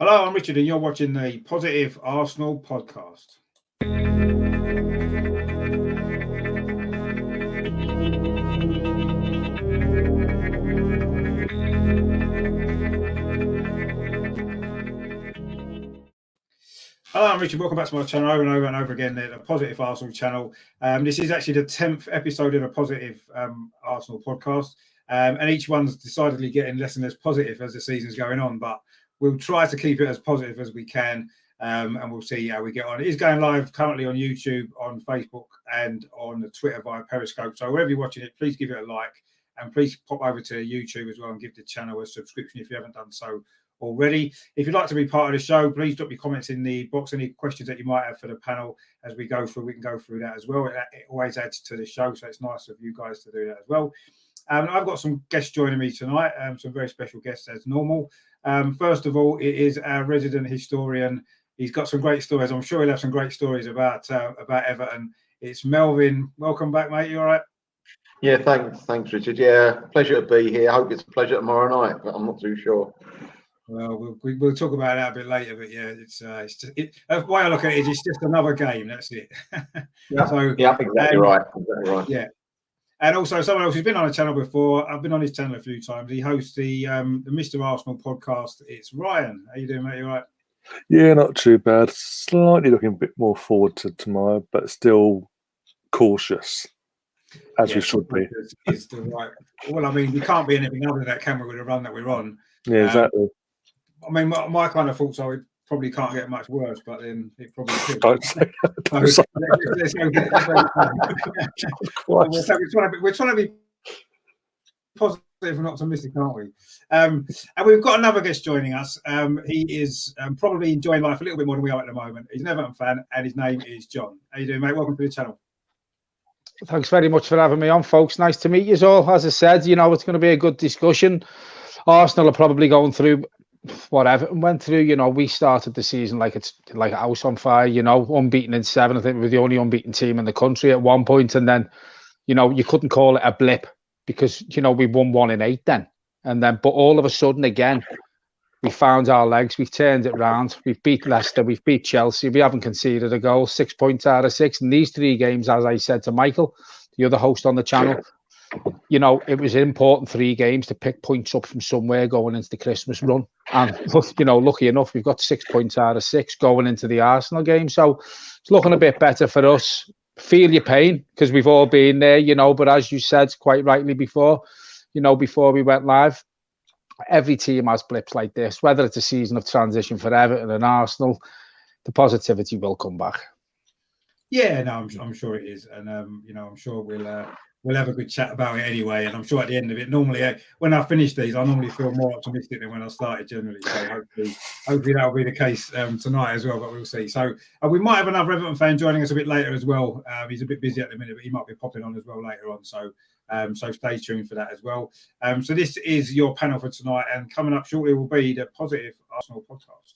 Hello, I'm Richard, and you're watching the Positive Arsenal podcast. Hello, I'm Richard. Welcome back to my channel over and over and over again, the Positive Arsenal channel. This is actually the 10th episode of the Positive Arsenal podcast, and each one's decidedly getting less and less positive as the season's going on, but we'll try to keep it as positive as we can, and we'll see how we get on. It is going live currently on YouTube, on Facebook, and on Twitter via Periscope. So wherever you're watching it, please give it a like, and please pop over to YouTube as well and give the channel a subscription if you haven't done so already. If you'd like to be part of the show, please drop your comments in the box, any questions that you might have for the panel as we go through. We can go through that as well. It always adds to the show, so it's nice of you guys to do that as well. I've got some guests joining me tonight, some very special guests as normal. First of all, it is our resident historian. He's got some great stories. I'm sure he'll have some great stories about Everton. It's Melvin. Welcome back, mate. You all right? Yeah, thanks, Richard. Yeah, pleasure to be here. I hope it's a pleasure tomorrow night, but I'm not too sure. Well, we'll talk about that a bit later, but yeah, it's just the way I look at it is it's just another game. That's it. Yeah, so, yeah, exactly right. Yeah, and also someone else who's been on the channel before. I've been on his channel a few times. He hosts the Mr. Arsenal podcast. It's Ryan. How you doing, mate? You all right? Yeah, not too bad. Slightly looking a bit more forward to tomorrow, but still cautious, as we should be. It's the right. Well, I mean, we can't be anything other than that, can we, with the run that we're on? Yeah, exactly. I mean, my kind of thoughts are it probably can't get much worse, but then it probably could. We're trying to be positive and optimistic, aren't we? And we've got another guest joining us. He is probably enjoying life a little bit more than we are at the moment. He's an Everton fan, and his name is John. How you doing, mate? Welcome to the channel. Thanks very much for having me on, folks. Nice to meet you all. As I said, it's going to be a good discussion. Arsenal are probably going through what Everton went through. We started the season like it's like a house on fire, unbeaten in 7. I think we were the only unbeaten team in the country at one point. And then, you couldn't call it a blip because, we won 1 in 8 then. And then, but all of a sudden, again, we found our legs. We've turned it round. We've beat Leicester. We've beat Chelsea. We haven't conceded a goal, 6 points out of 6. And these 3 games, as I said to Michael, the other host on the channel, it was important 3 games to pick points up from somewhere going into the Christmas run. And, lucky enough, we've got 6 points out of 6 going into the Arsenal game. So it's looking a bit better for us. Feel your pain because we've all been there, but as you said quite rightly before, before we went live, every team has blips like this, whether it's a season of transition for Everton and Arsenal, the positivity will come back. Yeah, no, I'm sure it is. And, I'm sure we'll have a good chat about it anyway. And I'm sure at the end of it, normally when I finish these, I normally feel more optimistic than when I started generally. So hopefully that'll be the case tonight as well, but we'll see. So we might have another Everton fan joining us a bit later as well. He's a bit busy at the minute, but he might be popping on as well later on. So stay tuned for that as well. So this is your panel for tonight. And coming up shortly will be the Positive Arsenal podcast.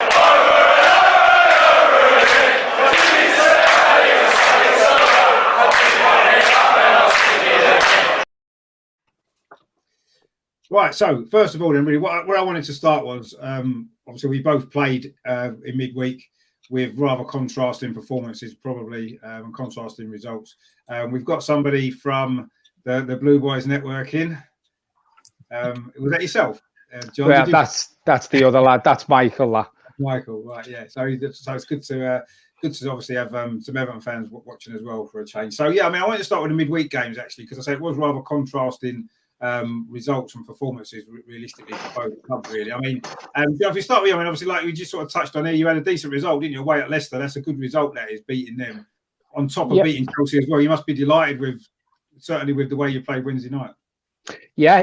Right, so first of all, then, really, where I wanted to start was obviously we both played in midweek with rather contrasting performances, probably, and contrasting results. We've got somebody from the Blue Boys Network in. Was that yourself, John? Yeah, that's the other lad. That's Michael. Michael, right? Yeah. So it's good to obviously have some Everton fans watching as well for a change. So yeah, I mean, I wanted to start with the midweek games actually because I said it was rather contrasting. Results and performances realistically for both clubs, really. I mean, if you start with, obviously, like we just sort of touched on here, you had a decent result, didn't you? Away at Leicester, that's a good result. That is beating them on top of beating Chelsea as well. You must be delighted with the way you played Wednesday night. Yeah,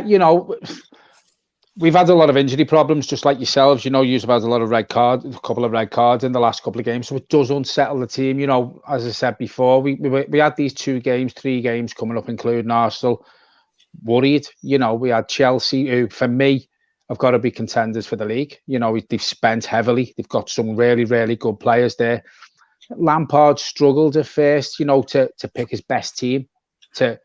we've had a lot of injury problems, just like yourselves. You've had a lot of a couple of red cards in the last couple of games, so it does unsettle the team. As I said before, we had these 3 games coming up, including Arsenal. Worried, we had Chelsea, who for me have got to be contenders for the league. They've spent heavily. They've got some really, really good players there. Lampard struggled at first, to pick his best team, to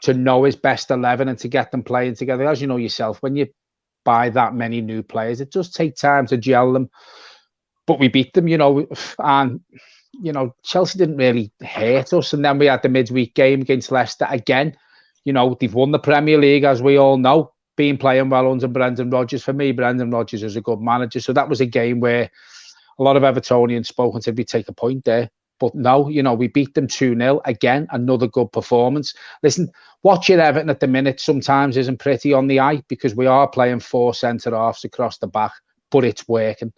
know his best 11 and to get them playing together. As you know yourself, when you buy that many new players, it does take time to gel them. but we beat them, and Chelsea didn't really hurt us. And then we had the midweek game against Leicester again. They've won the Premier League, as we all know, been playing well under Brendan Rodgers. For me, Brendan Rodgers is a good manager. So that was a game where a lot of Evertonians spoke and said we take a point there. But no, we beat them 2-0. Again, another good performance. Listen, watching Everton at the minute sometimes isn't pretty on the eye because we are playing 4 centre-halves across the back, but it's working.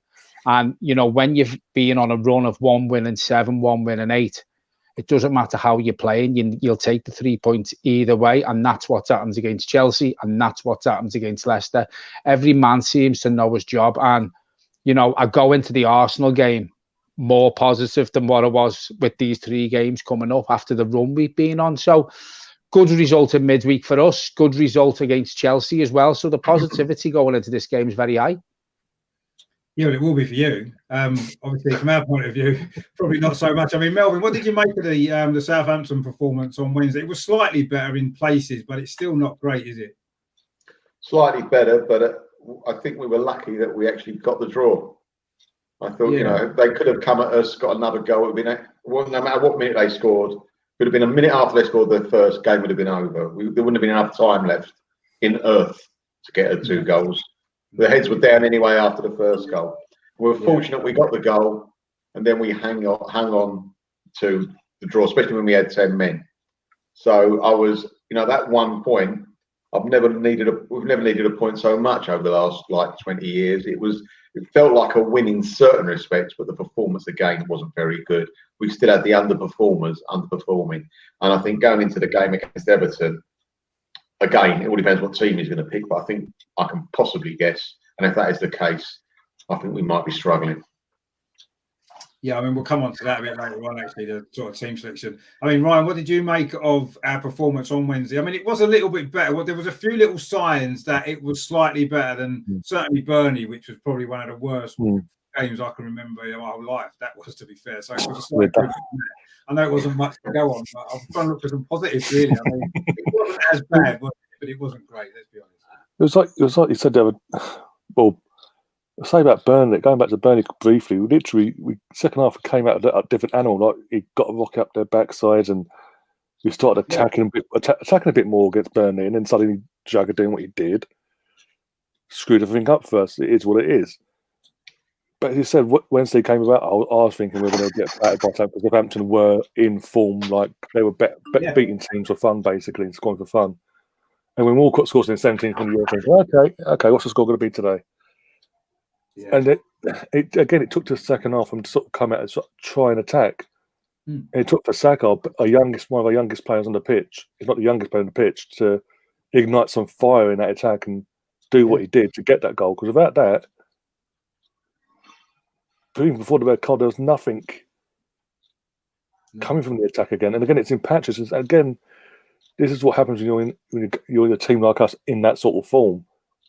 And, when you've been on a run of 1 win and 7, 1 win and 8, it doesn't matter how you're playing. You'll take the 3 points either way. And that's what happens against Chelsea. And that's what happens against Leicester. Every man seems to know his job. And, I go into the Arsenal game more positive than what I was with these 3 games coming up after the run we've been on. So good result in midweek for us. Good result against Chelsea as well. So the positivity going into this game is very high. Yeah, well, it will be for you. Obviously, from our point of view, probably not so much. I mean, Melvin, what did you make of the Southampton performance on Wednesday? It was slightly better in places, but it's still not great, is it? Slightly better, but I think we were lucky that we actually got the draw. I thought, they could have come at us, got another goal. It would have been, no matter what minute they scored, it would have been a minute after they scored their first game, would have been over. There wouldn't have been enough time left in earth to get 2 goals. The heads were down anyway after the first goal. We were fortunate we got the goal, and then we hung on to the draw, especially when we had 10 men. So I was, that 1 point. We've never needed a point so much over the last 20 years. It felt like a win in certain respects, but the performance again wasn't very good. We still had the underperformers underperforming, and I think going into the game against Everton, again, it all depends what team he's going to pick. But I think I can possibly guess, and if that is the case, I think we might be struggling. Yeah, I mean, we'll come on to that a bit later on, actually, the sort of team selection. I mean, Ryan, what did you make of our performance on Wednesday? I mean, it was a little bit better. Well, there was a few little signs that it was slightly better than certainly Burnley, which was probably one of the worst games I can remember in my whole life. That was, to be fair. So it was a slight I know it wasn't much to go on, but I'm trying to look for some positives, really. I mean, it wasn't as bad, but it wasn't great, let's be honest. It was like you said, David. Well, I'll say about Burnley, going back to Burnley briefly, we second half came out a different animal. Like he got a rock up their backsides, and we started attacking a bit more against Burnley, and then suddenly Jagger doing what he did, screwed everything up first. It is what it is. But as you said, Wednesday came about, I was thinking we were going to get battered by Southampton because Southampton were in form, like they were beating teams for fun, basically, and scoring for fun. And when Walcott scores in the 17th minute, you're thinking, okay, what's the score going to be today? Yeah. And it took to the second half for them to sort of come out and sort of try and attack. And it took for Saka, one of our youngest players on the pitch, if not the youngest player on the pitch, to ignite some fire in that attack and do what he did to get that goal. Because without that, even before the red card, there was nothing coming from the attack again. And again, it's in patches. And again, this is what happens when you're in a team like us in that sort of form.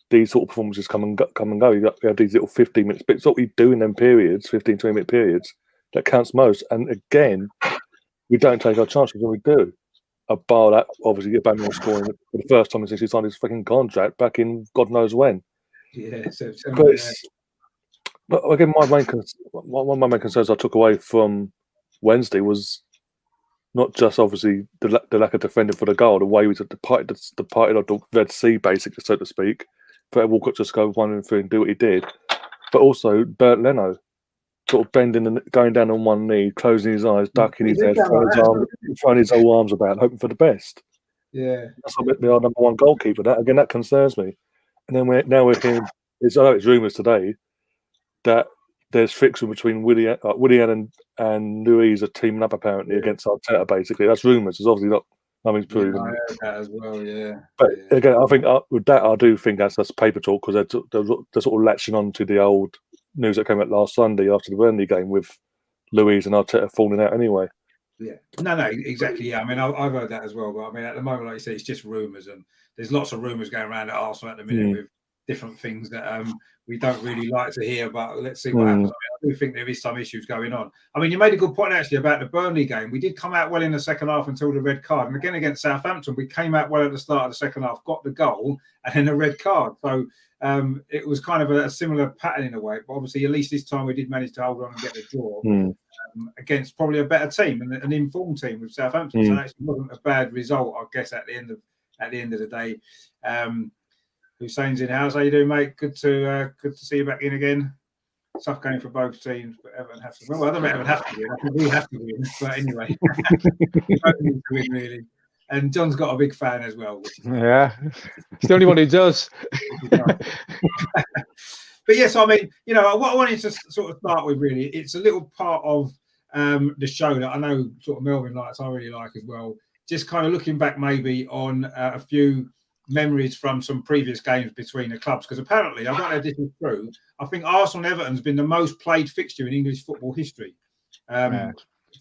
These sort of performances come and go. You have these little 15 minutes, but it's what we do in them periods, 15, 20 minute periods, that counts most. And again, we don't take our chances when we do. A bar that obviously get back on scoring for the first time since he signed his fucking contract back in God knows when. Yeah, but again, one of my main concerns I took away from Wednesday was not just obviously the lack of defending for the goal, the way we departed of the Red Sea, basically, so to speak. But Walcott just go 1-3 and do what he did, but also Bert Leno sort of bending and going down on one knee, closing his eyes, ducking his head, throwing his whole arms about, hoping for the best. Yeah, that's our number one goalkeeper. That concerns me. And then we're hearing, I know it's rumours today that there's friction between Willian and Louise are teaming up apparently against Arteta. Basically, that's rumours. It's obviously not. Nothing's proven. I heard that as well. Yeah, but again, I think with that, I do think that's paper talk because they're sort of latching on to the old news that came out last Sunday after the Burnley game with Louise and Arteta falling out anyway. Yeah, no, exactly. Yeah, I mean, I've heard that as well. But I mean, at the moment, like you say, it's just rumours, and there's lots of rumours going around at Arsenal at the minute with different things that we don't really like to hear. But let's see what happens. I do think there is some issues going on. I mean, you made a good point actually about the Burnley game. We did come out well in the second half until the red card, and again against Southampton, we came out well at the start of the second half, got the goal, and then a red card. So it was kind of a similar pattern in a way. But obviously, at least this time we did manage to hold on and get the draw against probably a better team and an informed team with Southampton. So that actually wasn't a bad result, I guess, at the end of the day. Hussein's in house. How you doing, mate? Good to see you back in again. Tough game for both teams, but Everton have to win. Well, I don't think Everton have to win. I think we have to win. But anyway, both need to win really. And John's got a big fan as well. Yeah, he's the only one who does. But yes, I mean, you know, what I wanted to sort of start with really, it's a little part of the show that I know sort of Melvin likes, I really like as well. Just kind of looking back maybe on a few memories from some previous games between the clubs, because apparently, I don't know if this is true, I think Arsenal Everton's been the most played fixture in English football history. I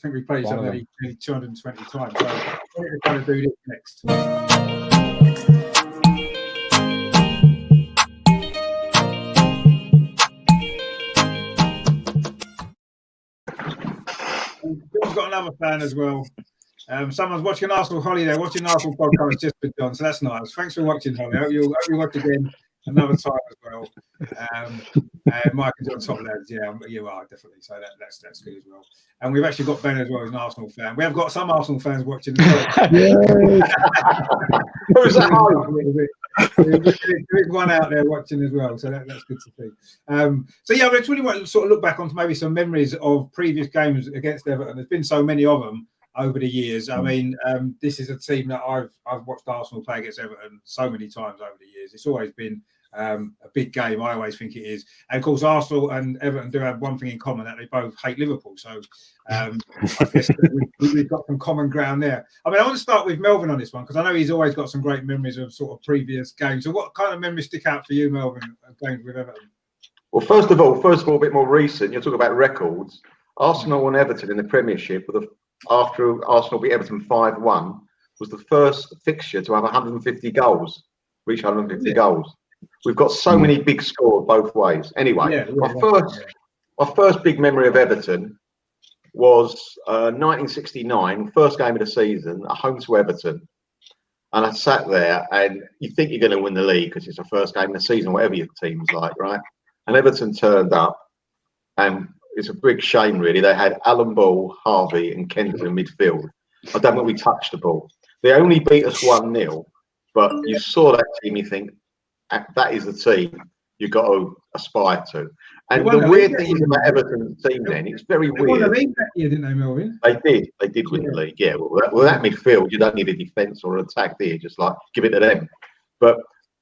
think we played each other nearly 220 times. So we're going to do this next. John's got another fan as well. Someone's watching Arsenal Holly there, watching Arsenal podcast just for John, so that's nice. Thanks for watching, Holly. I hope you watch again another time as well. Mike and John, top lads, yeah, you are definitely. So that's good as well. And we've actually got Ben as well, who's an Arsenal fan. We have got some Arsenal fans watching as well. Who's that? There is one out there watching as well, so that's good to see. So yeah, I really want to sort of look back on maybe some memories of previous games against Everton. There's been so many of them over the years. I mean, this is a team that I've watched Arsenal play against Everton so many times over the years. It's always been a big game. I always think it is. And of course, Arsenal and Everton do have one thing in common, that they both hate Liverpool. So I guess we've got some common ground there. I mean, I want to start with Melvin on this one, because I know he's always got some great memories of sort of previous games. So what kind of memories stick out for you, Melvin, of games with Everton? Well, first of all, a bit more recent. You're talking about records. Arsenal and Everton in the Premiership, after Arsenal beat Everton 5-1, was the first fixture to have 150 goals, reach 150 goals. We've got so many big scores both ways. Anyway, my first big memory of Everton was 1969, first game of the season, at home to Everton. And I sat there, and you think you're going to win the league because it's the first game of the season, whatever your team's like, right? And Everton turned up, and it's a big shame, really. They had Alan Ball, Harvey, and Kenton in midfield. I don't think we touched the ball. They only beat us 1-0, but you saw that team, you think, that is the team you've got to aspire to. And the weird thing is about Everton's team then, it's very weird. They won the league that year, didn't they, Melvin? They did win the league, yeah. Well, that midfield, you don't need a defence or an attack there, just like give it to them. But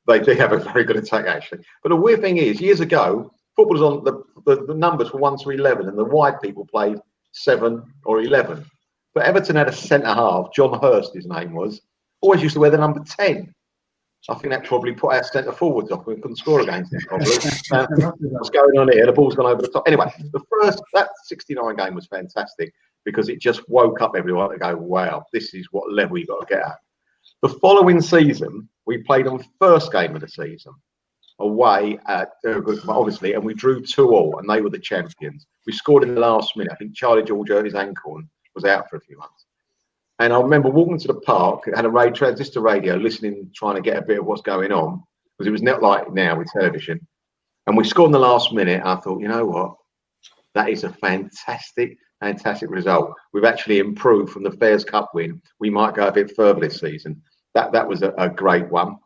they do have a very good attack, actually. But the weird thing is, years ago, football was on the numbers were 1 to 11, and the wide people played 7 or 11. But Everton had a centre half, John Hurst, his name was, always used to wear the number 10. I think that probably put our centre forwards off. We couldn't score against them probably. What's going on here? The ball's gone over the top. Anyway, that 69 game was fantastic because it just woke up everyone to go, wow, this is what level you got to get at. The following season, we played on first game of the season away at obviously, and we drew 2-2, and they were the champions. We scored in the last minute. I think Charlie George hurt his ankle and was out for a few months. And I remember walking to the park, had a transistor radio, listening, trying to get a bit of what's going on, because it was not like now with television. And we scored in the last minute. I thought, you know what? That is a fantastic result. We've actually improved from the Fairs Cup win. We might go a bit further this season. That was a great one.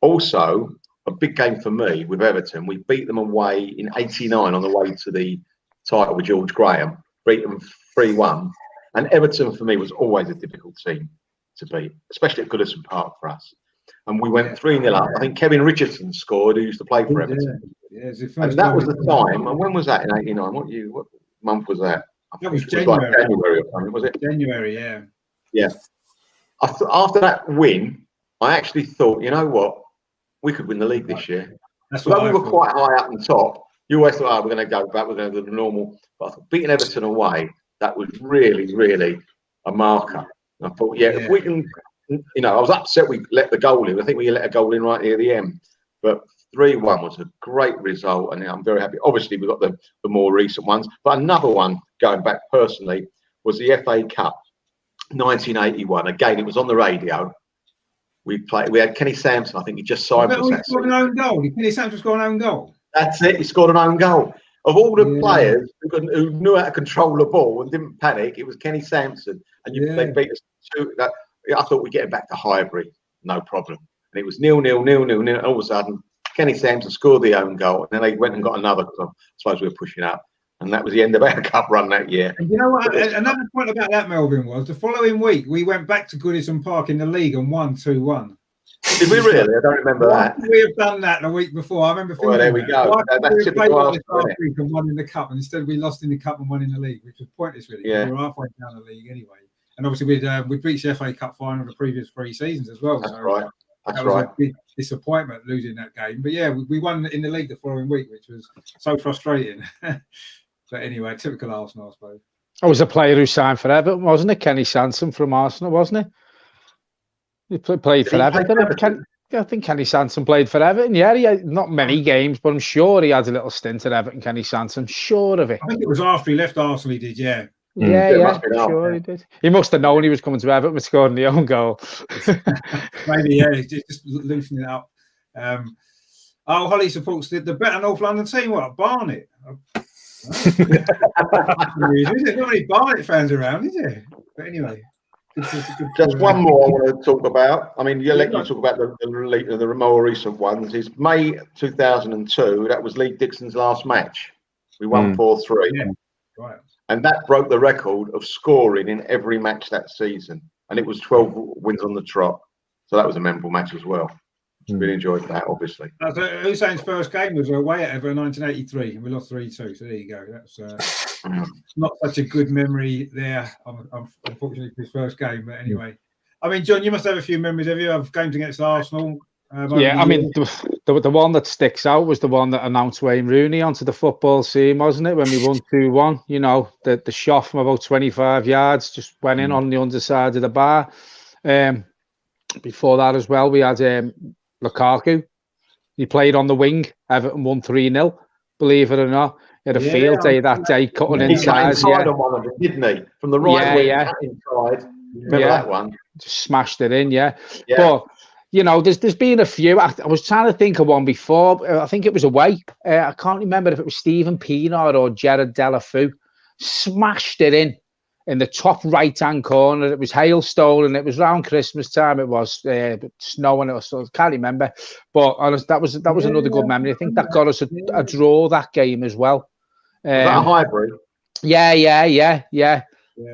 Also, a big game for me with Everton. We beat them away in '89 on the way to the title with George Graham. Beat them 3-1. And Everton, for me, was always a difficult team to beat, especially at Goodison Park for us. And we went 3-0 up. I think Kevin Richardson scored, who used to play for Everton. And that was the time. And when was that in '89? What month was that? I think it was January. Like January or something, was it? January, yeah. Yeah. After that win, I actually thought, you know what? We could win the league this year. That's what we were quite high up on top. You always thought, we're going to go back, we're going to do the normal. But I thought, beating Everton away, that was really, really a marker. And I thought, if we can, I was upset we let the goal in. I think we let a goal in right near the end. But 3-1 was a great result, and I'm very happy. Obviously, we've got the more recent ones, but another one going back personally was the FA Cup, 1981. Again, it was on the radio. We had Kenny Sampson. I think he just signed us. He scored an own goal. Kenny Sampson scored an own goal. That's it. He scored an own goal. Of all the players who knew how to control the ball and didn't panic, it was Kenny Sampson. And they beat us 2. I thought we'd get back to Highbury, no problem. And it was 0-0. And all of a sudden, Kenny Sampson scored the own goal, and then they went and got another. I suppose we were pushing up, and that was the end of our cup run that year. And you know what? Another point about that, Melvin, was the following week we went back to Goodison Park in the league and won 2-1. Did we really? I don't remember that. We have done that the week before. I remember thinking, well, there we go. That's typical Arsenal, and won in the cup, and instead we lost in the cup and won in the league, which was pointless, really. Yeah. We were halfway down the league anyway, and obviously we'd reached the FA Cup final the previous 3 seasons as well. That's right. That was a big disappointment losing that game. But yeah, we won in the league the following week, which was so frustrating. But anyway, typical Arsenal, I suppose. I was a player who signed for Everton, wasn't it? Kenny Sanson from Arsenal, wasn't he? He played for Everton. I think Kenny Sanson played for Everton. Yeah, he had not many games, but I'm sure he had a little stint at Everton, Kenny Sanson. Sure of it. I think it was after he left Arsenal, he did, yeah. Yeah, sure he did. He must have known he was coming to Everton and scoring the own goal. Maybe, yeah, just loosening it up. Holly supports the better North London team. What, Barnet? Is there not many Barnet fans around, is there? But anyway. Just one more I want to talk about. I mean, you talk about the more recent ones. Is May 2002. That was Lee Dixon's last match. We won 4-3. Yeah. Right. And that broke the record of scoring in every match that season. And it was 12 wins on the trot. So that was a memorable match as well. Really enjoyed that, obviously. Hussein's first game was away at Everton in 1983. And we lost 3-2. So there you go. That's not such a good memory there, unfortunately, for his first game. But anyway. I mean, John, you must have a few memories, have you, of games against Arsenal? Yeah, I mean, the one that sticks out was the one that announced Wayne Rooney onto the football scene, wasn't it? When we won 2-1, you know, the shot from about 25 yards just went in on the underside of the bar. Before that as well, we had Lukaku. He played on the wing. Everton won 3-0, believe it or not. He had a field day that day, cutting inside. On one of them, didn't he? From the right wing, inside. Remember that one? Just smashed it in, But you know, there's been a few. I was trying to think of one before. I think it was away. I can't remember if it was Stephen Pienaar or Gerard Delafou. Smashed it in the top right-hand corner. It was hailstone, and it was around Christmas time. It was snowing. I can't remember. But that was another good memory. I think that got us a draw that game as well. Was that a hybrid? Yeah.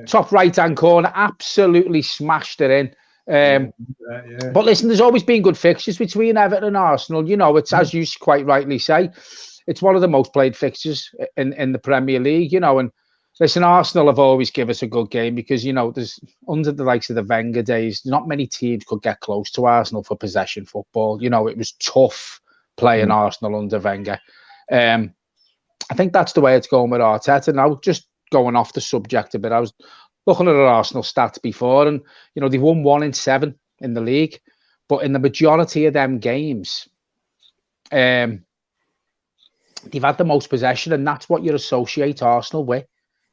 Top right-hand corner. Absolutely smashed it in. But listen, there's always been good fixtures between Everton and Arsenal. You know, it's as you quite rightly say, it's one of the most played fixtures in the Premier League. You know, and listen, Arsenal have always given us a good game because, you know, there's under the likes of the Wenger days, not many teams could get close to Arsenal for possession football. You know, it was tough playing Arsenal under Wenger. I think that's the way it's going with Arteta now. Just going off the subject a bit, I was looking at our Arsenal stats before, and you know they won 1 in 7 in the league, but in the majority of them games, they've had the most possession, and that's what you associate Arsenal with.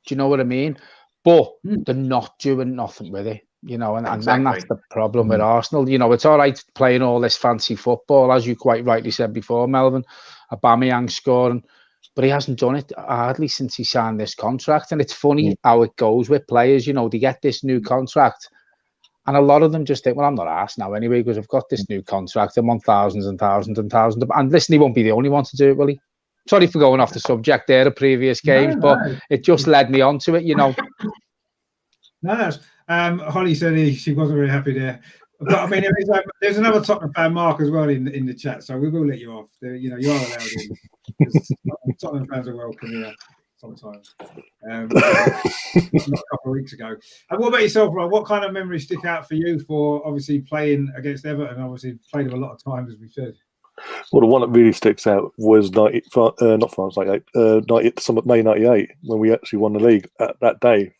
Do you know what I mean? But they're not doing nothing with it, you know, and that's the problem with Arsenal. You know, it's all right playing all this fancy football, as you quite rightly said before, Melvin. Aubameyang scoring. But he hasn't done it hardly since he signed this contract. And it's funny how it goes with players. You know, they get this new contract. And a lot of them just think, well, I'm not arsed now anyway, because I've got this new contract. I'm on thousands and thousands and thousands. And listen, he won't be the only one to do it, will he? Sorry for going off the subject there, the previous games, but it just led me on to it, you know. No, Holly said she wasn't very happy there. But I mean, there's another Tottenham fan, Mark, as well in the chat, so we will let you off. You know, you are allowed in. Tottenham fans are welcome here sometimes. Not a couple of weeks ago. And what about yourself, Rob? What kind of memories stick out for you for obviously playing against Everton? Obviously, played them a lot of times, as we said. Well, the one that really sticks out was May '98 when we actually won the league that day,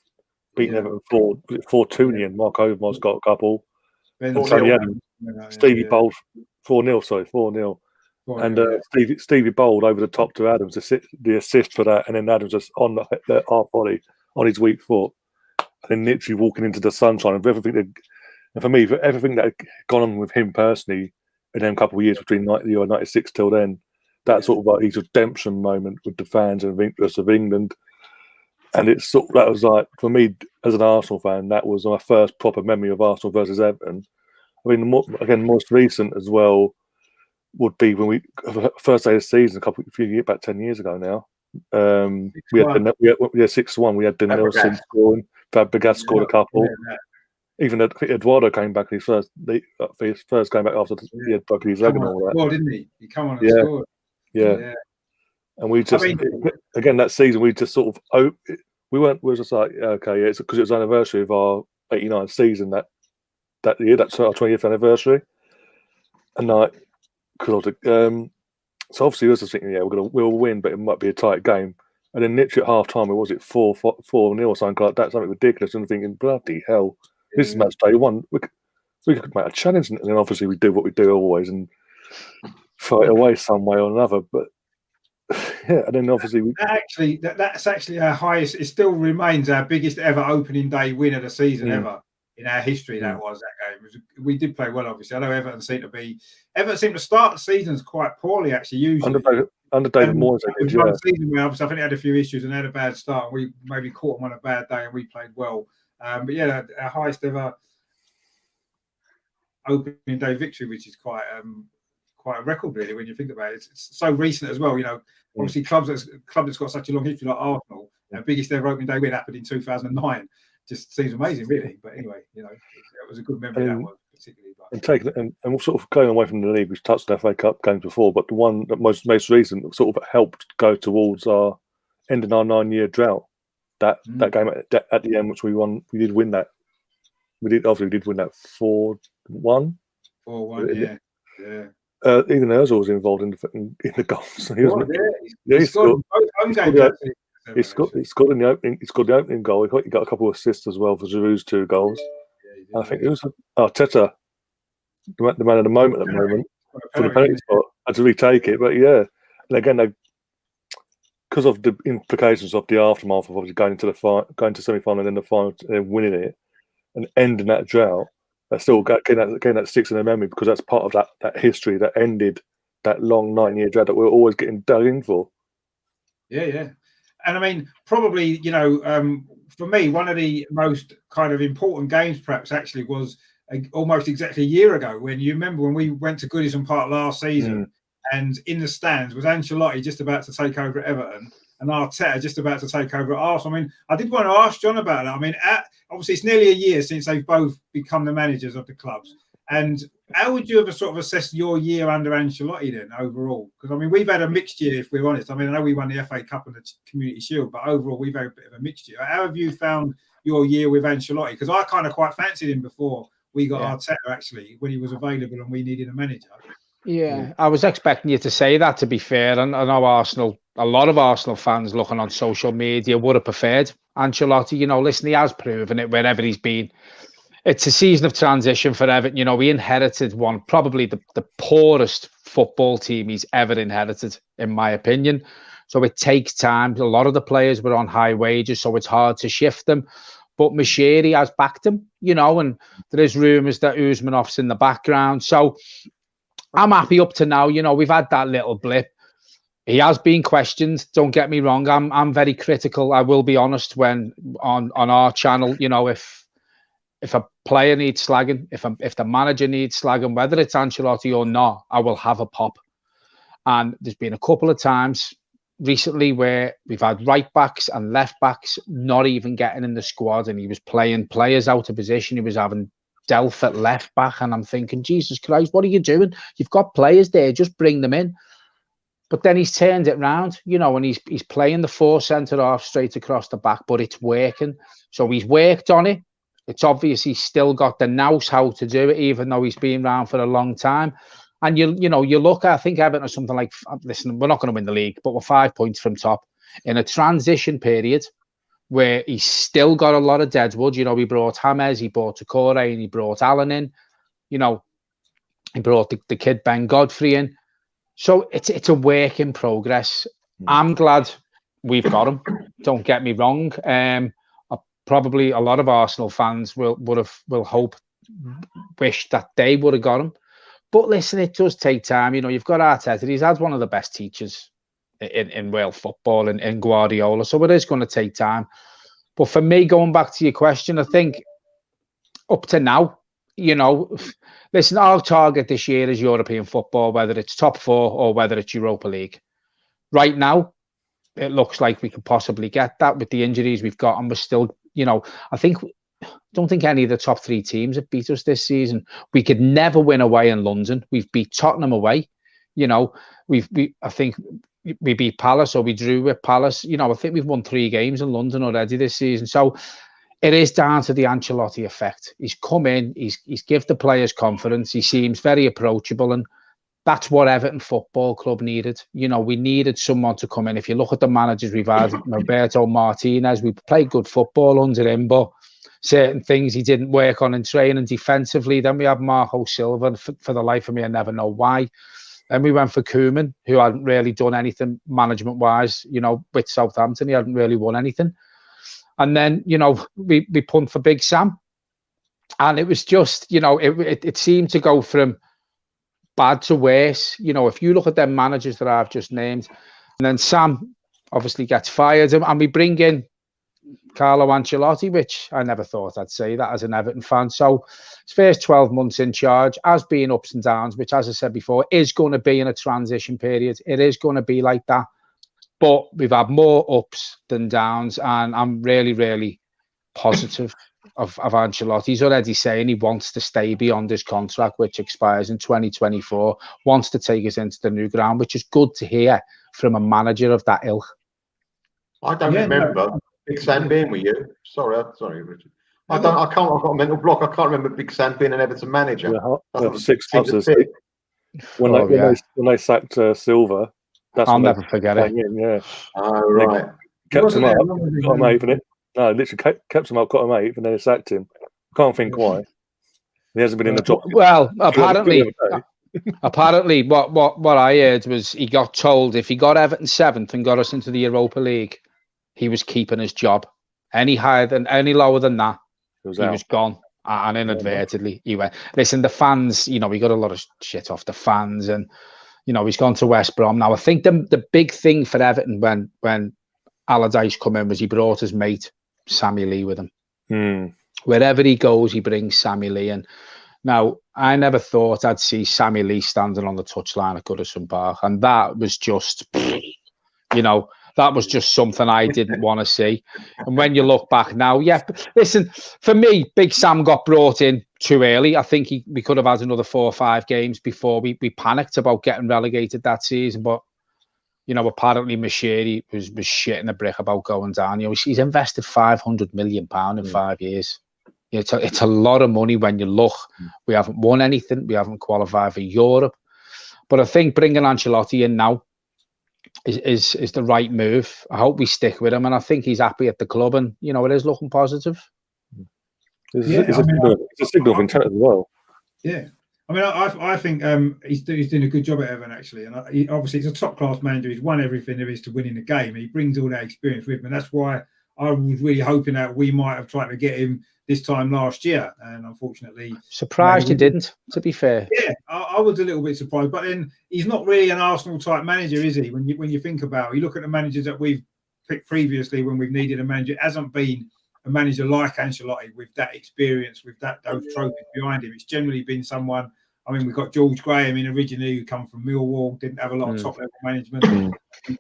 beating Everton 4-2 in the end. Mark Overmars got a couple. Tony Adams, Stevie Bold 4-0. And Stevie bowled over the top to Adams, the assist for that, and then Adams just on the half volley on his weak foot, and then literally walking into the sunshine of everything that, and for me, for everything that had gone on with him personally in them couple of years between 90 or 96 till then, that sort of like his redemption moment with the fans and the interest of England. And it's sort of, that was like, for me as an Arsenal fan, that was my first proper memory of Arsenal versus Everton. I mean, most recent as well would be when we first day of the season, about 10 years ago now. We had 6-1. We had Nelson scoring. Fabregas scored a couple. Even Eduardo came back in his first game back after he had broken his leg and all that. Well, didn't he? He come on and scored. Yeah. And we just again that season we just sort of we were just like, okay, it's because it was the anniversary of our 89 season that year. That's our 20th anniversary, and like. So obviously, we was just thinking, we'll win, but it might be a tight game. And then literally at half time, was it 4-0 or something like that? Something ridiculous. And I'm thinking, bloody hell, this is match day one. We could make a challenge, and then obviously we do what we do always and fight away some way or another. But yeah, and then obviously that's actually our highest. It still remains our biggest ever opening day win of the season ever. In our history, that game. We did play well, obviously. I know Everton seemed to start the seasons quite poorly, actually. Usually under David Moyes, season where obviously I think they had a few issues and had a bad start. And we maybe caught them on a bad day, and we played well. But yeah, our highest ever opening day victory, which is quite a record, really, when you think about it. It's so recent as well. Obviously, club that's got such a long history like Arsenal, our biggest ever opening day win happened in 2009. Just seems amazing, really. But anyway, it was a good memory that one, particularly. And we're sort of going away from the league. We've touched the FA Cup games before, but the one that most recent sort of helped go towards our ending our 9-year drought. That game at the end, which we won, we did win that. We did win that 4-1. 4-1, yeah. Even Ozil was involved in the goals. He scored both home games. He scored in the opening. He scored the opening goal. He got a couple of assists as well for Giroud's 2 goals. I think it was Arteta, the man of the moment at the moment, for the penalty spot. Had to retake it, but yeah. And again, because of the implications of the aftermath of obviously going to semi-final and then the final and then winning it and ending that drought, that still getting that sticks in their memory because that's part of that history that ended that long 9-year drought that we're always getting dug in for. Yeah. And I mean, probably, for me, one of the most kind of important games perhaps actually was almost exactly a year ago when you remember when we went to Goodison Park last season and in the stands was Ancelotti just about to take over at Everton and Arteta just about to take over at Arsenal. I mean, I did want to ask John about that. I mean, obviously it's nearly a year since they've both become the managers of the clubs. And how would you ever sort of assess your year under Ancelotti then overall? Because, I mean, we've had a mixed year, if we're honest. I mean, I know we won the FA Cup and the Community Shield, but overall we've had a bit of a mixed year. How have you found your year with Ancelotti? Because I kind of quite fancied him before we got Arteta, actually, when he was available and we needed a manager. Yeah, I was expecting you to say that, to be fair. And I know a lot of Arsenal fans looking on social media would have preferred Ancelotti. Listen, he has proven it wherever he's been. It's a season of transition for Everton. We inherited probably the poorest football team he's ever inherited, in my opinion. So it takes time. A lot of the players were on high wages, so it's hard to shift them. But Mashiri has backed him, and there is rumours that Usmanov's in the background. So I'm happy up to now. We've had that little blip. He has been questioned. Don't get me wrong. I'm very critical. I will be honest when on our channel, if a player needs slagging, if the manager needs slagging, whether it's Ancelotti or not, I will have a pop. And there's been a couple of times recently where we've had right backs and left backs not even getting in the squad, and he was playing players out of position. He was having Delph at left back, and I'm thinking, Jesus Christ, what are you doing? You've got players there, just bring them in. But then he's turned it round, and he's playing the 4 centre-half straight across the back, but it's working. So he's worked on it. It's obvious he's still got the nous how to do it, even though he's been around for a long time. And you look at, I think Everton or something like, listen, we're not going to win the league, but we're 5 points from top in a transition period where he's still got a lot of deadwood. He brought James, he brought Takore, and he brought Allen in. He brought the kid Ben Godfrey in. So it's a work in progress. I'm glad we've got him. Don't get me wrong. Probably a lot of Arsenal fans will wish that they would have got him. But listen, it does take time. You know, you've got Arteta. He's had one of the best teachers in world football and in Guardiola. So it is going to take time. But for me, going back to your question, I think up to now, you know, listen, our target this year is European football, whether it's top 4 or whether it's Europa League. Right now, it looks like we could possibly get that with the injuries we've got, and we're still, you know, don't think any of the top 3 teams have beat us this season. We could never win away in London. We've beat Tottenham away. You know, I think we beat Palace, or we drew with Palace. You know, I think we've won 3 games in London already this season. So it is down to the Ancelotti effect. He's come in, he's give the players confidence. He seems very approachable, and that's what Everton Football Club needed. You know, we needed someone to come in. If you look at the managers we've had, Roberto Martinez, we played good football under him, but certain things he didn't work on in training defensively. Then we had Marco Silva. For the life of me, I never know why. Then we went for Koeman, who hadn't really done anything management-wise. You know, with Southampton, he hadn't really won anything. And then, you know, we pumped for Big Sam. And it was just, you know, it seemed to go from bad to worse. You know, if you look at them managers that I've just named, and then Sam obviously gets fired, and we bring in Carlo Ancelotti, which I never thought I'd say that as an Everton fan. So his first 12 months in charge has been ups and downs, which, as I said before, is going to be in a transition period. It is going to be like that. But we've had more ups than downs, and I'm really, really positive of Ancelotti. He's already saying he wants to stay beyond his contract, which expires in 2024, wants to take us into the new ground, which is good to hear from a manager of that ilk. I don't remember Big Sam being with you. Sorry, Richard. I've got a mental block. I can't remember Big Sam being an Everton manager. Yeah, 6 months. When they sacked Silva, I'll never forget it. Yeah. Oh, right. Kept him up, got him 8th, innit? No, literally kept him up, got him 8th, and then they sacked him. Can't think why. He hasn't been in the job. Well, apparently, what I heard was he got told if he got Everton 7th and got us into the Europa League, he was keeping his job. Any lower than that, he was gone. And inadvertently, he went. Listen, the fans, you know, we got a lot of shit off the fans, and you know, he's gone to West Brom. Now, I think the big thing for Everton when Allardyce come in was he brought his mate Sammy Lee with him. Wherever he goes, he brings Sammy Lee. And now, I never thought I'd see Sammy Lee standing on the touchline at Goodison Park, and that was just, you know, that was just something I didn't want to see. And when you look back now, yeah, listen, for me, Big Sam got brought in too early. I think we could have had another 4 or 5 games before we panicked about getting relegated that season. But, you know, apparently Mashiri was shitting a brick about going down. You know, he's invested £500 million in 5 years. You know, it's a lot of money when you look. We haven't won anything. We haven't qualified for Europe. But I think bringing Ancelotti in now is the right move. I hope we stick with him, and I think he's happy at the club, and you know, it is looking positive. It's a signal of intent as well. Yeah, I mean, I think he's doing a good job at Everton actually, and obviously he's a top class manager. He's won everything there is to win in the game. He brings all that experience with him, and that's why I was really hoping that we might have tried to get him this time last year, and unfortunately, surprised you didn't. To be fair, yeah, I was a little bit surprised. But then he's not really an Arsenal type manager, is he? When you think about it, you look at the managers that we've picked previously when we've needed a manager. It hasn't been a manager like Ancelotti with that experience, with those trophies behind him. It's generally been someone. I mean, we've got George Graham in originally, who come from Millwall, didn't have a lot of top level management. And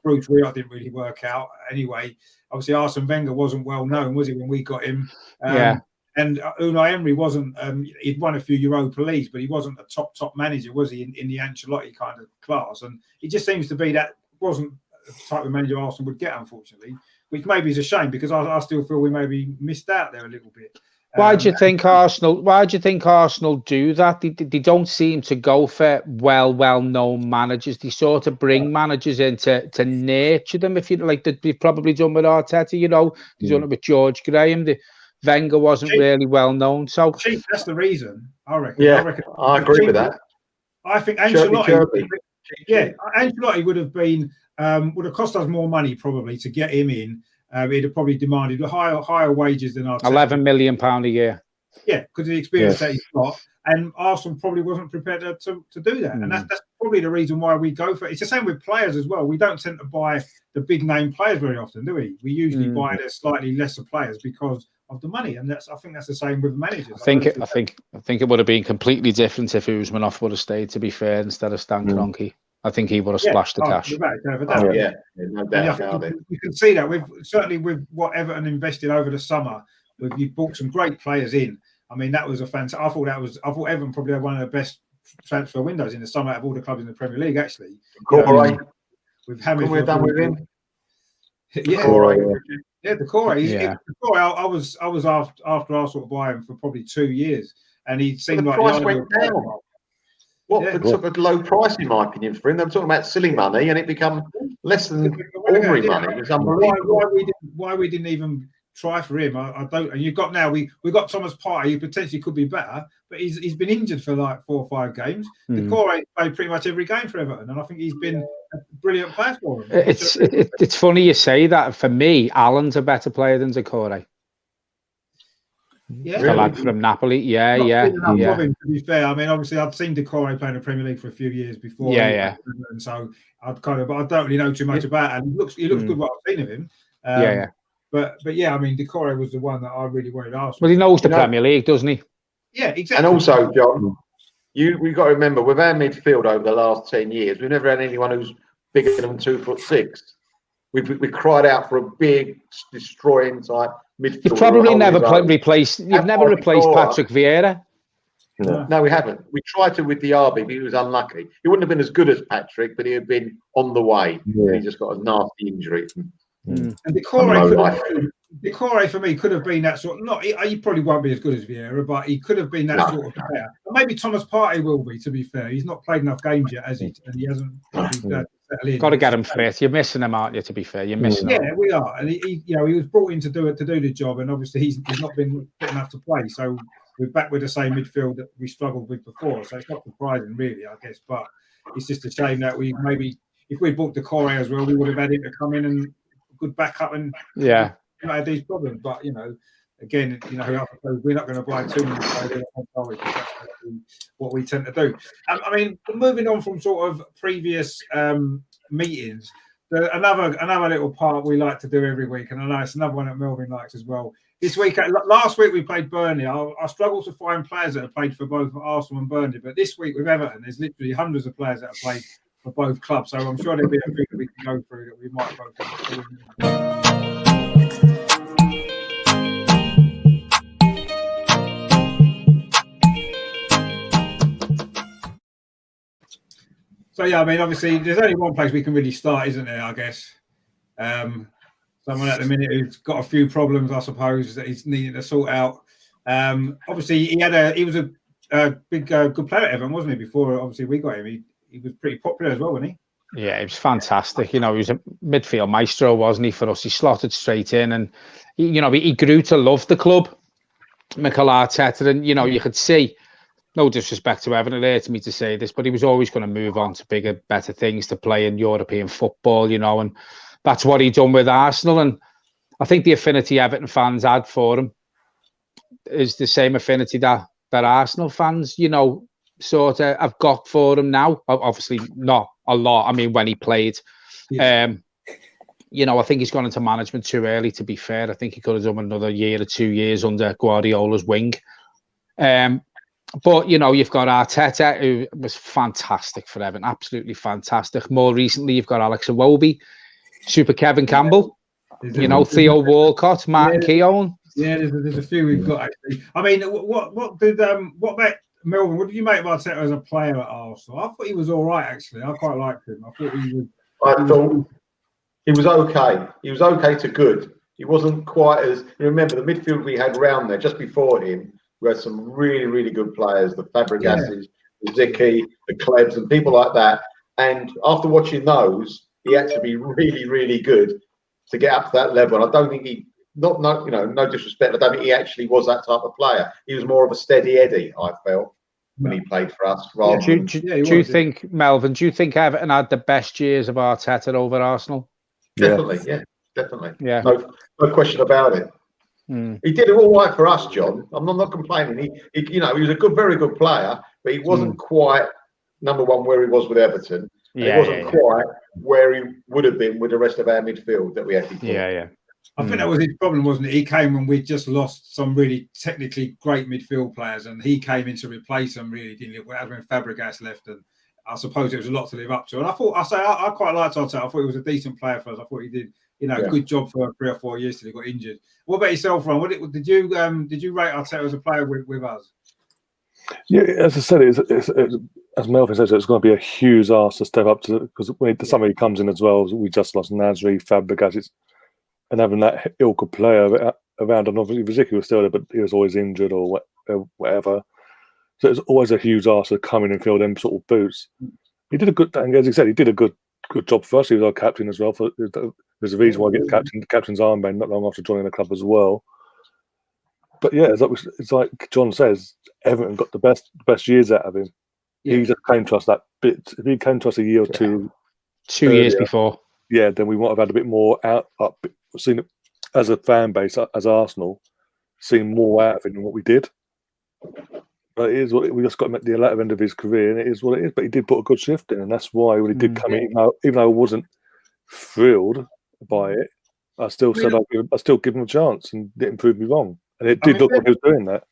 Bruce Wright didn't really work out. Anyway, obviously Arsene Wenger wasn't well known, was he, when we got him? Yeah. And Unai Emery wasn't. He'd won a few Europa Leagues, but he wasn't a top manager, was he? In the Ancelotti kind of class, and it just seems to be that wasn't the type of manager Arsenal would get, unfortunately. Which maybe is a shame because I still feel we maybe missed out there a little bit. Why do you think Arsenal do that? They don't seem to go for well-known managers. They sort of bring managers in to nurture them. If you like, they've probably done with Arteta. You know, they've done it with George Graham. Wenger wasn't really well known, so that's the reason. I reckon. Yeah, I agree with that. I think Ancelotti. Yeah, Ancelotti would have cost us more money probably to get him in. He'd have probably demanded higher wages than our £11 million a year. Yeah, because of the experience that he's got, and Arsenal probably wasn't prepared to do that, and that's probably the reason why we go for it. It's the same with players as well. We don't tend to buy the big name players very often, do we? We usually buy the slightly lesser players because of the money, and I think that's the same with managers. I think it would have been completely different if Usmanov would have stayed. To be fair, instead of Stan Kroenke, I think he would have splashed the cash. No doubt about it. You can see that with what Everton invested over the summer. You brought some great players in. I mean, that was a fantastic. I thought Everton probably had one of the best transfer windows in the summer out of all the clubs in the Premier League. Actually, with Hamilton, we're done with him. Decore. I was after Arsenal buy him for probably 2 years, and he seemed like the price went down. Took a low price, in my opinion, for him. They were talking about silly money, and it became less than ordinary money. It was unbelievable. Why we didn't even try for him, I don't. And you've got now we got Thomas Partey, who potentially could be better, but he's been injured for like 4 or 5 games. Decore played pretty much every game for Everton, and I think he's been a brilliant player for him. It's funny you say that. For me, Allen's a better player than Decore. Yeah, the lad from Napoli. Yeah. To be fair, I mean, obviously, I've seen Decore play in the Premier League for a few years before. Yeah. And so but I don't really know too much about it. And he looks good what I've seen of him. But yeah, I mean, Decore was the one that I really wanted to ask. Well, he knows the Premier League, doesn't he? Yeah, exactly. And also, John, we've got to remember, with our midfield over the last 10 years, we've never had anyone who's bigger than 2'6". We cried out for a big, destroying type midfield. You've probably never replaced. You've never replaced Patrick Vieira. No, we haven't. We tried to with Diaby, but he was unlucky. He wouldn't have been as good as Patrick, but he had been on the way. Yeah. He just got a nasty injury. And Decore for me could have been that sort. He probably won't be as good as Vieira, but he could have been that sort of player. And maybe Thomas Partey will be. To be fair, he's not played enough games yet, has he? And he hasn't. Got to get him fit. You're missing him, aren't you? To be fair, you're missing him. Yeah, we are. And he was brought in to do the job, and obviously he's not been fit enough to play. So we're back with the same midfield that we struggled with before. So it's not surprising, really, I guess. But it's just a shame that we maybe, if we bought Decore as well, we would have had him to come in and good backup and had these problems. But again, we're not going to buy too many players. That's what we tend to do. I mean, moving on from sort of previous meetings, another little part we like to do every week, and I know it's another one that Melvin likes as well. This week, last week we played Burnley. I struggled to find players that have played for both Arsenal and Burnley, but this week with Everton, there's literally hundreds of players that have played for both clubs. So I'm sure there'll be a few that we can go through that we might go through. So yeah, I mean, obviously, there's only one place we can really start, isn't there? I guess someone at the minute who's got a few problems, I suppose, that he's needing to sort out. Obviously, he was a big good player at Everton, wasn't he? Before obviously we got him, he was pretty popular as well, wasn't he? Yeah, he was fantastic. He was a midfield maestro, wasn't he? For us, he slotted straight in, and he grew to love the club, Mikel Arteta, and you could see. No disrespect to Everton, it hurts me to say this, but he was always going to move on to bigger, better things, to play in European football, and that's what he done with Arsenal. And I think the affinity Everton fans had for him is the same affinity that Arsenal fans, sort of have got for him now. Obviously, not a lot. I mean, when he played, I think he's gone into management too early, to be fair. I think he could have done another year or 2 years under Guardiola's wing. But, you've got Arteta, who was fantastic for Everton, absolutely fantastic. More recently, you've got Alex Iwobi, Super Kevin Campbell, Theo Walcott, Martin Keown. Yeah, there's a few we've got, actually. I mean, what about Melvin? What did you make of Arteta as a player at Arsenal? I thought he was all right, actually. I quite liked him. I thought he was okay. He was okay to good. He wasn't quite as... remember, the midfield we had round there, just before him, we had some really, really good players, the Fabregases, the Zicki, the Klebs, and people like that. And after watching those, he had to be really, really good to get up to that level. And I don't think no disrespect, I don't think he actually was that type of player. He was more of a steady Eddie, I felt. when he played for us. Do you think, Melvin, do you think Everton had the best years of Arteta over Arsenal? Definitely. Yeah. No question about it. He did it all right for us, John. I'm not complaining. He was a very good player, but he wasn't quite number one where he was with Everton. He wasn't quite where he would have been with the rest of our midfield that we had before. I think that was his problem, wasn't it? He came when we'd just lost some really technically great midfield players, and he came in to replace them. Really, didn't he? When Fabregas left, and I suppose it was a lot to live up to. And I quite liked Arteta. I thought he was a decent player for us. I thought he did, good job for 3 or 4 years till he got injured. What about yourself, Ron? Did you rate Arteta as a player with us? Yeah, as I said, as Melvin says, it's going to be a huge ask to step up to, because when somebody comes in as well, we just lost Nasri, Fabregas, and having that ilk of player around, and obviously Riziki was still there, but he was always injured or whatever. So it's always a huge ask to come in and fill them sort of boots. He did a good, and as he said, he did a good job for us. He was our captain as well. There's a reason why I get the captain's armband not long after joining the club as well. But yeah, it's like John says, Everton got the best years out of him. He just came to us that bit. If he came to us a year or two years before, then we might have had a bit more seen it as a fan base, as Arsenal, seen more out of him than what we did. But it is we just got him at the latter end of his career, and it is what it is. But he did put a good shift in, and that's why when he did come in, even though I wasn't thrilled by it, I still said I still give him a chance, and didn't prove me wrong. And it did look like he was doing that.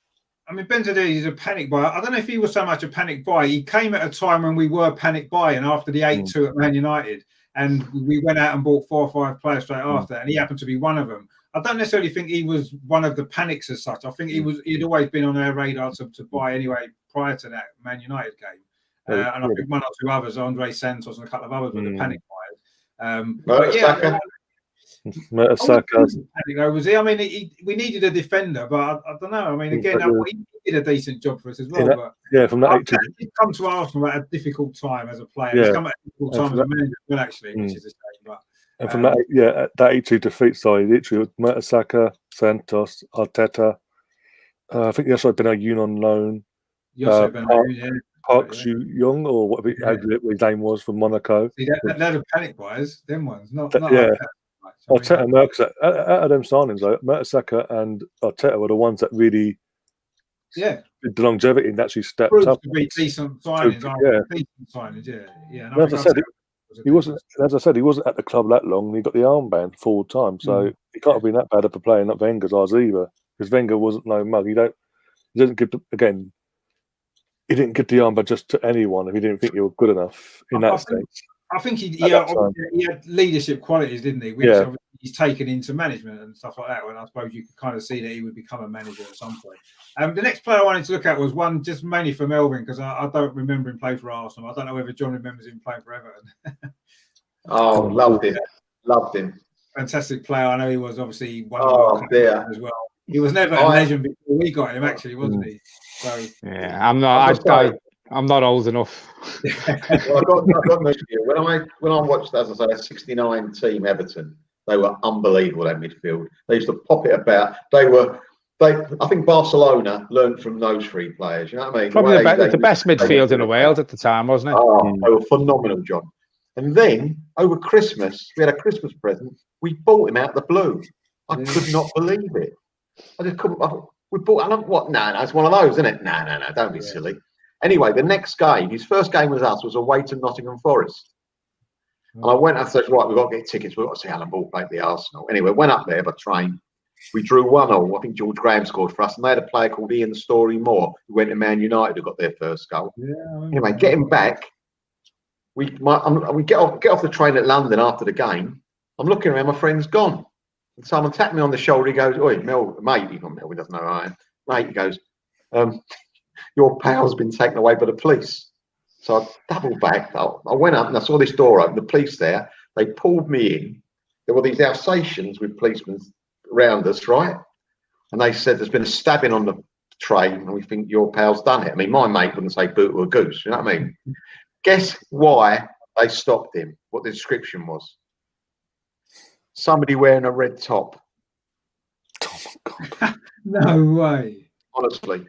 I mean, Benzema is a panic buyer. I don't know if he was so much a panic buy. He came at a time when we were panic buying after the 8-2 at Man United, and we went out and bought 4 or 5 players straight after, and he happened to be one of them. I don't necessarily think he was one of the panics as such. I think he'd always been on our radar to buy anyway prior to that Man United game. And I think 1 or 2 others, Andre Santos and a couple of others, were the panic buyers. But yeah. Was he? I mean, we needed a defender, but I don't know. I mean, again, he did a decent job for us as well. From that he's come to Arsenal at a difficult time as a player. He's come at a difficult time as a manager, well, actually, which is a shame. But and from that 8-2 defeat side, literally with Mertesacker, Santos, Arteta. I think there's also been a Union loan. Park Young, or whatever his name was, from Monaco. See, they're the panic buyers, them ones, not Arteta and Mertesacker, out of them signings, though, Mertesacker and Arteta were the ones that really, the longevity and actually stepped up. To be decent signings, And as I said, he wasn't at the club that long. And he got the armband full time, so he can't have been that bad of a player, not Wenger's ours either. Because Wenger wasn't no mug. He didn't give the armband just to anyone if he didn't think you were good enough in that sense. I think he had leadership qualities, didn't he? Which he's taken into management and stuff like that. And I suppose you could kind of see that he would become a manager at some point. The next player I wanted to look at was one just mainly for Melvin, because I don't remember him play for Arsenal. I don't know whether John remembers him playing for Everton. Loved him. Fantastic player. I know he was obviously one of the as well. He was never a legend before we got him, actually, wasn't he? So I'm not old enough. Well, I got news for you. When I watched, as I say, a '69 team Everton, they were unbelievable at midfield. They used to pop it about. I think Barcelona learned from those 3 players. You know what I mean? Probably the best midfield in the world at the time, wasn't it? Oh, they were phenomenal, John. And then over Christmas, we had a Christmas present. We bought him out the blue. I could not believe it. I just couldn't. We bought him. What? No, it's one of those, isn't it? No, don't be silly. Anyway, the next game, his first game with us, was away to Nottingham Forest. And I went and said, right, we've got to get tickets. We've got to see Alan Ball play at the Arsenal. Anyway, went up there by train. We drew 1-1. I think George Graham scored for us. And they had a player called Ian Story Moore, who went to Man United, who got their first goal. Anyway, getting back, we get off the train at London after the game. I'm looking around, my friend's gone. And someone tapped me on the shoulder. He goes, "Oi, Mel, mate." He's not Mel, he doesn't know who I am. Mate, he goes, "Your pal's been taken away by the police." So I doubled back. I went up and I saw this door open. The police there. They pulled me in. There were these Alsatians with policemen around us, right? And they said, "There's been a stabbing on the train, and we think your pal's done it." I mean, my mate wouldn't say boot or a goose. You know what I mean? Guess why they stopped him? What the description was? Somebody wearing a red top. Oh my God! No way. Honestly.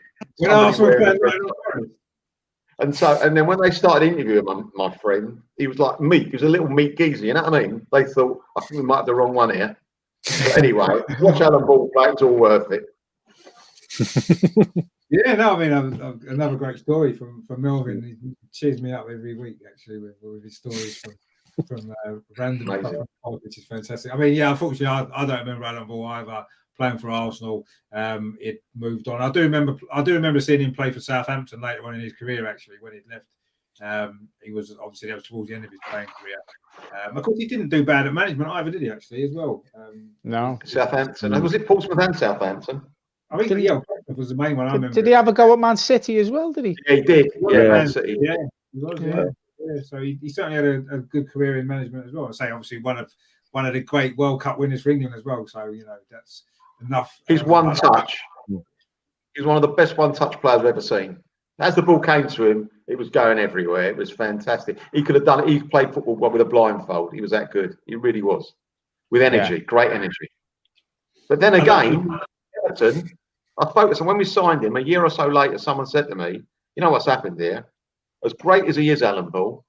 And then when they started interviewing my friend, he was like meek. He was a little meek geezer. You know what I mean? They thought, I think we might have the wrong one here. But anyway, watch Alan Ball play. It's all worth it. Yeah, no, I mean, another great story from Melvin. He cheers me up every week, actually, with his stories from random stuff, which is fantastic. I mean, yeah, unfortunately, I don't remember Alan Ball either playing for Arsenal. It moved on. I do remember seeing him play for Southampton later on in his career, actually, when he'd left. He was obviously, that was towards the end of his playing career. Of course, he didn't do bad at management either, did he? Actually, as well. No. Southampton. And was it Portsmouth and Southampton? I think Portsmouth was the main one. I remember. Did he have a go at Man City as well? Did he? Yeah, he did. Yeah, Man City. Yeah, he was. Yeah. So he certainly had a good career in management as well. I say, obviously, one of the great World Cup winners for England as well. So that's enough. His one touch. He was one of the best one-touch players I've ever seen. As the ball came to him, it was going everywhere. It was fantastic. He could have done it. He played football with a blindfold. He was that good. He really was. With energy, great energy. But then again, Everton, I focused on when we signed him a year or so later, someone said to me, you know what's happened here? As great as he is, Alan Ball,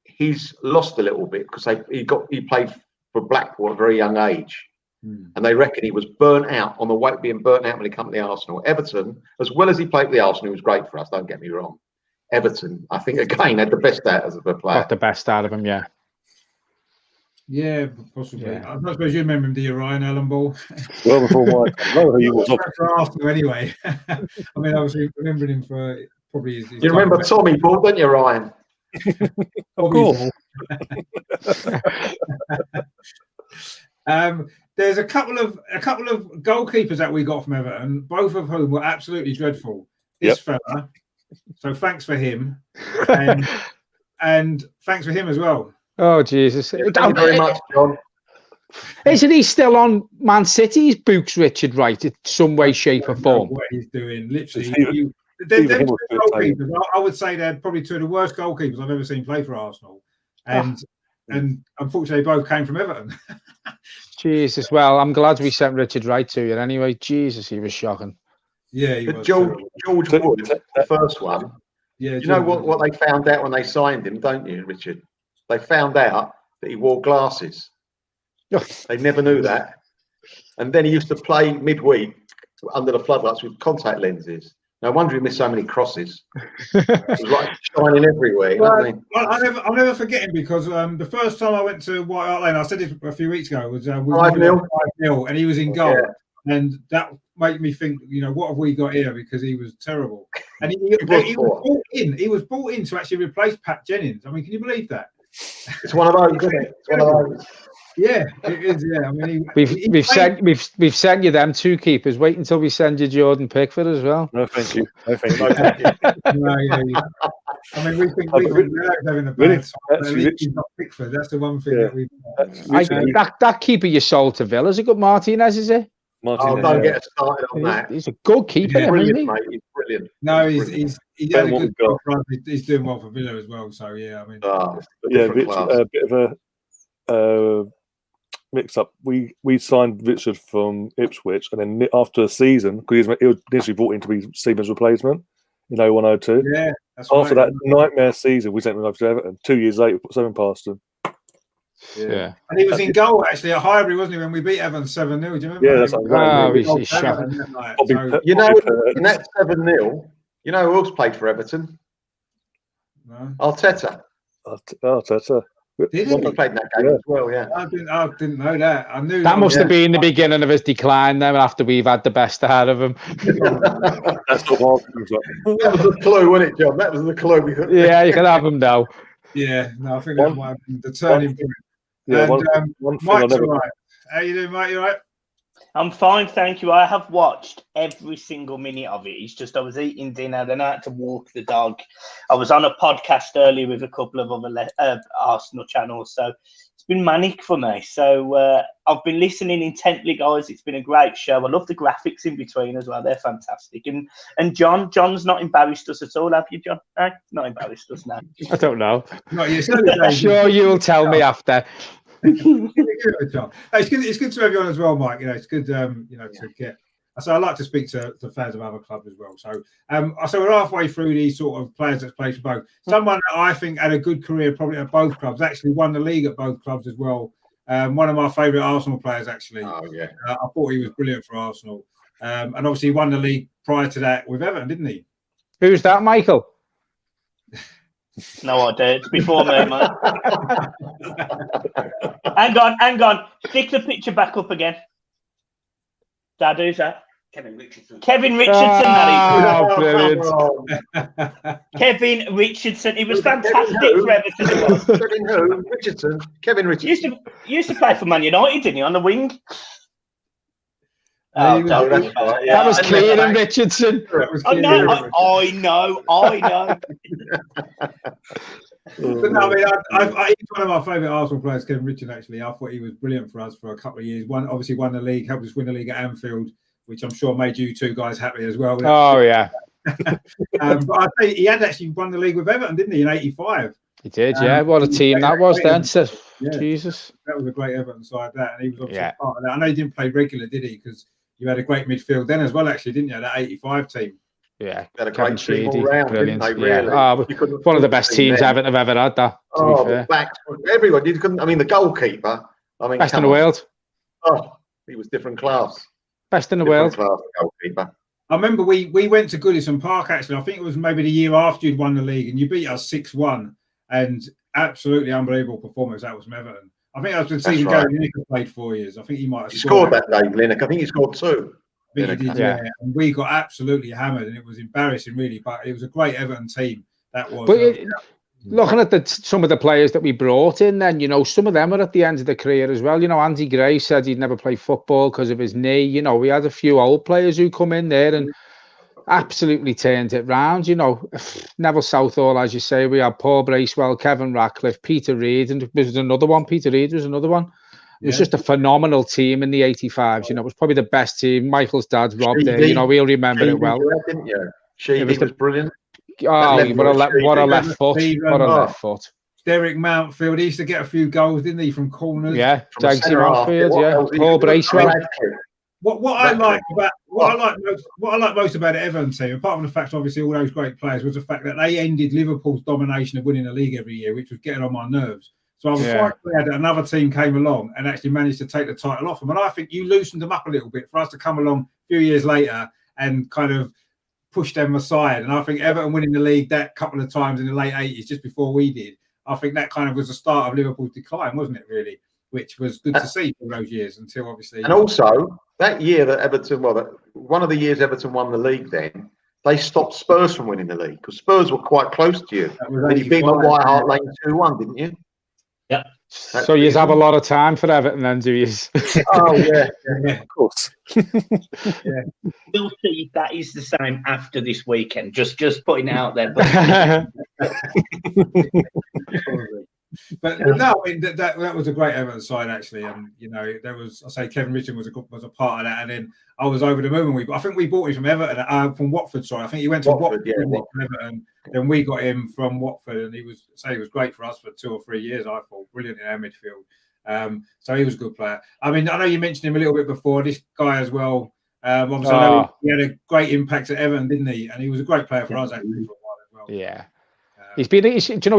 he's lost a little bit because he played for Blackpool at a very young age. And they reckon he was burnt out on the way of being burnt out when he came to the Arsenal. Everton, as well as he played for the Arsenal, he was great for us, don't get me wrong. Everton, I think, again, had the best out of a player. Got the best out of him, yeah. Yeah, possibly. Yeah. I suppose you remember him, do you, Ryan, Alan Ball? Well, before who you was for Arsenal anyway. I mean, I was remembering him for probably his you remember Tommy Ball, don't you, Ryan? Of course. There's a couple of goalkeepers that we got from Everton, both of whom were absolutely dreadful. This fella, so thanks for him, and thanks for him as well. Oh Jesus! Thank you very much, John. Isn't he still on Man City's books, Richard Wright, in some way, shape, or form? What he's doing, literally. Goalkeepers, I would say they're probably two of the worst goalkeepers I've ever seen play for Arsenal, and unfortunately, both came from Everton. Jesus, well, I'm glad we sent Richard Wright to you anyway. Jesus, he was shocking. Yeah, he was. George Wood, the first one. Yeah, you know what they found out when they signed him, don't you, Richard? They found out that he wore glasses. They never knew that. And then he used to play midweek under the floodlights with contact lenses. No wonder he missed so many crosses. It was like shining everywhere. You know what I mean? I'll never forget him because the first time I went to White Hart Lane, I said it a few weeks ago, was 5-0, and he was in goal. Yeah. And that made me think, what have we got here? Because he was terrible. And he was brought in to actually replace Pat Jennings. I mean, can you believe that? It's one of those, isn't it? It's one of those. Yeah, it is. Yeah, I mean, we've sent you them two keepers. Wait until we send you Jordan Pickford as well. No, thank you. No, thank you. I mean, we think we're having a bad time. At least he's not Pickford. That's the one thing that we. That keeper you sold to Villa is a good Martinez, is it? Martinez, don't get us started on that. He's a good keeper, brilliant, isn't he? Mate. He's brilliant. No, he's had a good run. He's doing well for Villa as well. So yeah, I mean, a bit of a mix up. We signed Richard from Ipswich, and then after a season, because he was initially brought in to be Seaman's replacement in 01-02. Yeah, that's after that nightmare season, we sent him over to Everton. 2 years later, we put 7 past him. Yeah, and he was in goal actually at Highbury, wasn't he, when we beat Everton 7-0? Do you remember? Yeah, that's exactly. He's shocking. In that 7-0, you know who else played for Everton? No. Arteta. Did he? He played in that game as well, yeah. I didn't know that. I knew that must have been the beginning of his decline then, after we've had the best out of him. That's what that was the clue, wasn't it, John? That was the clue. Yeah, you can have him now. Yeah, no, I think that might have been the turning point. Yeah, and Mike's all right. How you doing, Mike? You all right? I'm fine, thank you. I have watched every single minute of it. It's just I was eating dinner, then I had to walk the dog. I was on a podcast earlier with a couple of other Arsenal channels, so it's been manic for me. So I've been listening intently, guys. It's been a great show. I love the graphics in between as well. They're fantastic. And John's not embarrassed us at all, have you, John? No, not embarrassed us now. I don't know. Not you. Sure, you'll tell me after. It's good to have you on as well, Mike. It's good, to get So I like to speak to fans of other clubs as well. So so we're halfway through these sort of players that's played for both. Someone that I think had a good career probably at both clubs, actually won the league at both clubs as well. One of my favourite Arsenal players, actually. Oh, yeah. I thought he was brilliant for Arsenal. And obviously he won the league prior to that with Everton, didn't he? Who's that, Michael? No idea. It's before me, mate. Hang on. Stick the picture back up again. Dad, who's that? Kevin Richardson, Oh, brilliant. Kevin Richardson. He was fantastic for Everton. Kevin who? Richardson. Kevin Richardson. Used to play for Man United, didn't he, on the wing? Oh, that was Kieran Richardson. I know. But no, I mean, he's one of my favourite Arsenal players, Kevin Richardson. Actually, I thought he was brilliant for us for a couple of years. Obviously won the league, helped us win the league at Anfield, which I'm sure made you two guys happy as well. Oh yeah. But I think he had actually won the league with Everton, didn't he, in '85? He did, yeah. What a team that was then. Yeah. Jesus. That was a great Everton side, that, and he was obviously part of that. I know he didn't play regular, did he? Because you had a great midfield then as well, actually, didn't you? That '85 team. Yeah, had a great team all round, brilliant. Didn't they, really? One of the best teams Everton have ever had. That. To be fair. Backs, everyone. You couldn't. I mean, the goalkeeper. I mean, best in the world. Oh, he was different class. Best in the world. Class, goalkeeper. I remember we went to Goodison Park. Actually, I think it was maybe the year after you'd won the league, and you beat us 6-1, and absolutely unbelievable performance. That was from Everton. I think that was the season Gary Lineker played 4 years. I think he might have scored that day, Lineker. I think he scored 2. He did, yeah. And we got absolutely hammered, and it was embarrassing, really. But it was a great Everton team. That was. But looking at some of the players that we brought in, then some of them are at the end of their career as well. Andy Gray said he'd never play football because of his knee. We had a few old players who come in there and absolutely turned it round. Neville Southall, as you say, we had Paul Bracewell, Kevin Ratcliffe, Peter Reid, and there was another one. Peter Reid was another one. It was just a phenomenal team in the 85s. It was probably the best team. Michael's dad, Rob, there. We'll remember it well. Didn't you? It was brilliant. Oh, what a left foot. What a left foot. Derek Mountfield, he used to get a few goals, didn't he, from corners? Yeah, Jagsy Mountfield, yeah. Paul Bracewell. What I like most about the Everton team, apart from the fact, obviously, all those great players, was the fact that they ended Liverpool's domination of winning the league every year, which was getting on my nerves. So I was quite glad that another team came along and actually managed to take the title off them. And I think you loosened them up a little bit for us to come along a few years later and kind of push them aside. And I think Everton winning the league that couple of times in the late 80s, just before we did, I think that kind of was the start of Liverpool's decline, wasn't it, really? Which was good to see for those years until obviously. And also, that year that Everton, one of the years Everton won the league then, they stopped Spurs from winning the league because Spurs were quite close to you. And you beat them at White Hart Lane 2-1, didn't you? Yeah. So you have a lot of time for Everton then, do you? Oh, yeah, of course. We'll see if that is the same after this weekend. Just putting it out there. But no, I mean that was a great Everton side actually, and there was Kevin Richardson was a part of that, and then I was over the moon when I think we bought him from Everton, from Watford. Sorry, I think he went to Watford from Everton. Then we got him from Watford, and he was great for us for 2 or 3 years. I thought brilliant in our midfield. So he was a good player. I mean, I know you mentioned him a little bit before. This guy as well. Obviously, I know he had a great impact at Everton, didn't he? And he was a great player for us actually for a while as well. Yeah. He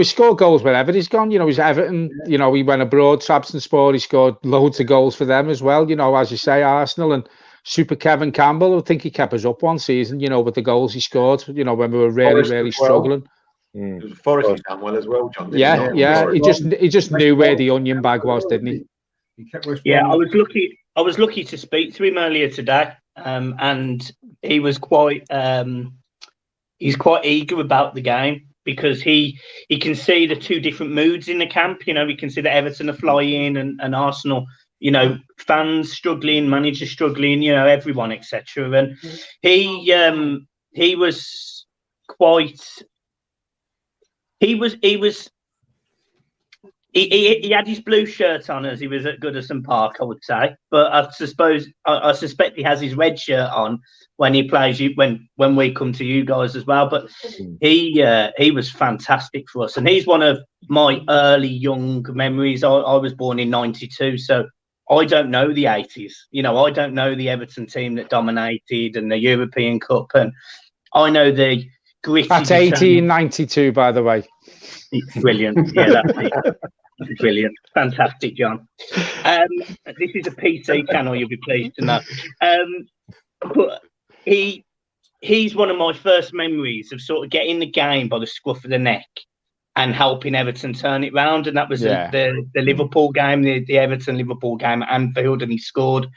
scored goals wherever he's gone. He's Everton. He went abroad, Sampson. He scored loads of goals for them as well. As you say, Arsenal and Super Kevin Campbell. I think he kept us up one season. With the goals he scored. When we were really struggling. Forest has done well as well, John. Yeah. He just knew where the onion bag was, didn't he? I was lucky to speak to him earlier today, and he was quite. He's quite eager about the game. Because he can see the two different moods in the camp. He can see that Everton are flying and Arsenal, fans struggling, managers struggling, everyone, etc. And he was quite. He had his blue shirt on as he was at Goodison Park, I would say. But I suspect he has his red shirt on when he plays when we come to you guys as well. But he was fantastic for us, and he's one of my early young memories. I was born in '92, so I don't know the 80s. You know, I don't know the Everton team that dominated and the European Cup. And I know the gritty. That's 1892, by the way. It's brilliant. Yeah, that's it. Brilliant. Fantastic, John. This is a PC channel, you'll be pleased to know. But he's one of my first memories of sort of getting the game by the scruff of the neck and helping Everton turn it round. And that was the Liverpool game, the Everton-Liverpool game at Anfield, and he scored.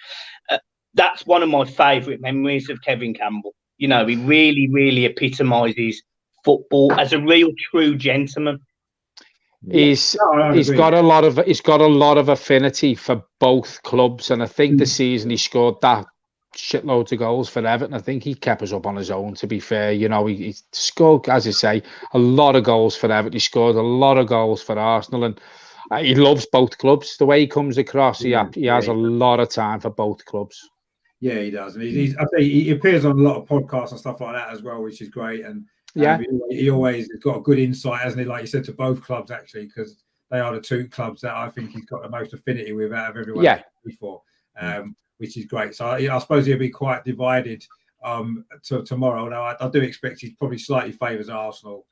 That's one of my favourite memories of Kevin Campbell. You know, he really, really epitomises football as a real true gentleman. He's got a lot of affinity for both clubs, and I think the season he scored that shitloads of goals for Everton, I think he kept us up on his own. To be fair, you know, he scored, as I say, a lot of goals for Everton. He scored a lot of goals for Arsenal, and he loves both clubs. The way he comes across, he has a lot of time for both clubs. Yeah, he does, and I think he appears on a lot of podcasts and stuff like that as well, which is great. And he always has got a good insight, hasn't he? Like you said, to both clubs actually, because they are the two clubs that I think he's got the most affinity with out of everyone. Before, which is great. So I suppose he'll be quite divided tomorrow. Now I do expect he probably slightly favours Arsenal,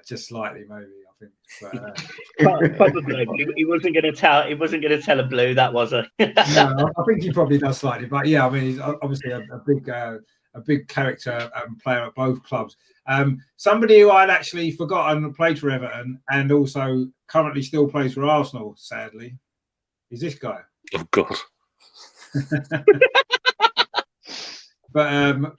just slightly maybe. I think probably he wasn't going to tell. He wasn't going to tell a blue that, was he? No, I think he probably does slightly, but yeah, I mean he's obviously a big character player at both clubs. Somebody who I'd actually forgotten played for Everton and also currently still plays for Arsenal, sadly, is this guy. Oh God. But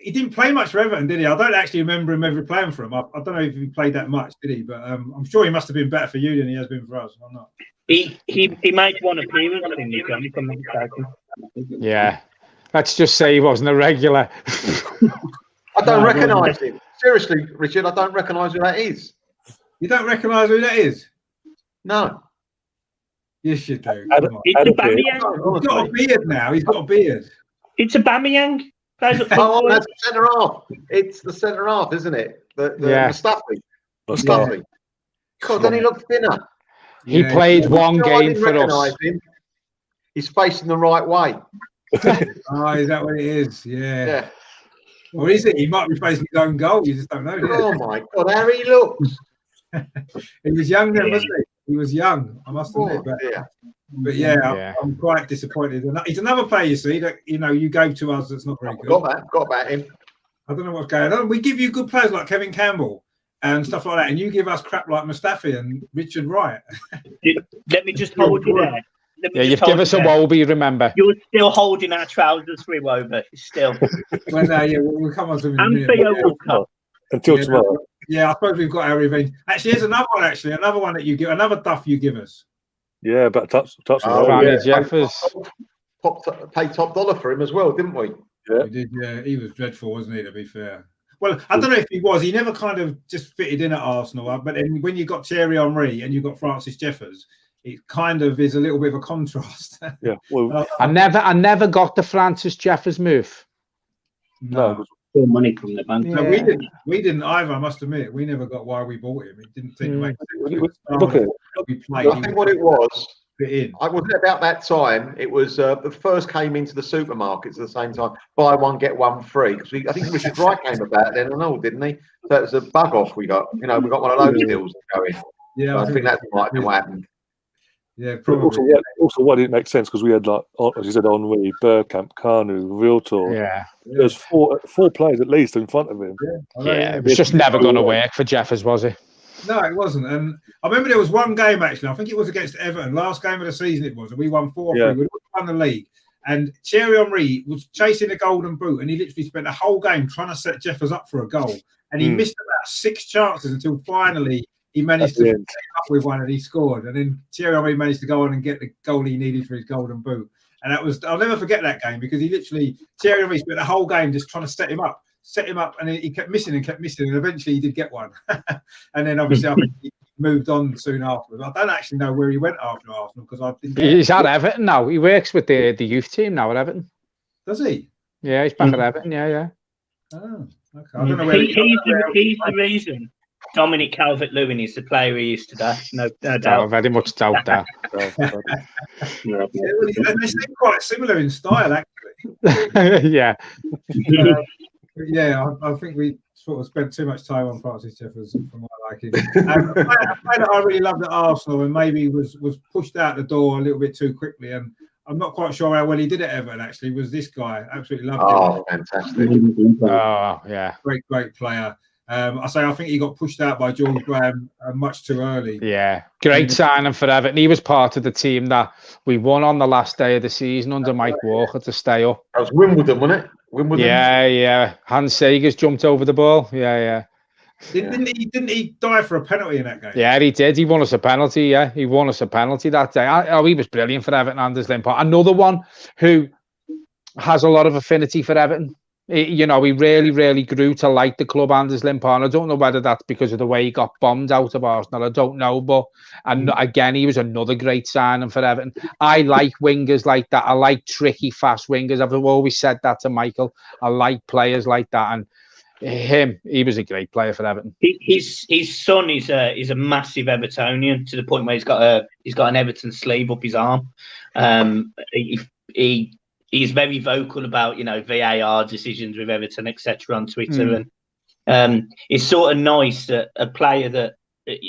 he didn't play much for Everton, did he? I don't actually remember him ever playing for him. I don't know if he played that much, did he? But I'm sure he must have been better for you than he has been for us. Or not? He made one appearance in you, John, if I'm not mistaken. Yeah. Let's just say he wasn't a regular. I don't recognise him. Seriously, Richard, I don't recognise who that is. You don't recognise who that is? No. Yes, you do. It's Aubameyang. He's got a beard now. He's got a beard. It's Aubameyang. That's the centre half. It's the centre half, isn't it? The Mustafi. God, then he looked thinner. He played one game for us. He's facing the right way. Oh, is that what it is? Yeah. Or is it? He might be facing his own goal. You just don't know. Oh my God, how he looks. He was young then, wasn't he? He was young, I must admit. But yeah, I'm quite disappointed. He's another player, you see, that you gave to us that's not very good. Got about him. I don't know what's going on. We give you good players like Kevin Campbell and stuff like that, and you give us crap like Mustafi and Richard Wright. Let me just hold you there. You've given us a Wobie, remember. You're still holding our trousers for Iwobi, still. We'll come on to him in a minute. Until tomorrow. Yeah, I suppose we've got our revenge. Actually, here's another one that you give, another duff you give us. Yeah, but touch. Jefferson. Paid top dollar for him as well, didn't we? Yeah. We did, yeah. He was dreadful, wasn't he, to be fair? Well, I don't know if he was. He never kind of just fitted in at Arsenal. But then when you got Thierry Henry and you got Francis Jeffers, it kind of is a little bit of a contrast. Yeah. Well, I never got the Francis Jeffers move. No. More money from the bank. No, we didn't either, I must admit. We never got why we bought him. It didn't seem to make sense. Look at it. I think what it was, I wasn't about that time. It was the first came into the supermarkets at the same time. Buy one, get one free. Because I think Richard Wright came about then and all, didn't he? So it was a bug off we got. We got one of those deals going. Yeah, so I think that might be what happened. Yeah, probably. Also, why didn't it make sense? Because we had, like, as you said, Henry, Bergkamp, Kanu, Realtor. Yeah. There's four players at least in front of him. Yeah, it was just never going to work for Jeffers, was it? No, it wasn't. And I remember there was one game, actually. I think it was against Everton. Last game of the season it was. And we won 4-3. Yeah. We won the league. And Thierry Henry was chasing the golden boot. And he literally spent the whole game trying to set Jeffers up for a goal. And he missed about 6 chances until finally he managed to pick up with one and he scored. And then Thierry Henry managed to go on and get the goal he needed for his golden boot. And I'll never forget that game because Thierry Henry spent the whole game just trying to set him up, and he kept missing, and eventually he did get one. And then obviously I think he moved on soon afterwards. I don't actually know where he went after Arsenal because I didn't. He's at Everton now. He works with the youth team now at Everton. Does he? Yeah, he's back at Everton. Yeah. Oh, okay. I don't know where he's the reason. Dominic Calvert-Lewin is the player he is today. No I doubt. very much doubt that. They seem quite similar in style, actually. Yeah. Yeah, I think we sort of spent too much time on Francis Jefferson from what I like him. A player that I really loved at Arsenal and maybe was pushed out the door a little bit too quickly, and I'm not quite sure how well he did at Everton, actually, was this guy. Absolutely loved him. Oh, fantastic. Oh, yeah. Great player. I think he got pushed out by George Graham much too early. Yeah, great signing for Everton. He was part of the team that we won on the last day of the season under Mike Walker to stay up. That was Wimbledon, wasn't it? Wimbledon? Yeah. Hans Sagers jumped over the ball. Yeah. Didn't he die for a penalty in that game? Yeah, he did. He won us a penalty. Yeah, he won us a penalty that day. He was brilliant for Everton, Anders Limpar. Another one who has a lot of affinity for Everton. He really grew to like the club, Anders Limpar. I don't know whether that's because of the way he got bombed out of Arsenal. I don't know, but again, he was another great signing for Everton. I like wingers like that. I like tricky, fast wingers. I've always said that to Michael. I like players like that, and he was a great player for Everton. His son is a massive Evertonian to the point where he's got an Everton sleeve up his arm. He's very vocal about VAR decisions with Everton, etc. on Twitter, and it's sort of nice that a player that,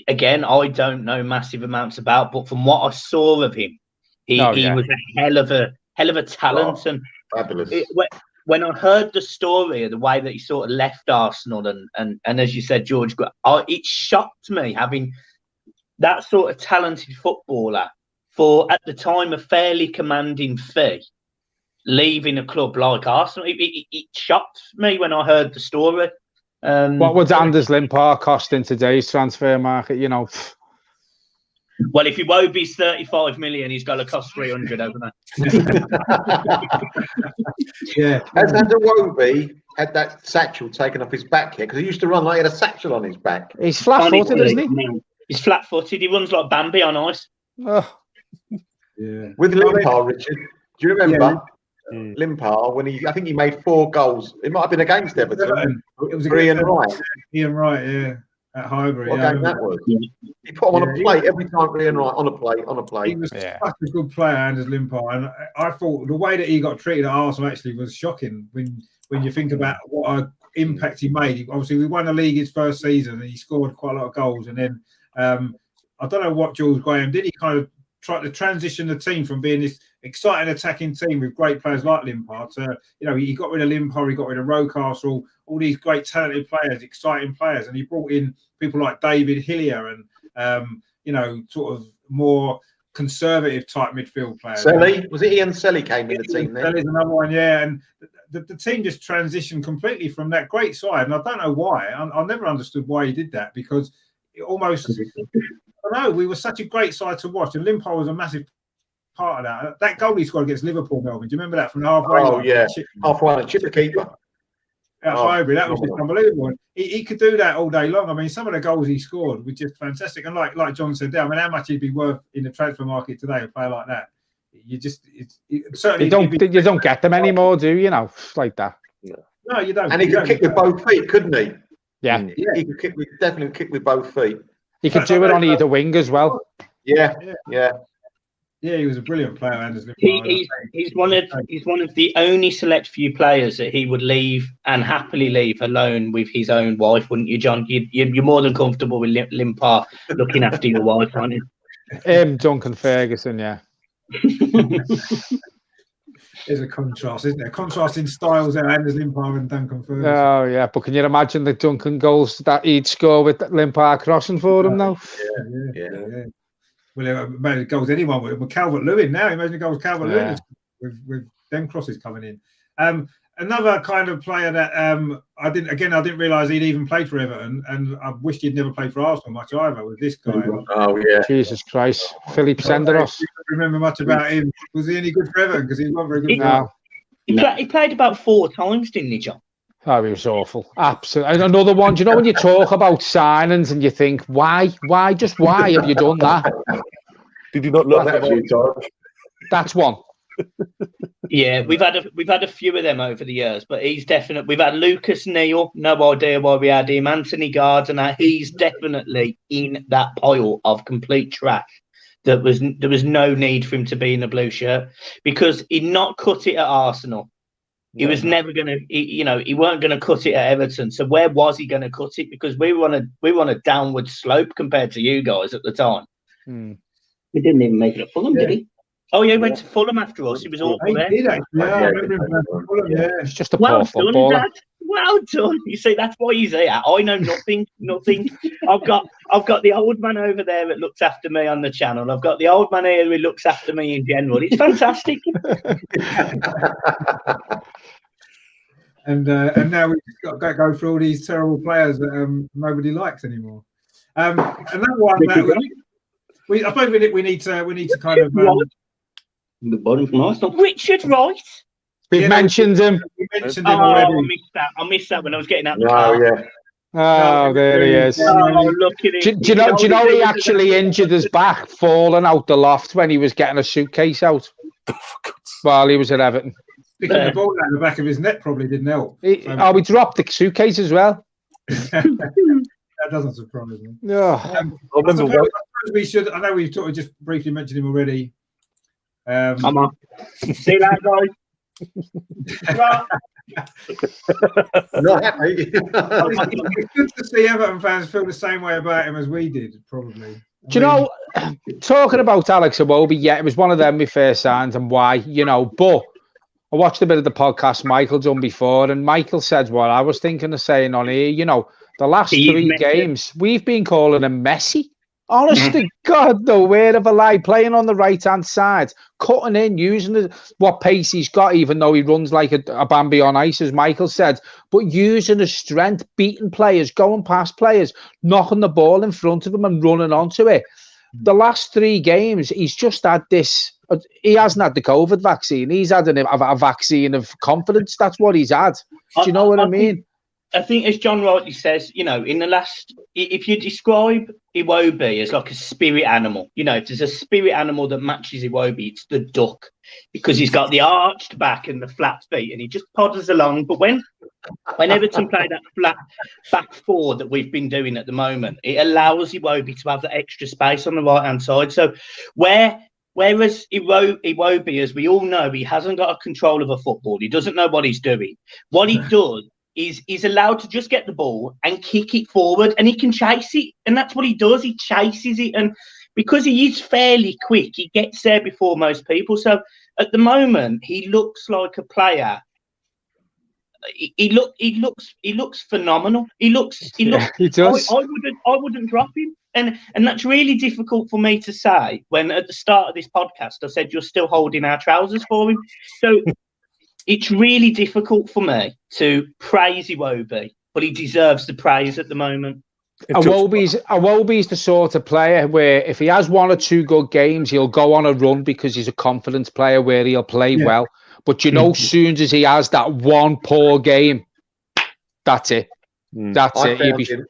again, I don't know massive amounts about, but from what I saw of him, he was a hell of a talent. And fabulous. When I heard the story of the way that he sort of left Arsenal and as you said, George, it shocked me having that sort of talented footballer for, at the time, a fairly commanding fee, leaving a club like Arsenal. It shocked me when I heard the story. What would Anders Limpar cost in today's transfer market? Well, if Iwobi's 35 million, he's got to cost 300, hasn't it? Yeah. Has Iwobi had that satchel taken off his back here? Because he used to run like he had a satchel on his back. He's flat-footed, isn't he? He's flat-footed. He runs like Bambi on ice. Oh. Yeah. With Limpar, Richard, do you remember? Limpar, I think he made 4 goals. It might have been against Everton. It was Ian Wright. Ian Wright, yeah, at Highbury. What game that was? He put him on a plate every time. Ian Wright on a plate. He was such a good player, Anders Limpar, and I thought the way that he got treated at Arsenal actually was shocking when you think about what an impact he made. Obviously, we won the league his first season, and he scored quite a lot of goals. And then I don't know what George Graham did. He kind of tried to transition the team from being this exciting attacking team with great players like Limpar to, he got rid of Limpar, he got rid of Rocastle, all these great talented players, exciting players, and he brought in people like David Hillier and sort of more conservative type midfield players. Selly, was it Ian Selly came in the team then? Selly's another one, yeah, and the team just transitioned completely from that great side, and I don't know why. I never understood why he did that, because it almost, I don't know, we were such a great side to watch, and Limpar was a massive part of that. That goal he scored against Liverpool, Melvin, do you remember that from the halfway line? Oh, yeah, halfway line, chip the keeper. At Highbury, that was just unbelievable. He could do that all day long. I mean, some of the goals he scored were just fantastic. And like John said there, I mean, how much he'd be worth in the transfer market today, a player like that? You just certainly you don't get them anymore, do you? Like that. Yeah. No, you don't. And he could kick with both feet, couldn't he? Yeah. He could definitely kick with both feet. He could do it on either wing as well. Yeah. Yeah, he was a brilliant player, Anders Limpar. He's one of the only select few players that he would leave and happily leave alone with his own wife, wouldn't you, John? You're more than comfortable with Limpar looking after your wife, aren't you? Duncan Ferguson, yeah. There's a contrast, isn't there? Contrast in styles there, Anders Limpar and Duncan Ferguson. Oh, yeah, but can you imagine the Duncan goals that he'd score with Limpar crossing for him now? Yeah. Well, imagine goals anyone with Calvert-Lewin now. Imagine goals Calvert-Lewin with them crosses coming in. Another kind of player that I didn't realise he'd even played for Everton, and I wished he'd never played for Arsenal much either. With this guy, Jesus Christ, Philip Senderos. I don't remember much about him. Was he any good for Everton? Because he wasn't very good. He played about 4 times, didn't he, John? Oh, he was awful. Absolutely. And another one, do you know when you talk about signings and you think, why have you done that? Did you not love that? A few times? That's one. Yeah, we've had a few of them over the years, but he's definitely. We've had Lucas Neal, no idea why we had him. Anthony Gardner, he's definitely in that pile of complete trash. There was no need for him to be in a blue shirt because he'd not cut it at Arsenal. He was never going to, he weren't going to cut it at Everton. So where was he going to cut it? Because we were on a downward slope compared to you guys at the time. He didn't even make it at Fulham, did he? Oh, yeah, he went to Fulham after us. He was awful there. He did, actually. Yeah, I remember him going to Fulham, yeah. It's just a poor footballer. Dad. Well done. You see, that's why he's here. I know nothing. I've got the old man over there that looks after me on the channel. I've got the old man here who looks after me in general. It's fantastic. And now we've got to go through all these terrible players that nobody likes anymore. Another one that I suppose we need to kind of The bottom from Arsenal. Richard Wright. We've mentioned him. We mentioned him already. I missed that when I was getting out the Oh, car. yeah. Oh, there he is. Oh, look at him. Do you know he actually injured his back falling out the loft when he was getting a suitcase out while he was at Everton? Picking the ball out the back of his neck probably didn't help. We dropped the suitcase as well. That doesn't surprise me. Yeah. I know we've just briefly mentioned him already. Come on. See that, guys? Not happy. It's good to see Everton fans feel the same way about him as we did, probably. Do you know, talking about Alex Iwobi, yeah, it was one of them we first signed and why, but I watched a bit of the podcast Michael done before, and Michael said what I was thinking of saying on here, the last 3 games, we've been calling him Messi. Honest to God, no word of a lie, playing on the right-hand side, cutting in, using what pace he's got, even though he runs like a Bambi on ice, as Michael said, but using his strength, beating players, going past players, knocking the ball in front of him and running onto it. The last 3 games, he's just had this. He hasn't had the COVID vaccine. He's had a vaccine of confidence. That's what he's had. Do you know what I mean? I think, as John rightly says, in the last, if you describe Iwobi as like a spirit animal, if there's a spirit animal that matches Iwobi, it's the duck, because he's got the arched back and the flat feet, and he just podders along. But when Everton play that flat back 4 that we've been doing at the moment, it allows Iwobi to have that extra space on the right hand side. So whereas Iwobi, as we all know, he hasn't got a control of a football. He doesn't know what he's doing. What he does is he's allowed to just get the ball and kick it forward, and he can chase it, and that's what he does. He chases it, and because he is fairly quick, he gets there before most people. So at the moment, he looks like a player. He looks phenomenal. He does. I wouldn't drop him, and that's really difficult for me to say. When at the start of this podcast, I said you're still holding our trousers for him, so. It's really difficult for me to praise Iwobi, but he deserves the praise at the moment. Iwobi's the sort of player where if he has 1 or 2 good games, he'll go on a run because he's a confidence player where he'll play well. But as soon as he has that 1 poor game, that's it. That's it.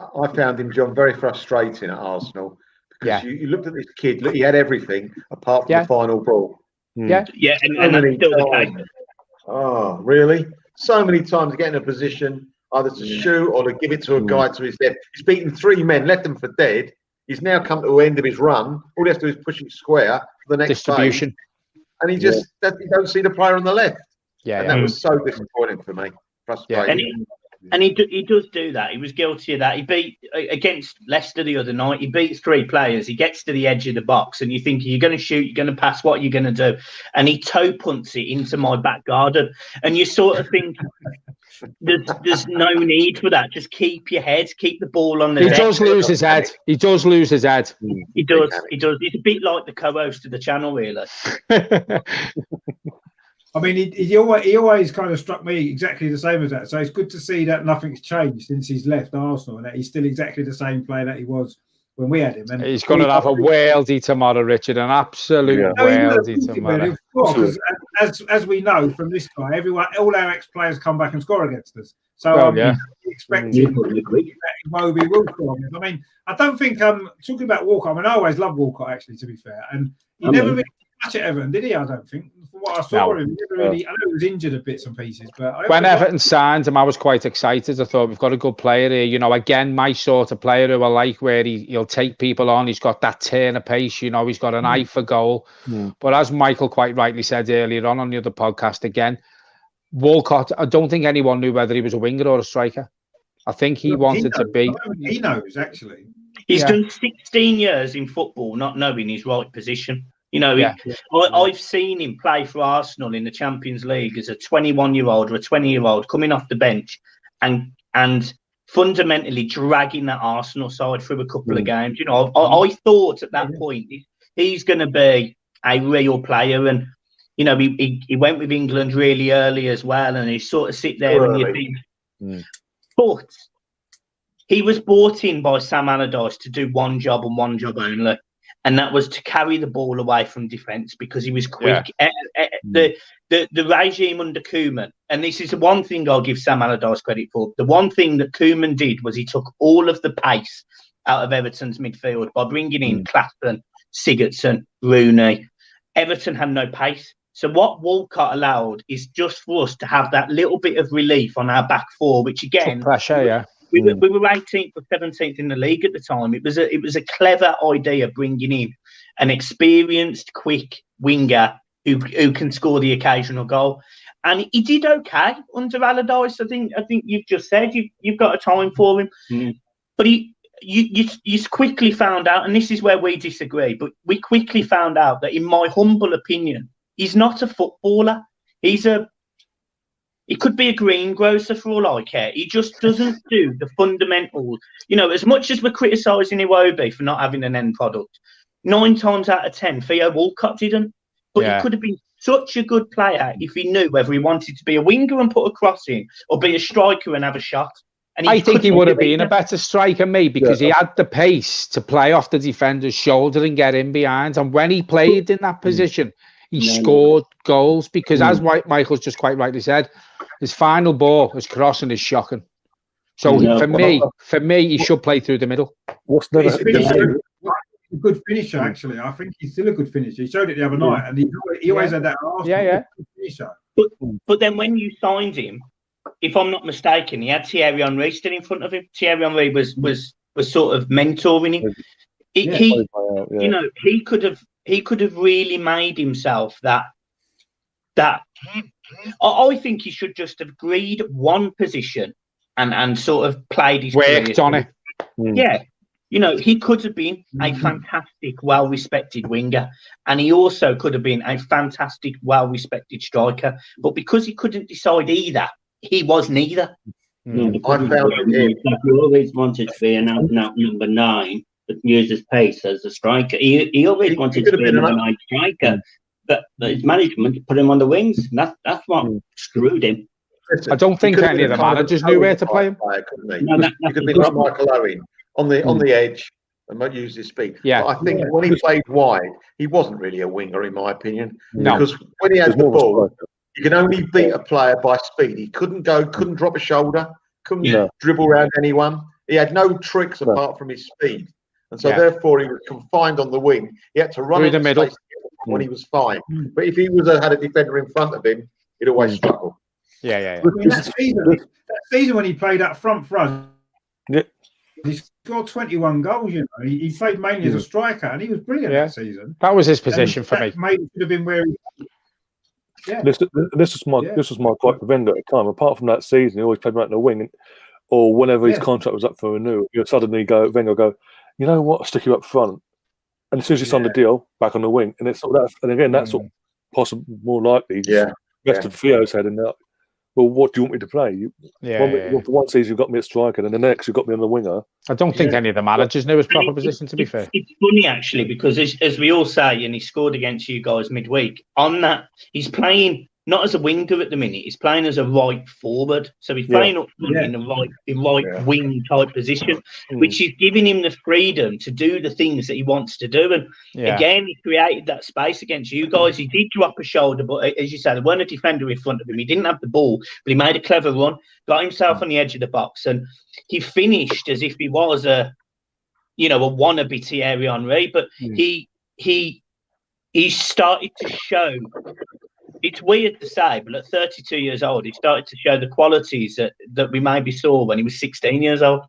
I found him, John, very frustrating at Arsenal because you looked at this kid. Look, he had everything apart from the final ball. And that's still the case. Oh, really? So many times to get in a position either to shoot or to give it to a guy to his left. He's beaten 3 men, left them for dead. He's now come to the end of his run. All he has to do is push it square for the next distribution. And he just you don't see the player on the left. And that was so disappointing for me. Frustrating. And he does do that. He was guilty of that. He beat against Leicester the other night. He beats 3 players. He gets to the edge of the box, and you think you're going to shoot, you're going to pass. What are you going to do? And he toe punts it into my back garden. And you sort of think there's no need for that. Just keep your head, keep the ball on the deck. He does lose his head. He does. He's a bit like the co-host of the channel, really. I mean, he always kind of struck me exactly the same as that. So it's good to see that nothing's changed since he's left Arsenal and that he's still exactly the same player that he was when we had him. And he's going to have a worldie tomorrow, Richard, an absolute worldie tomorrow. Because as we know from this guy, all our ex-players come back and score against us. So expecting that Iwobi will score. I mean, I don't think talking about Walcott. I mean, I always loved Walcott, actually, to be fair, and he never really much at Everton, did he? I don't think. From what I saw, No. him, he never really, I know he was injured at bits and pieces, but When Everton signed him, I was quite excited. I thought we've got a good player here. You know, again, my sort of player who I like, where he'll take people on. He's got that turn of pace. You know, he's got an eye for goal. But as Michael quite rightly said earlier on the other podcast, again, Walcott, I don't think anyone knew whether he was a winger or a striker. I think he wanted to be. He knows, actually. He's done 16 years in football not knowing his right position. You know, I've seen him play for Arsenal in the Champions League as a 21-year-old or a 20-year-old coming off the bench and fundamentally dragging that Arsenal side through a couple of games. You know, I thought at that point he's going to be a real player, and you know, he went with England really early as well, and he sort of sit there and you think, but he was brought in by Sam Allardyce to do one job and one job only, and that was to carry the ball away from defence because he was quick. The regime under Koeman, and this is the one thing I'll give Sam Allardyce credit for, the one thing that Koeman did was he took all of the pace out of Everton's midfield by bringing in Clapton, Sigurdsson, Rooney. Everton had no pace. So what Walcott allowed is just for us to have that little bit of relief on our back four, which again, pressure, we were 18th or 17th in the league at the time. It was a clever idea bringing in an experienced, quick winger who can score the occasional goal, and he did okay under Allardyce. I think you've just said you've got a time for him, but you quickly found out, and this is where we disagree. But we quickly found out that, in my humble opinion, he's not a footballer. He could be a greengrocer for all I care. He just doesn't do the fundamentals. You know, as much as we're criticising Iwobi for not having an end product, 9 times out of 10, Theo Walcott didn't. But he could have been such a good player if he knew whether he wanted to be a winger and put a cross in or be a striker and have a shot. And I think he would have been a better striker, mate, because he had the pace to play off the defender's shoulder and get in behind. And when he played in that position, he scored goals because, as Michael's just quite rightly said, his final ball, his crossing is shocking. So for me, he should play through the middle. He's a good finisher, actually. I think he's still a good finisher. He showed it the other night, and he always had that Arsenal finisher. But then when you signed him, if I'm not mistaken, he had Thierry Henry still in front of him. Thierry Henry was sort of mentoring him. You know, he could have really made himself that. I think he should just have agreed one position and sort of played his worked on it. Yeah. You know, he could have been a fantastic, well-respected winger, and he also could have been a fantastic, well-respected striker. But because he couldn't decide either, he was neither. I found he always wanted to be an out-and-out number 9 that uses pace as a striker. He always wanted to be a number 9 striker, but his management put him on the wings. And that's what screwed him. I don't think any of the managers knew where to play him. He could have been like Michael Owen on the edge and not use his speed. Yeah. But I think when he played wide, he wasn't really a winger, in my opinion. No. Because when he had the ball, you can only beat a player by speed. He couldn't drop a shoulder, couldn't dribble around anyone. He had no tricks apart from his speed. And so therefore he was confined on the wing. He had to run through the middle when he was fine. But if he had a defender in front of him, he'd always struggle. Yeah. I mean, that season when he played up front for us, he scored 21 goals. You know, he played mainly as a striker, and he was brilliant that season. That was his position for me. Maybe should have been where he. Yeah. This was my gripe with Wenger at the time. Apart from that season, he always played right in the wing, or whenever his contract was up for renewal, you'd suddenly Wenger go, you know what, I'll stick you up front, and as soon as you sign the deal, back on the wing, and it's sort of that. And again, that's what possible more likely. Rest of Theo's head in that. Well, what do you want me to play? One season you got me at striker, and the next you got me on the winger. I don't think any of the managers knew his proper position, to be fair. It's funny, actually, because as we all say, and he scored against you guys midweek, on that, he's playing not as a winger at the minute, he's playing as a right forward. So he's playing up in the right wing type position, which is giving him the freedom to do the things that he wants to do. And again, he created that space against you guys. He did drop a shoulder, but as you said, there weren't a defender in front of him. He didn't have the ball, but he made a clever run, got himself on the edge of the box, and he finished as if he was a wannabe Thierry Henry. But he he's started to show. It's weird to say, but at 32 years old, he started to show the qualities that we maybe saw when he was 16 years old.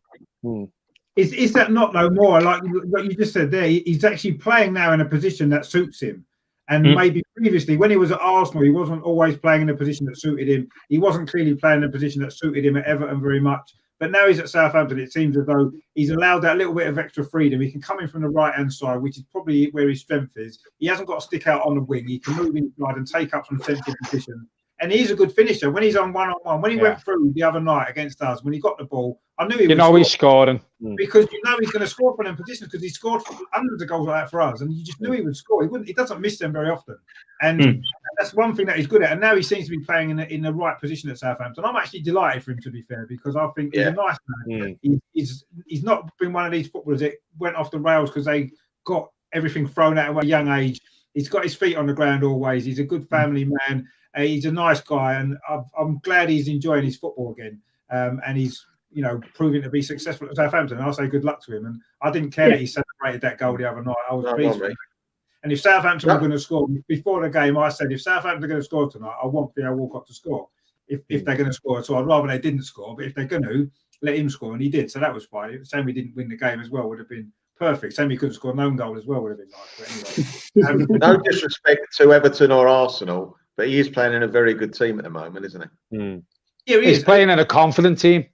Is that not no more? Like what you just said there, he's actually playing now in a position that suits him. And maybe previously, when he was at Arsenal, he wasn't always playing in a position that suited him. He wasn't clearly playing in a position that suited him at Everton very much. But now he's at Southampton, it seems as though he's allowed that little bit of extra freedom. He can come in from the right-hand side, which is probably where his strength is. He hasn't got to stick out on the wing. He can move inside and take up some sensitive positions. And he's a good finisher. When he's on one-on-one, when he went through the other night against us, when he got the ball, I knew he would score. He's scoring. Because you know he's going to score from them positions because he scored hundreds of goals like that for us. And you just knew he would score. He doesn't miss them very often. And that's one thing that he's good at. And now he seems to be playing in the right position at Southampton. I'm actually delighted for him, to be fair, because I think he's a nice man. He's not been one of these footballers that went off the rails because they got everything thrown at him at a young age. He's got his feet on the ground always. He's a good family man. He's a nice guy, and I'm glad he's enjoying his football again. And he's, proving to be successful at Southampton. And I'll say good luck to him. And I didn't care that he celebrated that goal the other night. I was pleased with him. And if Southampton were going to score, before the game, I said, if Southampton are going to score tonight, I want Theo Walcott to score. If they're going to score at all, I'd rather they didn't score. But if they're going to, let him score. And he did. So that was fine. Same we didn't win the game as well would have been perfect. Same he couldn't score an own goal as well would have been nice. But anyway. No disrespect to Everton or Arsenal, but he is playing in a very good team at the moment, isn't he? Yeah, he's playing in a confident team.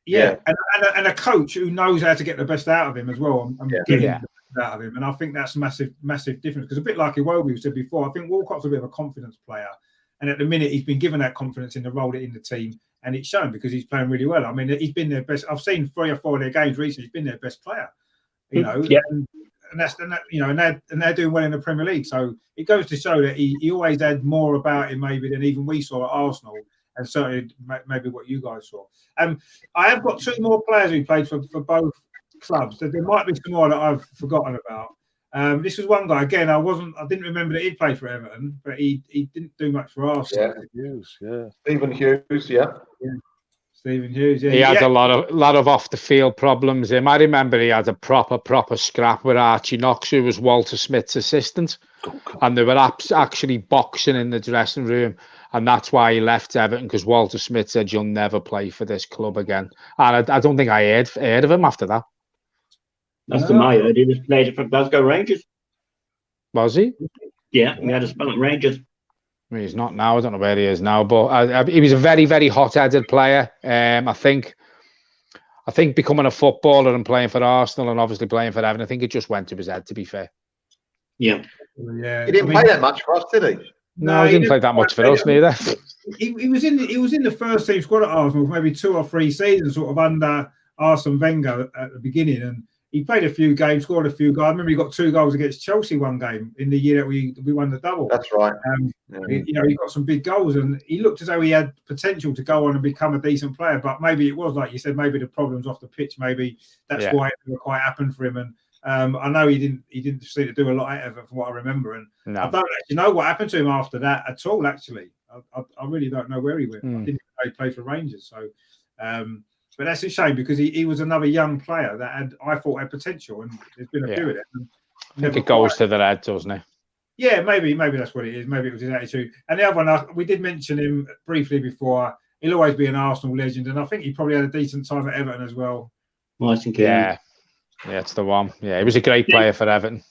Yeah. And a coach who knows how to get the best out of him as well. And getting the best out of him. And I think that's a massive difference. Because a bit like Iwobi said before, I think Walcott's a bit of a confidence player. And at the minute, he's been given that confidence in the role in the team. And it's shown because he's playing really well. I mean, he's been their best. I've seen 3 or 4 of their games recently. He's been their best player. And they're doing well in the Premier League. So it goes to show that he always had more about him maybe than even we saw at Arsenal, and certainly maybe what you guys saw. I have got 2 more players who played for both clubs. So there might be some more that I've forgotten about. This was one guy again. I didn't remember that he'd played for Everton, but he didn't do much for Arsenal. Stephen Hughes, Stephen Hughes, he had a lot of off the field problems. I remember he had a proper scrap with Archie Knox, who was Walter Smith's assistant, and they were actually boxing in the dressing room, and that's why he left Everton, because Walter Smith said, "You'll never play for this club again." And I don't think I heard of him after that. That's the I heard. He was played for Glasgow Rangers. Was he? Yeah, he had a spell at Rangers. I mean, he's not now. I don't know where he is now, but he was a very, very hot-headed player. I think becoming a footballer and playing for Arsenal and obviously playing for Everton, I think it just went to his head, to be fair. Yeah. He didn't play that much for us, did he? No, he didn't play that much for us neither. He was in the first team squad at Arsenal for maybe 2 or 3 seasons, sort of under Arsene Wenger at the beginning, and he played a few games, scored a few goals. I remember he got 2 goals against Chelsea one game in the year that we won the double. That's right. He got some big goals, and he looked as though he had potential to go on and become a decent player. But maybe it was like you said, maybe the problems off the pitch. Maybe that's why it never quite happened for him. And I know he didn't seem to do a lot of it from what I remember. And I don't actually know what happened to him after that at all. Actually, I really don't know where he went. I didn't know he played for Rangers. So. But that's a shame because he was another young player that I thought had potential, and there's been a few of them. I think it goes to the head, doesn't it? Yeah, maybe that's what it is. Maybe it was his attitude. And the other one, we did mention him briefly before. He'll always be an Arsenal legend, and I think he probably had a decent time at Everton as well. Yeah, it's the one. Yeah, he was a great player for Everton.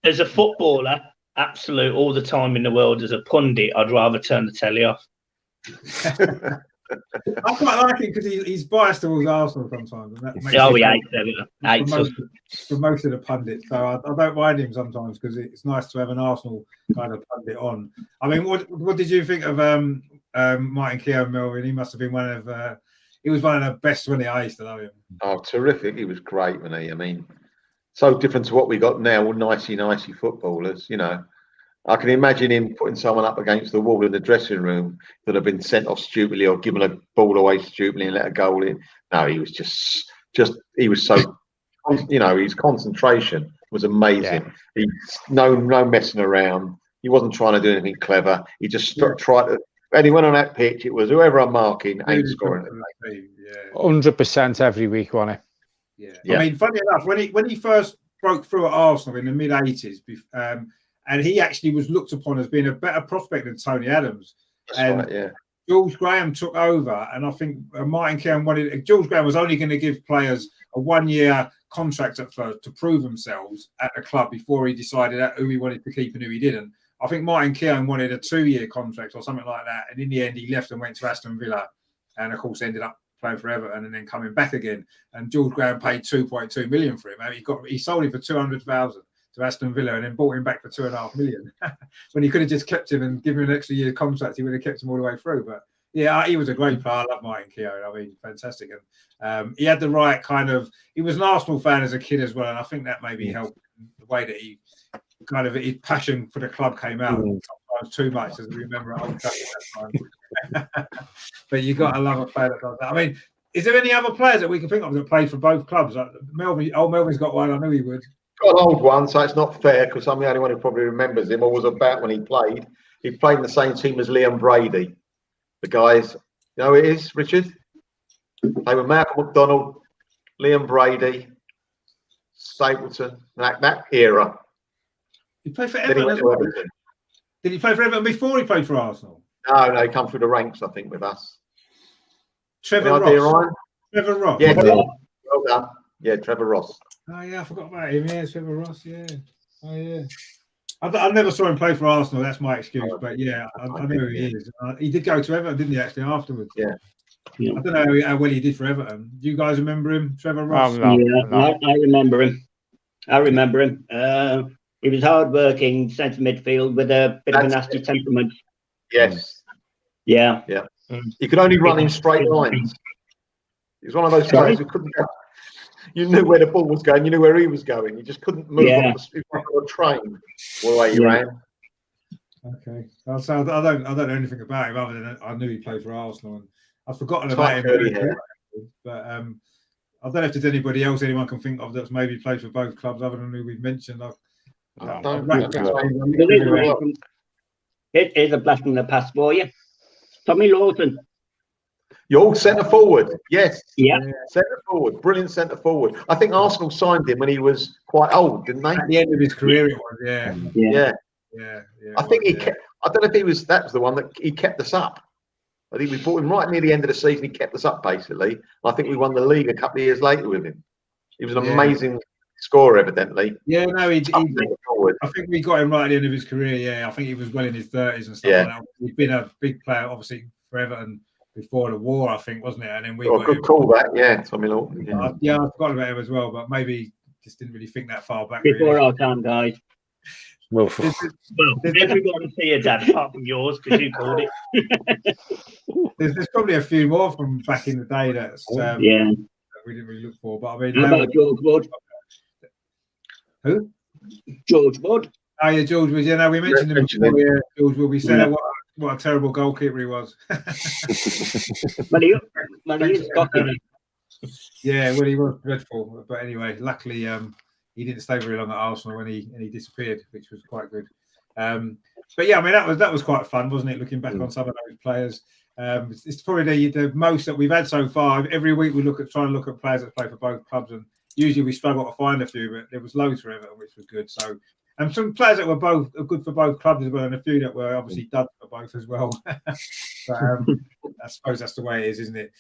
As a footballer, absolute all the time in the world. As a pundit, I'd rather turn the telly off. I quite like it because he's biased towards Arsenal sometimes. And that makes he hates us. For most of the pundits. So I don't mind him sometimes because it's nice to have an Arsenal kind of pundit on. I mean, what did you think of Martin Keown Melvin? He must have been one of the best when I used to love him. Oh, terrific. He was great, wasn't he? I mean, so different to what we got now, all nicey footballers, I can imagine him putting someone up against the wall in the dressing room that had been sent off stupidly or given a ball away stupidly and let a goal in. No, he was just he was so, his concentration was amazing. Yeah. He's no messing around. He wasn't trying to do anything clever. He just tried to. And he went on that pitch. It was whoever I'm marking ain't scoring. 100% every week, wasn't it? Yeah. I mean, funny enough, when he first broke through at Arsenal in the mid-80s, and he actually was looked upon as being a better prospect than Tony Adams. That's right, yeah. George Graham took over, and I think Martin Keown George Graham was only going to give players a 1-year contract at first to prove themselves at the club before he decided who he wanted to keep and who he didn't. I think Martin Keown wanted a 2-year contract or something like that, and in the end he left and went to Aston Villa, and of course ended up playing for Everton and then coming back again. And George Graham paid 2.2 million for him. I mean, he sold him for 200,000 to Aston Villa and then bought him back for 2.5 million. When he could have just kept him and given him an extra year contract, he would have kept him all the way through. But yeah, he was a great player. I love Martin Keown. I mean, fantastic. And he had the right kind of. He was an Arsenal fan as a kid as well, and I think that maybe helped the way that he kind of his passion for the club came out. Sometimes too much, as we remember at Old Trafford that time. But you got to love a player that does that. I mean, is there any other players that we can think of that played for both clubs? Like Melvin's got one. I knew he would. Got an old one, so it's not fair because I'm the only one who probably remembers him or was about when he played. He played in the same team as Liam Brady. The guys, you know who it is, Richard? They were Malcolm McDonald, Liam Brady, Stapleton, that era. He played for Everton. Did he play for Everton before he played for Arsenal? No, he come through the ranks, I think, with us. Trevor Ross. Trevor Ross. Yeah, well done. Yeah, Trevor Ross. Oh yeah, I forgot about him. Yeah, Trevor Ross. Yeah. Oh yeah. I never saw him play for Arsenal. That's my excuse. But yeah, I know who he is. He did go to Everton, didn't he? Actually, afterwards. Yeah. I don't know how well he did for Everton. Do you guys remember him, Trevor Ross? No. I remember him. He was hard-working centre midfield with a bit of a nasty temperament. Yes. Yeah. He could only run in straight lines. He was one of those players who couldn't go. You knew where the ball was going. You knew where he was going. You just couldn't move on the train the way he ran. Okay. So I don't know anything about him other than I knew he played for Arsenal, and I've forgotten about him. But I don't know if there's anybody else anyone can think of that's maybe played for both clubs other than who we've mentioned. It is a blast from the past for you. Tommy Lawson. You're centre forward, yes. Yeah. Centre forward, brilliant centre forward. I think Arsenal signed him when he was quite old, didn't they? At the end of his career, it was, yeah. I think he kept. I don't know if he was. That was the one that he kept us up. I think we bought him right near the end of the season. He kept us up basically. I think we won the league a couple of years later with him. He was an amazing scorer, evidently. Yeah, no, I think we got him right at the end of his career. Yeah, I think he was well in his 30s and stuff. Yeah. Like that. He'd been a big player, obviously, for Everton before the war, I think, wasn't it? And then we got good him. Call that, yeah, Tommy Lawson. Yeah, I forgot about him as well, but maybe just didn't really think that far back. Before our time, guys. Well, everyone see your dad apart from yours because you called it. There's probably a few more from back in the day that we didn't really look for. But I mean, how about George Wood? Who? George Wood. Oh yeah, George Wood. Yeah, no, we mentioned him before. Yeah, George Wood. We said what a terrible goalkeeper he was. Well, he is Scottish. Yeah, well, he was dreadful. But anyway, luckily, he didn't stay very long at Arsenal when he disappeared, which was quite good. But yeah, I mean that was quite fun, wasn't it? Looking back on some of those players, it's probably the most that we've had so far. Every week we try and look at players that play for both clubs, and usually we struggle to find a few, but there was loads for Everton, which was good. So, and some players that were both good for both clubs as well, and a few that were obviously done for both as well. But I suppose that's the way it is, isn't it?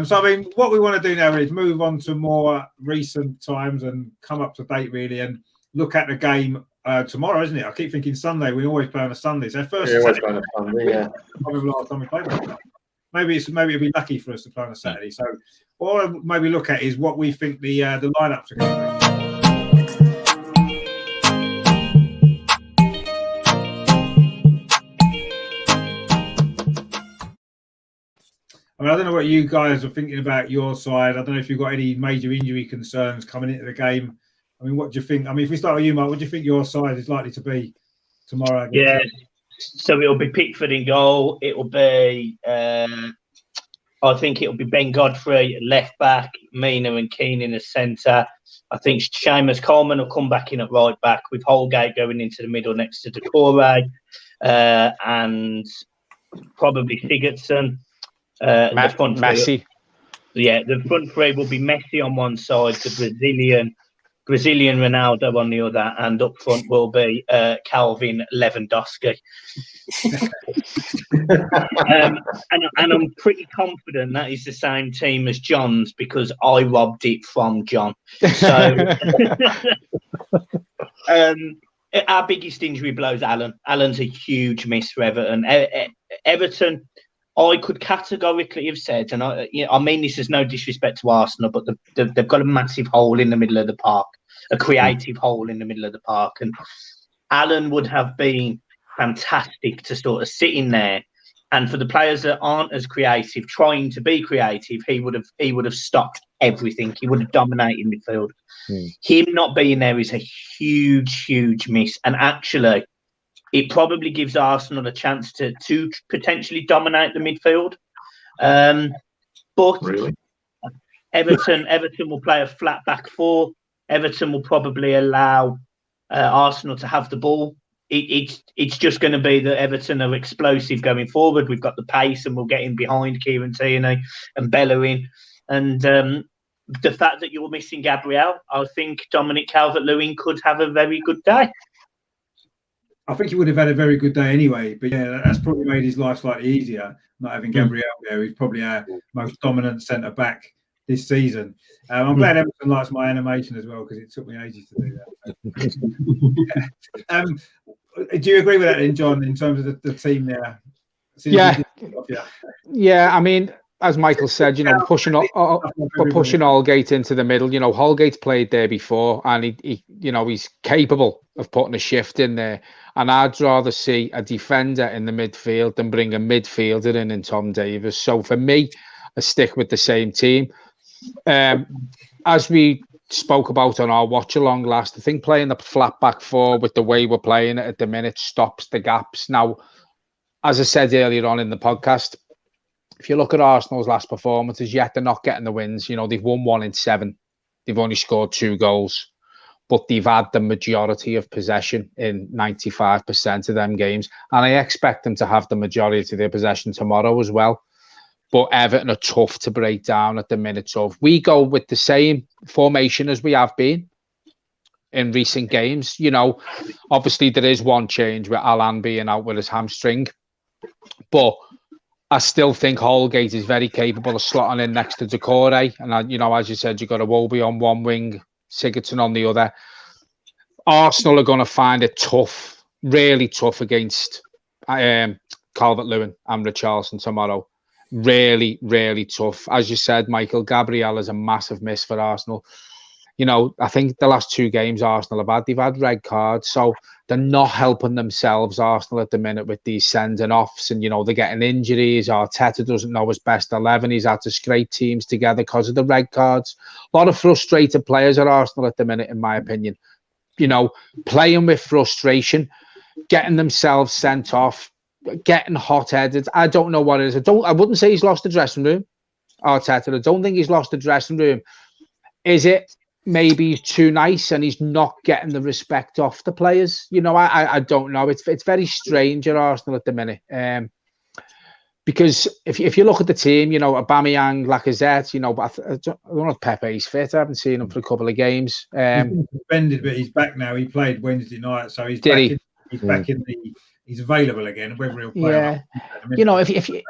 So, I mean, what we want to do now is move on to more recent times and come up to date, really, and look at the game tomorrow, isn't it? I keep thinking Sunday. We always play on a Sunday. So first, always play on a Sunday, yeah. Probably last time we played. Maybe it'll be lucky for us to play on a Saturday. So, or maybe look at is what we think the lineups are going to be. I mean, I don't know what you guys are thinking about your side. I don't know if you've got any major injury concerns coming into the game. I mean, what do you think? I mean, if we start with you, Mark, what do you think your side is likely to be tomorrow? Yeah, so it'll be Pickford in goal. It'll be, I think it'll be Ben Godfrey at left back, Mina and Keane in the centre. I think Seamus Coleman will come back in at right back with Holgate going into the middle next to Decore, and probably Sigurdsson. The front Messi. Three, the front three will be Messi on one side, the Brazilian, Brazilian Ronaldo on the other, and up front will be Calvin Lewandowski. And I'm pretty confident that is the same team as John's because I robbed it from John. So our biggest injury blows Allen. Allen's a huge miss for Everton. Everton, I could categorically have said, and I mean this is no disrespect to Arsenal, but they've got a massive hole in the middle of the park, a creative hole in the middle of the park, and Allen would have been fantastic to sort of sit in there. And for the players that aren't as creative, trying to be creative, he would have stopped everything. He would have dominated midfield. Him not being there is a huge, huge miss. And actually, it probably gives Arsenal a chance to potentially dominate the midfield. But really? Everton will play a flat back four. Everton will probably allow Arsenal to have the ball. It's just going to be that Everton are explosive going forward. We've got the pace, and we'll get in behind Kieran Tierney and Bellerin. And the fact that you're missing Gabriel, I think Dominic Calvert-Lewin could have a very good day. I think he would have had a very good day anyway. But yeah, that's probably made his life slightly easier, not having Gabriel there. He's probably our most dominant centre back this season. I'm glad Everton likes my animation as well because it took me ages to do that. Do you agree with that, then, John, in terms of the team there? Yeah. I mean, as Michael said, pushing Holgate into the middle. Holgate's played there before, and he's capable of putting a shift in there. And I'd rather see a defender in the midfield than bring a midfielder in Tom Davies. So for me, I stick with the same team. As we spoke about on our watch along last, I think playing the flat back four with the way we're playing it at the minute stops the gaps. Now, as I said earlier on in the podcast, if you look at Arsenal's last performances, yet they're not getting the wins. They've won 1 in 7. They've only scored 2 goals, but they've had the majority of possession in 95% of them games. And I expect them to have the majority of their possession tomorrow as well. But Everton are tough to break down at the minute. So if we go with the same formation as we have been in recent games, obviously there is one change with Alan being out with his hamstring. But I still think Holgate is very capable of slotting in next to Decore. And, as you said, you've got Iwobi on one wing, Sigurdsson on the other. Arsenal are going to find it tough, really tough against Calvert-Lewin and Richarlison tomorrow. Really, really tough. As you said, Michael, Gabriel is a massive miss for Arsenal. I think the last 2 games Arsenal they've had red cards, so they're not helping themselves, Arsenal, at the minute with these sending offs, and they're getting injuries. Arteta doesn't know his best 11. He's had to scrape teams together because of the red cards. A lot of frustrated players at Arsenal at the minute, in my opinion. Playing with frustration, getting themselves sent off, getting hot-headed. I don't know what it is. I wouldn't say he's lost the dressing room, Arteta. I don't think he's lost the dressing room. Is it maybe he's too nice and he's not getting the respect off the players? I don't know. It's very strange at Arsenal at the minute. Because if you look at the team, Aubameyang, Lacazette, but I don't know if Pepe's fit. I haven't seen him for a couple of games. He's been suspended, but he's back now. He played Wednesday night, so he's back in the. He's available again. Whether he'll play,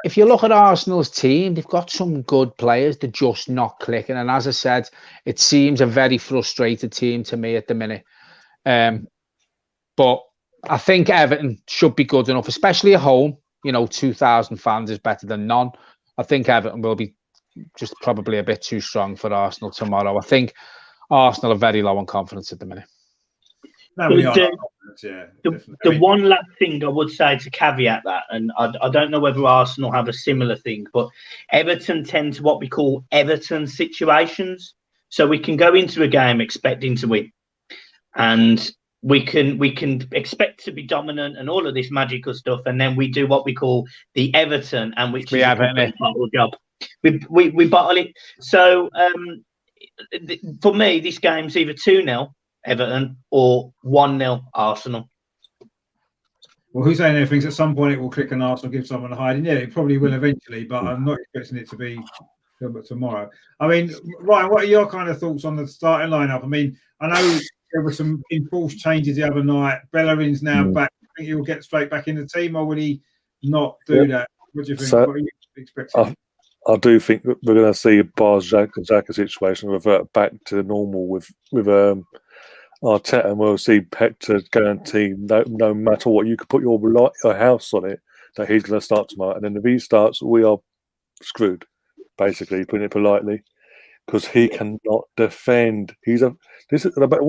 if you look at Arsenal's team, they've got some good players. They're just not clicking. And as I said, it seems a very frustrated team to me at the minute. But I think Everton should be good enough, especially at home. 2,000 fans is better than none. I think Everton will be just probably a bit too strong for Arsenal tomorrow. I think Arsenal are very low on confidence at the minute. No, we are. The one last thing I would say to caveat that, and I don't know whether Arsenal have a similar thing, but Everton tend to what we call Everton situations. So we can go into a game expecting to win, and we can expect to be dominant and all of this magical stuff, and then we do what we call the Everton, and which is a bottle job. We bottle it. So for me, this game's either 2-0 Everton or 1-0 Arsenal. Well, who's saying there thinks at some point it will click and Arsenal give someone a hiding? Yeah, it probably will eventually, but I'm not expecting it to be tomorrow. I mean, Ryan, what are your kind of thoughts on the starting lineup? I mean, I know there were some enforced changes the other night. Bellerin's now back. I think he'll get straight back in the team, or will he not do that? What do you think? So, what are you expecting? I do think that we're going to see a Xhaka situation revert back to normal with Arteta, and we'll see Hector guarantee no matter what, you could put your house on it that he's going to start tomorrow. And then if he starts, we are screwed, basically, putting it politely, because he cannot defend. However you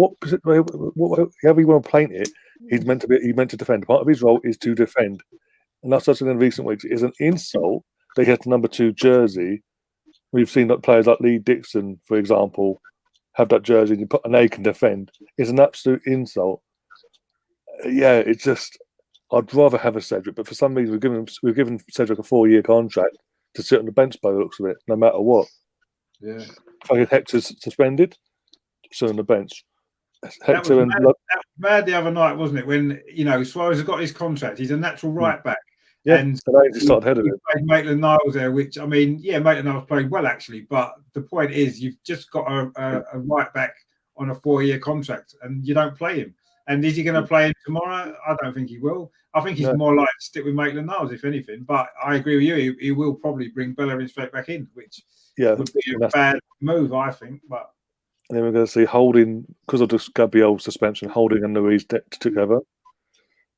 want to paint it, he's meant to defend. Part of his role is to defend, and that's what in recent weeks is an insult. They had the number 2 jersey. We've seen that players like Lee Dixon, for example, have that jersey and they can defend. It's an absolute insult. Yeah, it's just I'd rather have a Cedric, but for some reason we've given Cedric a 4-year contract to sit on the bench by the looks of it, no matter what. Yeah. Fucking Hector's suspended, sit on the bench. That was mad the other night, wasn't it? When Suarez has got his contract, he's a natural right back. Yeah, and he started ahead of it. Maitland-Niles there, which I mean, Maitland-Niles played well actually, but the point is you've just got a right back on a 4-year contract, and you don't play him. And is he going to play him tomorrow? I don't think he will. I think he's more likely to stick with Maitland-Niles, if anything. But I agree with you. He will probably bring Bellerin straight back in, which would be a bad move, I think. But and then we're going to see Holding, because of the Gabriel's suspension, Holding and Louise together,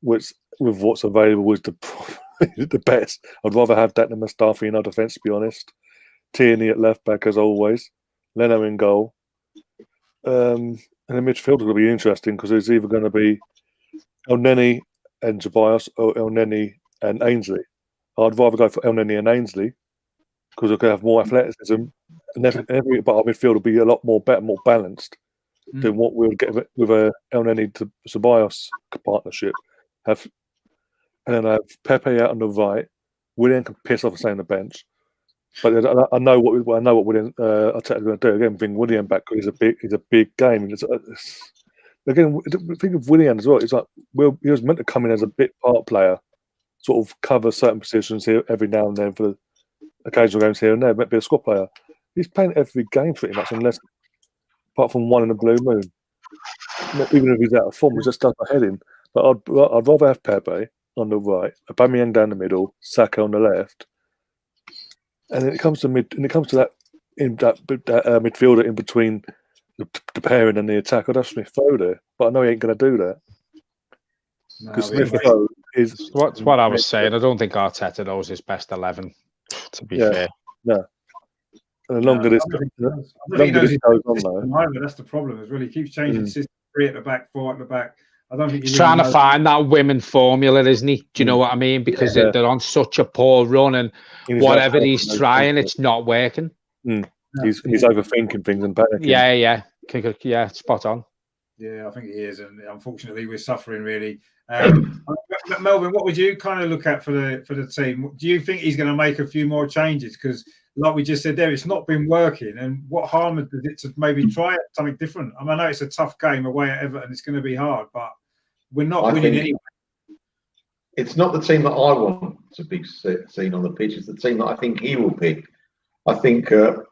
which with what's available is the best. I'd rather have that than Mustafi in our defence, to be honest. Tierney at left back as always. Leno in goal. And the midfield will be interesting because it's either going to be El Neni and Ceballos or El Neni and Ainsley. I'd rather go for El Neni and Ainsley because we're going to have more athleticism, and every part of midfield will be a lot more better, more balanced than what we'll get with a El Neni to Ceballos partnership. And then I have Pepe out on the right. Willian can piss off and stay on the bench. But I know what Willian Arteta going to do. Again, bring Willian back because he's a big game. Again, think of Willian as well. It's like he was meant to come in as a bit part player, sort of cover certain positions here every now and then for the occasional games here and there. Might be a squad player. He's playing every game pretty much, unless apart from one in the Blue Moon. Even if he's out of form, he just does my head in. But I'd rather have Pepe on the right, Aubameyang down the middle, Saka on the left, and then it comes to that midfielder in between the pairing and the attack. I'd have Smith Rowe there, but I know he ain't going to do that because Smith Rowe is. That's what I was saying. I don't think Arteta knows his best 11. To be fair, no. And the longer this goes on, though, that's the problem. Is really he keeps changing system. 3 at the back, 4 at the back. I don't think he's trying to find that women formula, isn't he? Do you know what I mean? Because they're on such a poor run, and whatever he's trying, it's not working. He's overthinking things and panicking. Yeah, spot on. Yeah, I think he is, and unfortunately, we're suffering really. Melvin, what would you kind of look at for the team? Do you think he's going to make a few more changes? Because, like we just said there, it's not been working. And what harm does it to maybe try something different? I mean, I know it's a tough game away at Everton. It's going to be hard, but we're not winning anyway. It's not the team that I want to be seen on the pitch. It's the team that I think he will pick. I think he'll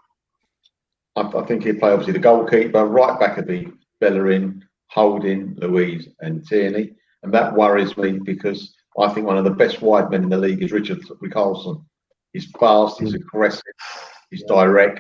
play obviously the goalkeeper, right back would be Bellerin, Holding, Louise, and Tierney, and that worries me because I think one of the best wide men in the league is Richarlison. He's fast, he's aggressive, he's direct,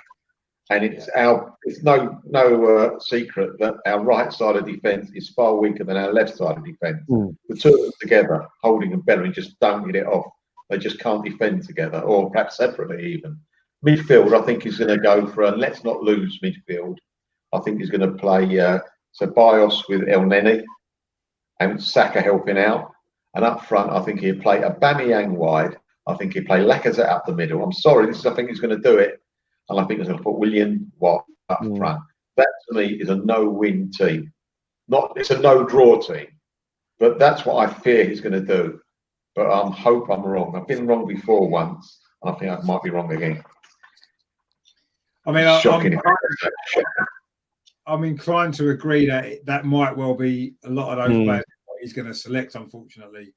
and it's no secret that our right side of defence is far weaker than our left side of defence. The two of them together, Holding and Bellerin, just don't get it off. They just can't defend together, or perhaps separately even. Midfield, I think he's going to go for a let's not lose midfield. I think he's going to play Ceballos with El Neni and Saka helping out. And up front, I think he'll play Aubameyang wide. I think he'll play Lacazette up the middle. I'm sorry, I think he's going to do it. And I think he's going to put Willian Watt up front. That, to me, is a no-win team. It's a no-draw team. But that's what I fear he's going to do. But I hope I'm wrong. I've been wrong before once, and I think I might be wrong again. I mean, I'm inclined to agree that might well be a lot of those players he's going to select, unfortunately,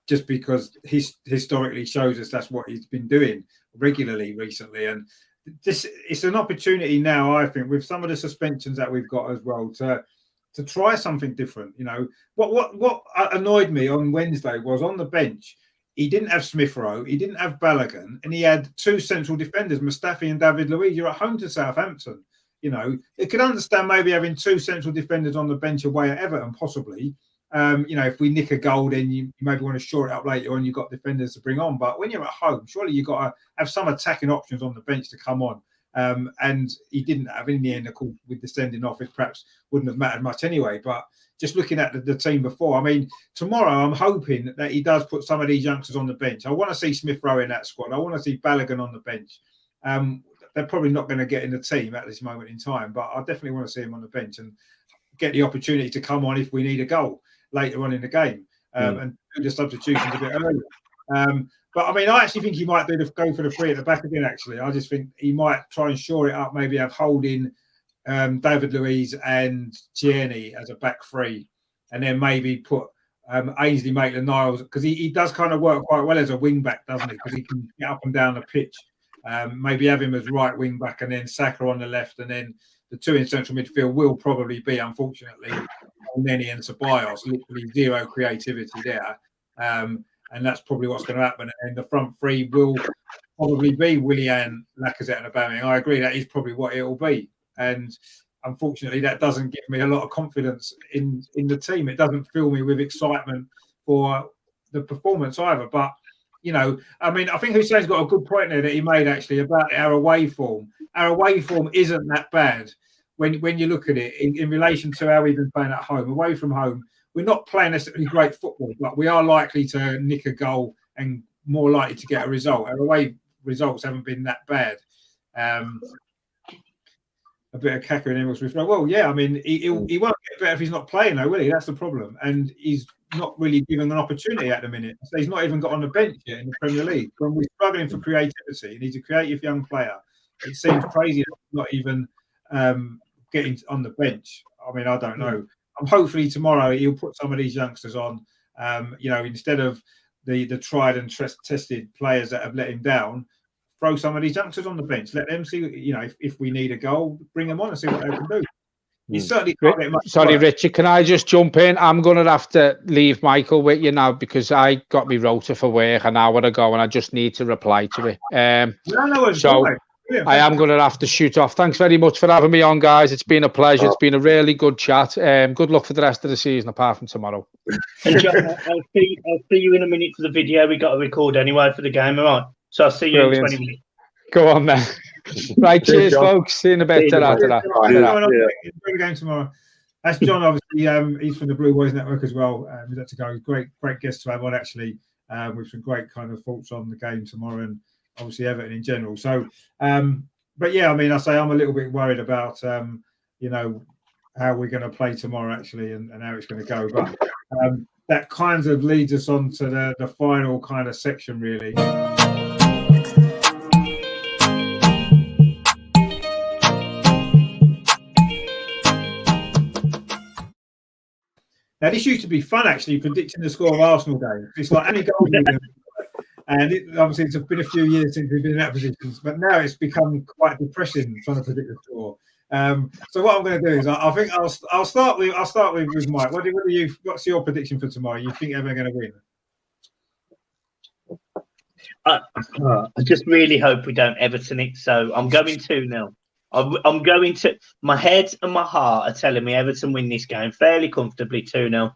just because historically shows us that's what he's been doing regularly recently. And it's an opportunity now, I think, with some of the suspensions that we've got as well, to try something different. What annoyed me on Wednesday was on the bench, he didn't have Smith Rowe, he didn't have Balogun, and he had two central defenders, Mustafi and David Luiz. You're at home to Southampton. It could understand maybe having two central defenders on the bench away at Everton, possibly. If we nick a goal, then you maybe want to shore it up later on. You've got defenders to bring on. But when you're at home, surely you've got to have some attacking options on the bench to come on. And he didn't have. In the end, of course, with the sending off, it perhaps wouldn't have mattered much anyway. But just looking at the team before, I mean, tomorrow I'm hoping that he does put some of these youngsters on the bench. I want to see Smith Rowe in that squad. I want to see Balogun on the bench. They're probably not going to get in the team at this moment in time, but I definitely want to see him on the bench and get the opportunity to come on if we need a goal later on in the game, and do the substitutions a bit earlier. But I mean, I actually think he might go for the three at the back again. Actually, I just think he might try and shore it up. Maybe have Holding, David Luiz, and Tierney as a back three, and then maybe put Ainsley Maitland-Niles, because he does kind of work quite well as a wing back, doesn't he? Because he can get up and down the pitch. Maybe have him as right wing back, and then Saka on the left, and then the two in central midfield will probably be, unfortunately, Nenny and Ceballos. Literally zero creativity there, and that's probably what's going to happen. And the front three will probably be Willian, Lacazette, and Aubameyang. I agree, that is probably what it will be, and unfortunately, that doesn't give me a lot of confidence in the team. It doesn't fill me with excitement for the performance either. But I mean, I think Hussein's got a good point there that he made actually about our away form. Our away form isn't that bad when you look at it in relation to how we've been playing at home. Away from home, we're not playing necessarily great football, but we are likely to nick a goal and more likely to get a result. Our away results haven't been that bad. A bit of cacker in Emil Smith. Well, yeah, I mean, he won't get better if he's not playing, though, will he? That's the problem. And he's not really given an opportunity at the minute. So he's not even got on the bench yet in the Premier League. When we're struggling for creativity, and he's a creative young player, it seems crazy that he's not even getting on the bench. I mean, I don't know. Hopefully tomorrow he'll put some of these youngsters on, instead of the tried and tested players that have let him down. Throw some of these youngsters on the bench. Let them see, if we need a goal, bring them on and see what they can do. You certainly can't get much. Sorry, Richard, can I just jump in? I'm going to have to leave Michael with you now because I got my rota for work an hour ago and I just need to reply to it. I am going to have to shoot off. Thanks very much for having me on, guys. It's been a pleasure. It's been a really good chat. Good luck for the rest of the season, apart from tomorrow. And John, I'll see you in a minute for the video we got to record anyway for the game, all right? So I'll see you in 20 minutes. Go on then. Right, cheers, folks. See you in a bit. Enjoy the game tomorrow. That's John, obviously. He's from the Blue Boys Network as well. He's had to go. Great guest to have on, actually, with some great kind of thoughts on the game tomorrow and obviously Everton in general. So, but yeah, I mean, I say I'm a little bit worried about, how we're going to play tomorrow, actually, and how it's going to go. But that kind of leads us on to the final kind of section, really. Now, this used to be fun, actually, predicting the score of Arsenal games. It's like any goal you can, and obviously it's been a few years since we've been in that position, but now it's become quite depressing trying to predict the score. So what I'm going to do is, I think I'll start with Mike. What's your prediction for tomorrow? You think Everton are going to win? I just really hope we don't Everton it. So I'm going 2-0. I'm going to. My head and my heart are telling me Everton win this game fairly comfortably, 2-0.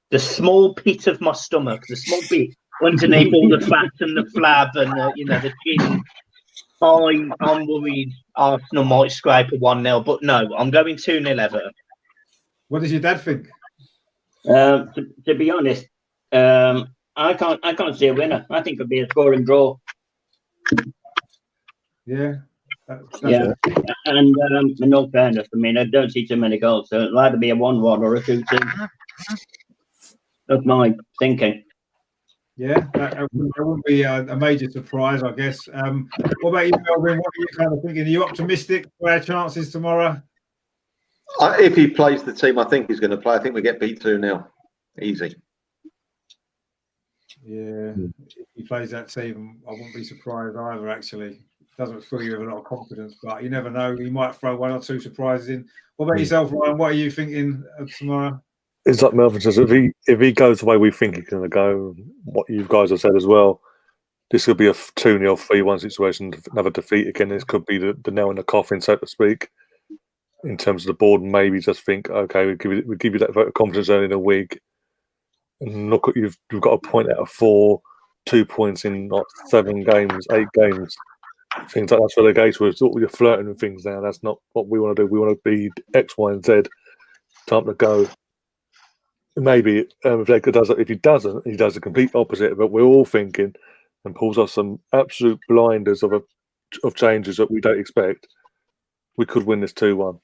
The small pit of my stomach, the small bit underneath all the fat and the flab and the chin, I'm worried Arsenal might scrape a 1-0, but no, I'm going 2-0 Everton. What does your dad think? To be honest, I can't see a winner. I think it'll be a scoring draw. Yeah. Yeah, and in all fairness, I mean, I don't see too many goals, so it'll either be a 1-1 or a 2-2. That's my thinking. Yeah, that wouldn't be a major surprise, I guess. What about you, Melvin? What are you kind of thinking? Are you optimistic for our chances tomorrow? If he plays the team I think he's going to play, I think we get beat 2-0. Easy. Yeah, if he plays that team, I wouldn't be surprised either, actually. doesn't fill you with a lot of confidence. But you never know; he might throw one or two surprises in. What about yourself, Ryan? What are you thinking of tomorrow? It's like Melvin says, if he goes the way we think he's going to go, what you guys have said as well, this could be a 2-0, 3-1 situation, another defeat again. This could be the nail in the coffin, so to speak, in terms of the board. Maybe just think, okay, we give you that vote of confidence early in the week, and look, you've got a point out of 4, 2 points in like 7 games, 8 games. Things like that's relegation. You're flirting with things now. That's not what we want to do. We want to be X, Y, and Z. Time to go. Maybe if Edgar does it, if he doesn't, he does the complete opposite. But we're all thinking, and pulls off some absolute blinders of changes that we don't expect. We could win this 2-1.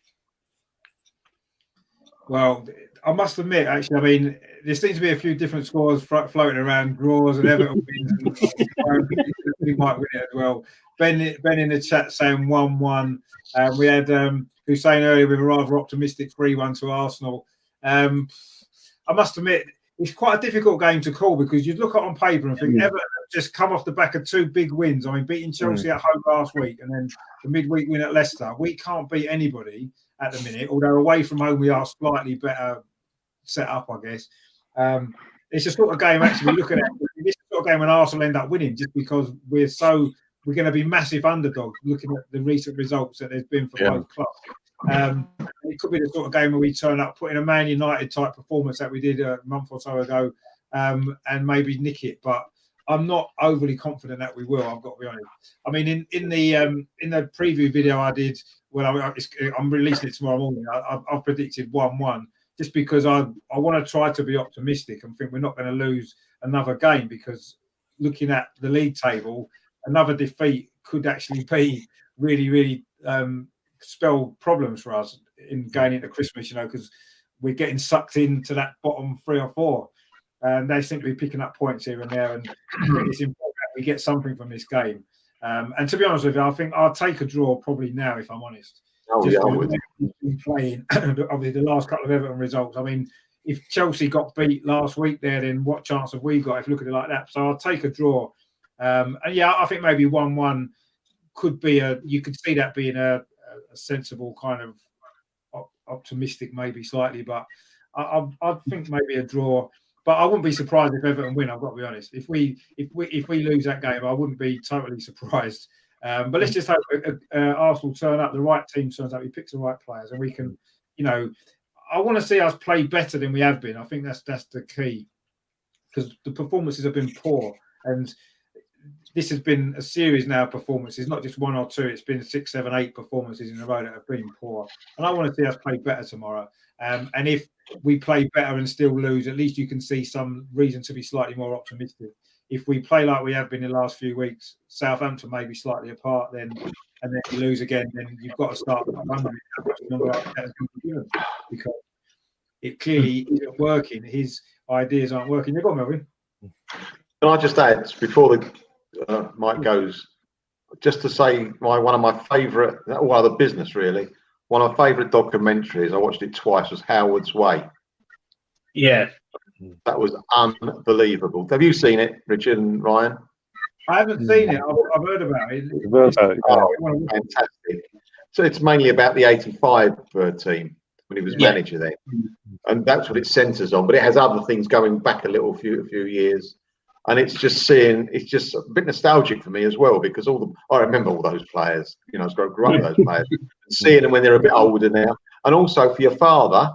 Well, I must admit, actually, I mean, there seems to be a few different scores floating around, draws and Everton wins. We might win it as well. Ben in the chat saying 1-1. We had Hussein earlier with a rather optimistic 3-1 to Arsenal. I must admit, it's quite a difficult game to call because you look at it on paper and think Everton have just come off the back of 2 big wins. I mean, beating Chelsea at home last week and then the midweek win at Leicester. We can't beat anybody at the minute, although away from home we are slightly better set up, I guess. It's a sort of game, actually, we look at it, this sort of game when Arsenal end up winning just because we're going to be massive underdogs looking at the recent results that there's been for both clubs. It could be the sort of game where we turn up, put in a Man United type performance that we did a month or so ago, and maybe nick it. But I'm not overly confident that we will. I've got to be honest. I mean, in the preview video I did, I'm releasing it tomorrow morning. I've predicted 1-1 just because I want to try to be optimistic and think we're not going to lose another game because looking at the league table, another defeat could actually be really, really spell problems for us in going into Christmas, because we're getting sucked into that bottom 3 or 4. And they seem to be picking up points here and there. And I think it's important that we get something from this game. And to be honest with you, I think I'll take a draw probably now, if I'm honest. Playing obviously the last couple of Everton results. I mean, if Chelsea got beat last week there, then what chance have we got if you look at it like that? So I'll take a draw. And yeah, I think maybe 1-1 could be you could see that being a sensible kind of optimistic, maybe slightly, but I think maybe a draw. But I wouldn't be surprised if Everton win. I've got to be honest. If we lose that game, I wouldn't be totally surprised. But let's just hope Arsenal turn up, the right team turns up, we pick the right players, and we can, I want to see us play better than we have been. I think that's the key, because the performances have been poor, and this has been a series now of performances, not just 1 or 2. It's been 6, 7, 8 performances in a row that have been poor. And I want to see us play better tomorrow. And if we play better and still lose, at least you can see some reason to be slightly more optimistic. If we play like we have been in the last few weeks, Southampton may be slightly apart then, and then you lose again, then you've got to start wondering how much longer Arteta's going to be given, because it clearly isn't working. His ideas aren't working. You've got Melvin. Can I just add, before the mic goes, just to say one of my favourite, well, the business really, one of my favourite documentaries, I watched it twice, was Howard's Way. Yeah. That was unbelievable. Have you seen it, Richard and Ryan? I haven't seen it. I've heard about it. Fantastic. So it's mainly about the 85 team when he was manager there. And that's what it centres on. But it has other things going back a few years. And it's just a bit nostalgic for me as well, because I remember all those players. I was grew up with those players. And seeing them when they're a bit older now. And also for your father,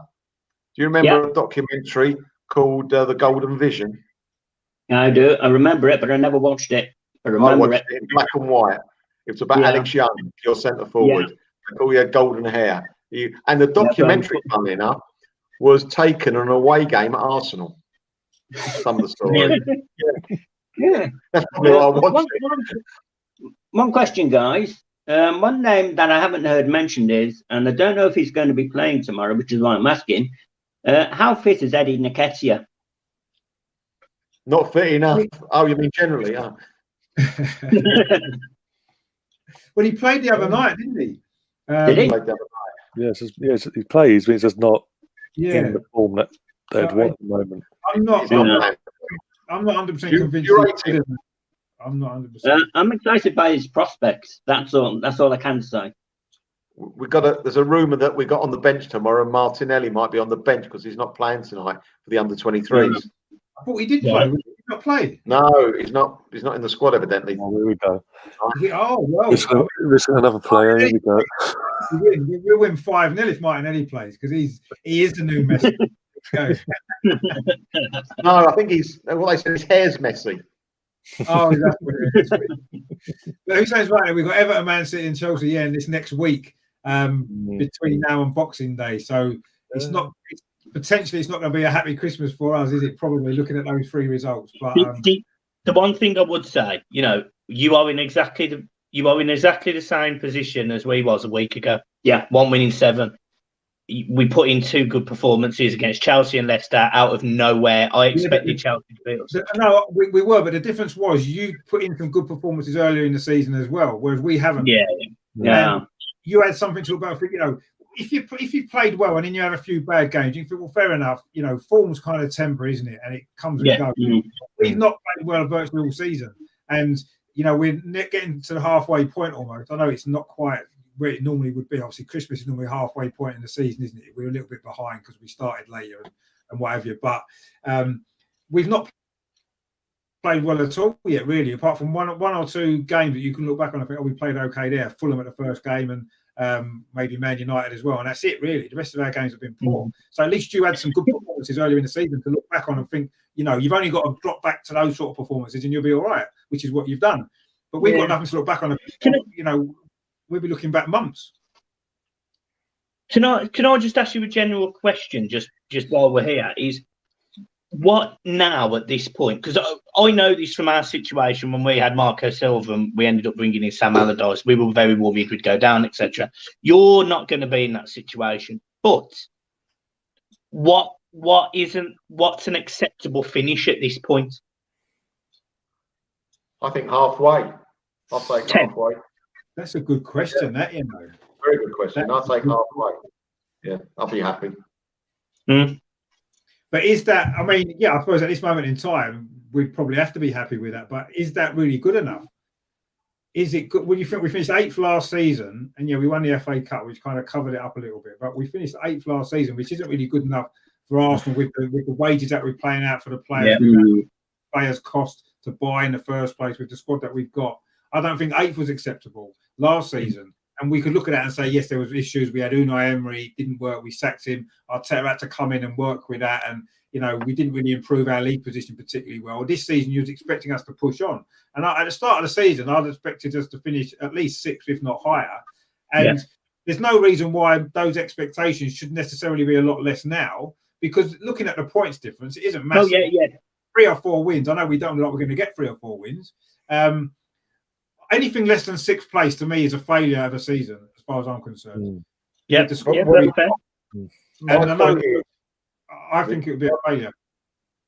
do you remember a documentary called The Golden Vision? I do. I remember it, but I never watched it. I watched it in black and white. It was about Alex Young, your centre forward. All he had golden hair. And the documentary, funnily enough, was taken on an away game at Arsenal. Some of the story. That's probably what I watched. One question, guys. One name that I haven't heard mentioned is, and I don't know if he's going to be playing tomorrow, which is why I'm asking, how fit is Eddie Nketiah? Not fit enough. Oh, you mean generally? Yeah. Well, he played the other night, didn't he? Did he? Yes, he plays, but he's just not in the form that they'd want at the moment. I'm not 100% convinced. I'm not 100%. I'm excited by his prospects. That's all I can say. There's a rumour that we got on the bench tomorrow. Martinelli might be on the bench because he's not playing tonight for the under-23s. I thought he did play. Did he not play? No, he's not. He's not in the squad evidently. Oh, here we go. Well. This is another player. Here we go. We'll win 5-0 if Martinelli plays because he is the new Messi. No, I think what they said, his hair's messy. Oh, that's what it is. But who says right? We've got Everton, Man City, and Chelsea. In this next week, between now and Boxing Day. So it's not. Potentially, it's not going to be a happy Christmas for us, is it? Probably looking at those 3 results. But the one thing I would say, you are in exactly the same position as we was a week ago. Yeah, 1 win in 7. We put in 2 good performances against Chelsea and Leicester out of nowhere. I expected Chelsea to beat us. No, we were, but the difference was you put in some good performances earlier in the season as well, whereas we haven't. Yeah. You had something to look back for. If you played well and then you have a few bad games, you think, well, fair enough. Form's kind of temporary, isn't it? And it comes and goes. We've not played well virtually all season, and we're getting to the halfway point almost. I know it's not quite where it normally would be. Obviously, Christmas is normally halfway point in the season, isn't it? We're a little bit behind because we started later and what have you. But we've not played well at all yet, really, apart from one or 2 games that you can look back on and think, oh, we played okay there. Fulham at the first game and maybe Man United as well. And that's it, really. The rest of our games have been poor. So at least you had some good performances earlier in the season to look back on and think, you've only got to drop back to those sort of performances and you'll be all right, which is what you've done. But we've got nothing to look back on. We'll be looking back months. Can I just ask you a general question just while we're here? Is what now at this point? Because I know this from our situation when we had Marco Silva and we ended up bringing in Sam Allardyce. We were very worried we'd go down, etc. You're not going to be in that situation. But what's an acceptable finish at this point? I think halfway. I'll say 10. Halfway. That's a good question, Very good question. I'll take halfway. Yeah, I'll be happy. But is that, I suppose at this moment in time, we'd probably have to be happy with that. But is that really good enough? Is it good? When you think we finished 8th last season, and we won the FA Cup, which kind of covered it up a little bit, but we finished 8th last season, which isn't really good enough for Arsenal with the wages that we're paying out for the players, players cost to buy in the first place with the squad that we've got. I don't think 8th was acceptable last season. And we could look at that and say, yes, there was issues. We had Unai Emery, didn't work. We sacked him. Arteta had to come in and work with that. And, we didn't really improve our league position particularly well. This season, you was expecting us to push on. And at the start of the season, I'd expected us to finish at least 6th, if not higher. And there's no reason why those expectations should necessarily be a lot less now, because looking at the points difference, it isn't massive. 3 or 4 wins. I know we don't look like we're going to get 3 or 4 wins. Anything less than 6th place to me is a failure of a season, as far as I'm concerned. That's fair. I think it would be a failure.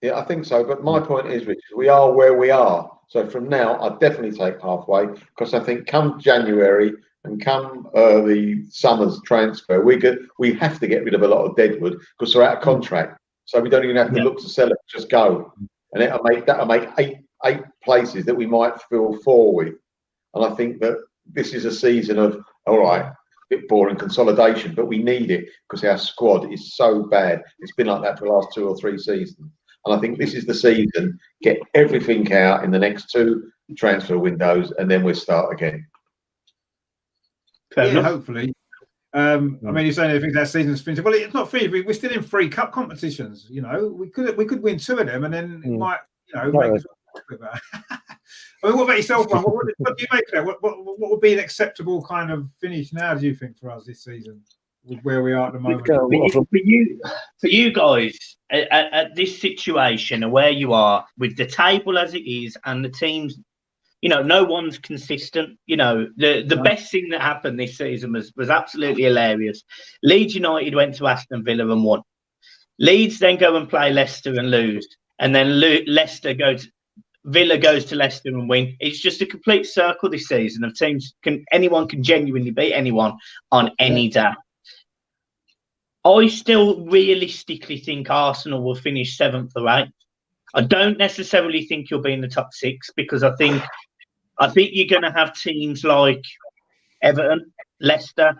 Yeah, I think so. But my point is, Richard, we are where we are. So from now, I'd definitely take halfway, because I think come January and come the summer's transfer, we have to get rid of a lot of deadwood because they're out of contract. So we don't even have to look to sell it, just go. And that'll make eight places that we might fill 4 with. And I think that this is a season of, all right, a bit boring consolidation, but we need it because our squad is so bad. It's been like that for the last 2 or 3 seasons. And I think this is the season, get everything out in the next 2 transfer windows, and then we'll start again. Hopefully. You're saying everything that season's finished. Well, it's not finished. We're still in 3 cup competitions. We could win 2 of them, and then it might, make us with that. What about yourself, Ron? What do you make of that? What would be an acceptable kind of finish now, do you think, for us this season, with where we are at the moment? For you guys, at this situation and where you are, with the table as it is and the teams, no one's consistent. The best thing that happened this season was absolutely hilarious. Leeds United went to Aston Villa and won. Leeds then go and play Leicester and lose. And then Villa goes to Leicester and win. It's just a complete circle this season of teams. Anyone can genuinely beat anyone on any day. I still realistically think Arsenal will finish 7th or 8th. I don't necessarily think you'll be in the top 6 because I think I think you're going to have teams like Everton, Leicester.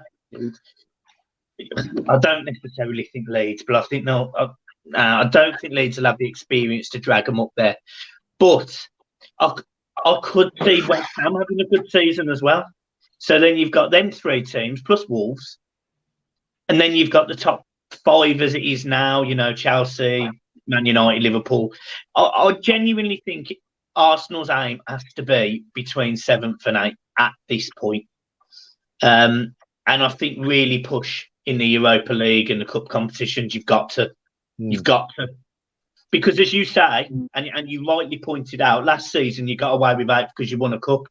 I don't necessarily think Leeds, but I think I don't think Leeds will have the experience to drag them up there. But I could see West Ham having a good season as well. So then you've got them 3 teams plus Wolves, and then you've got the top 5 as it is now. You know, Chelsea, Man United, Liverpool. I genuinely think Arsenal's aim has to be between 7th and 8th at this point. And I think really push in the Europa League and the cup competitions. You've got to, because as you say, and you rightly pointed out, last season you got away with it because you won a cup.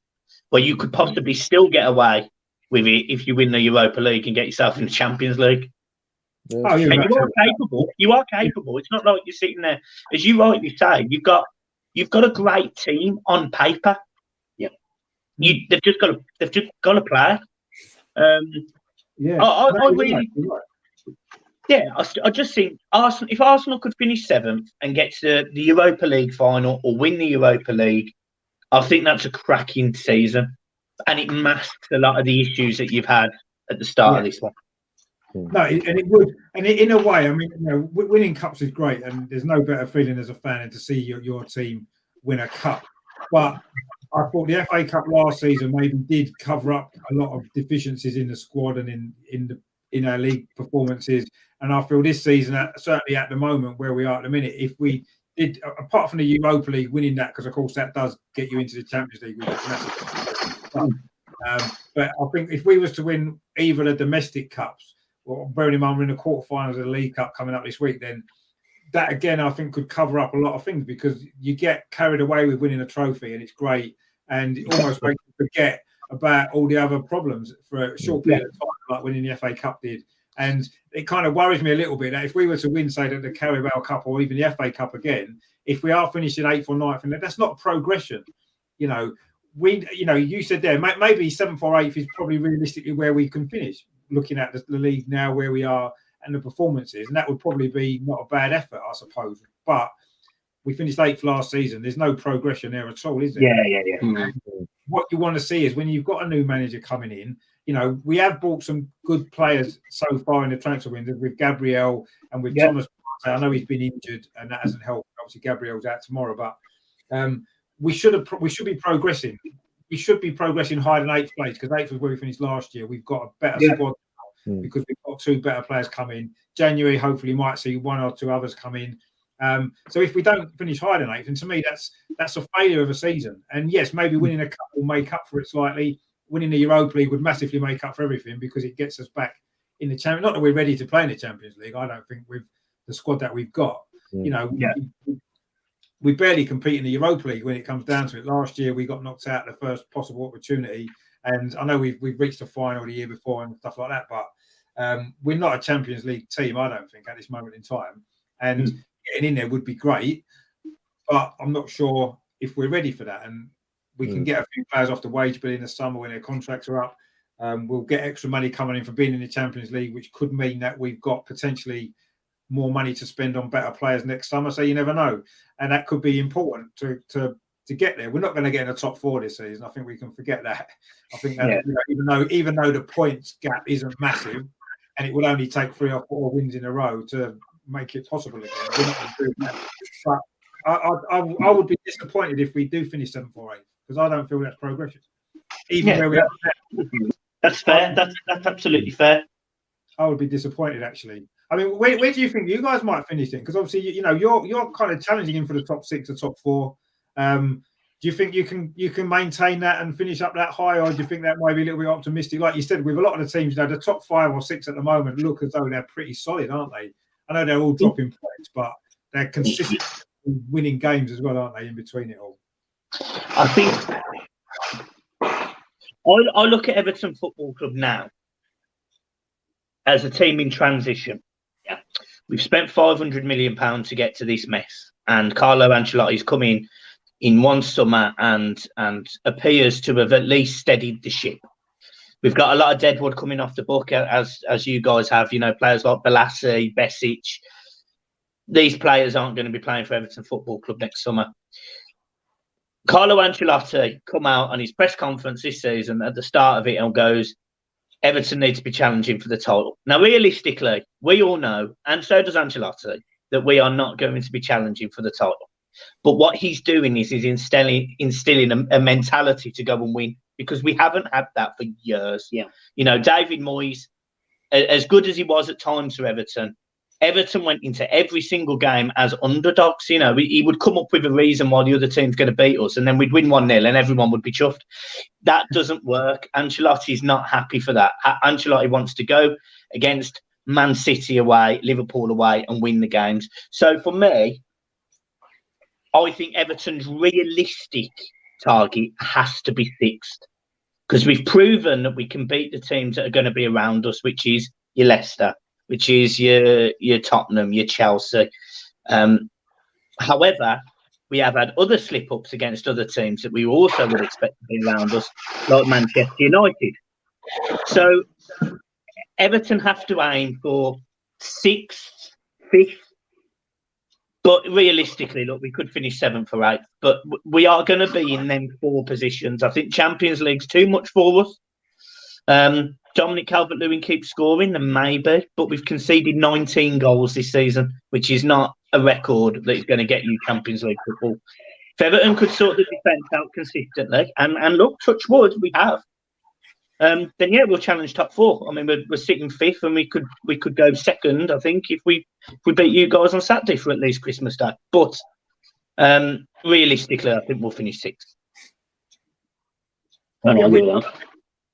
Well, you could possibly still get away with it if you win the Europa League and get yourself in the Champions League. Yeah. Oh, And you are capable. You are capable. It's not like you're sitting there, as you rightly say. You've got a great team on paper. Yeah, they've just got to play. I just think Arsenal. If Arsenal could finish 7th and get to the Europa League final or win the Europa League, I think that's a cracking season, and it masks a lot of the issues that you've had at the start of this one. No, and it would, and in a way, I mean, you know, winning cups is great, and there's no better feeling as a fan than to see your team win a cup. But I thought the FA Cup last season maybe did cover up a lot of deficiencies in the squad and in our league performances. And I feel this season, certainly at the moment where we are at the minute, if we did, apart from the Europa League winning that, because of course that does get you into the Champions League, which is massive. But I think if we was to win either the domestic cups, or bearing in mind we're in the quarterfinals of the League Cup coming up this week, then that again I think could cover up a lot of things, because you get carried away with winning a trophy and it's great, and it almost makes you forget about all the other problems for a short period of time, like winning the FA Cup did. And it kind of worries me a little bit that if we were to win, say, the Carabao Cup or even the FA Cup again, if we are finishing 8th or 9th, and that's not progression. You know, you said there maybe 7th or 8th is probably realistically where we can finish, looking at the league now where we are and the performances, and that would probably be not a bad effort, I suppose. But we finished 8th last season. There's no progression there at all, is there? Yeah. Mm-hmm. What you want to see is when you've got a new manager coming in, you know, we have bought some good players so far in the transfer window with Gabriel and with Thomas. I know he's been injured and that hasn't helped. Obviously, Gabriel's out tomorrow, but we should be progressing. We should be progressing higher than 8th place, because 8th was where we finished last year. We've got a better squad now because we've got 2 better players coming. January, hopefully, might see 1 or 2 others come in. So if we don't finish higher than 8th, and to me that's a failure of a season. And yes, maybe winning a cup will make up for it slightly. Winning the Europa League would massively make up for everything, because it gets us back in the Champions. Not that we're ready to play in the Champions League. I don't think with the squad that we've got. You know, we barely compete in the Europa League when it comes down to it. Last year we got knocked out the first possible opportunity, and I know we've reached the final the year before and stuff like that. But we're not a Champions League team, I don't think, at this moment in time. And getting in there would be great, but I'm not sure if we're ready for that. And we can get a few players off the wage bill in the summer when their contracts are up. We'll get extra money coming in for being in the Champions League, which could mean that we've got potentially more money to spend on better players next summer. So you never know, and that could be important to get there. We're not going to get in the top 4 this season. I think we can forget that. I think that you know, even though the points gap isn't massive, and it will only take 3 or 4 wins in a row to make it possible again, we're not going to do that. But I would be disappointed if we do finish 7th or 8th, because I don't feel that's progression. Even where we are now. That's fair. That's absolutely fair. I would be disappointed, actually. I mean, where do you think you guys might finish in? Because obviously, you know, you're kind of challenging him for the top 6 or top 4. Do you think you can maintain that and finish up that high, or do you think that might be a little bit optimistic? Like you said, with a lot of the teams, you know, the top 5 or 6 at the moment look as though they're pretty solid, aren't they? I know they're all dropping points, but they're consistent winning games as well, aren't they, in between it all? I think I look at Everton Football Club now as a team in transition. Yeah, we've spent £500 million to get to this mess, and Carlo Ancelotti's come in one summer and appears to have at least steadied the ship. We've got a lot of deadwood coming off the book, as you guys have. You know, players like Balassi, Besic. These players aren't going to be playing for Everton Football Club next summer. Carlo Ancelotti come out on his press conference this season at the start of it and goes, Everton need to be challenging for the title. Now, realistically, we all know, and so does Ancelotti, that we are not going to be challenging for the title. But what he's doing is he's instilling a mentality to go and win, because we haven't had that for years. Yeah. You know, David Moyes, as good as he was at times for Everton, Everton went into every single game as underdogs. You know, he would come up with a reason why the other team's going to beat us, and then we'd win 1-0 and everyone would be chuffed. That doesn't work. Ancelotti's not happy for that. Ancelotti wants to go against Man City away, Liverpool away, and win the games. So for me, I think Everton's realistic target has to be 6th, because we've proven that we can beat the teams that are going to be around us, which is your Leicester, which is your Tottenham, your Chelsea. However, we have had other slip-ups against other teams that we also would expect to be around us, like Manchester United. So Everton have to aim for 6th, 5th. But realistically, look, we could finish 7th or 8th. But we are going to be in them 4 positions. I think Champions League's too much for us. Dominic Calvert-Lewin keeps scoring, then maybe, but we've conceded 19 goals this season, which is not a record that is going to get you Champions League football. If Everton could sort the defence out consistently, and look, touch wood, we have, then yeah, we'll challenge top 4. I mean, we're sitting 5th, and we could go 2nd, I think, if we beat you guys on Saturday for at least Christmas Day. But realistically, I think we'll finish 6th. I don't agree with that.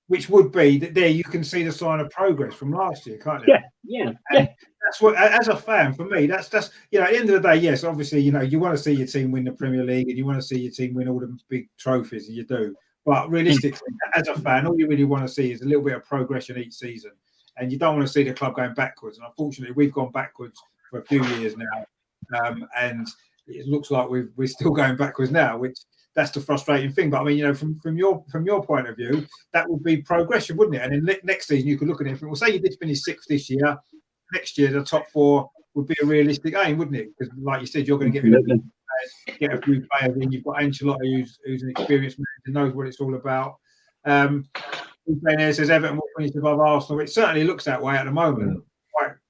Which would be that there you can see the sign of progress from last year, can't you? Yeah. That's what, as a fan, for me, that's you know, at the end of the day, yes, obviously, you know, you want to see your team win the Premier League and you want to see your team win all the big trophies, and you do. But realistically, as a fan, all you really want to see is a little bit of progression each season, and you don't want to see the club going backwards. And unfortunately, we've gone backwards for a few years now, and it looks like we're still going backwards now, which. That's the frustrating thing. But I mean, you know, from your point of view, that would be progression, wouldn't it? And then next season, you could look at it and think, well, say you did finish 6th this year. Next year, the top 4 would be a realistic aim, wouldn't it? Because, like you said, you're going to get a few players in. You've got Ancelotti, who's an experienced manager, knows what it's all about. There says Everton will finish above Arsenal. It certainly looks that way at the moment,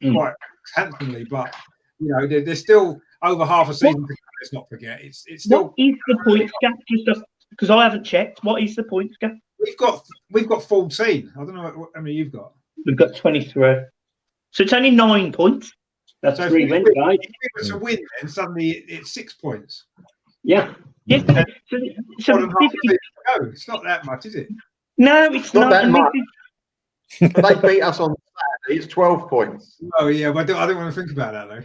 quite handsomely. But you know, there's still over half a season. Let's not forget. It's still. What is the point gap? Just because I haven't checked. What is the point gap? We've got 14. I don't know how many you've got. We've got 23. So it's only 9 points. That's so 3 wins, guys. If we were to win, then suddenly it's 6 points. Yeah. So it's not that much, is it? No, it's not that much. But they beat us on Saturday. It's 12 points. Oh yeah, but I don't want to think about that though.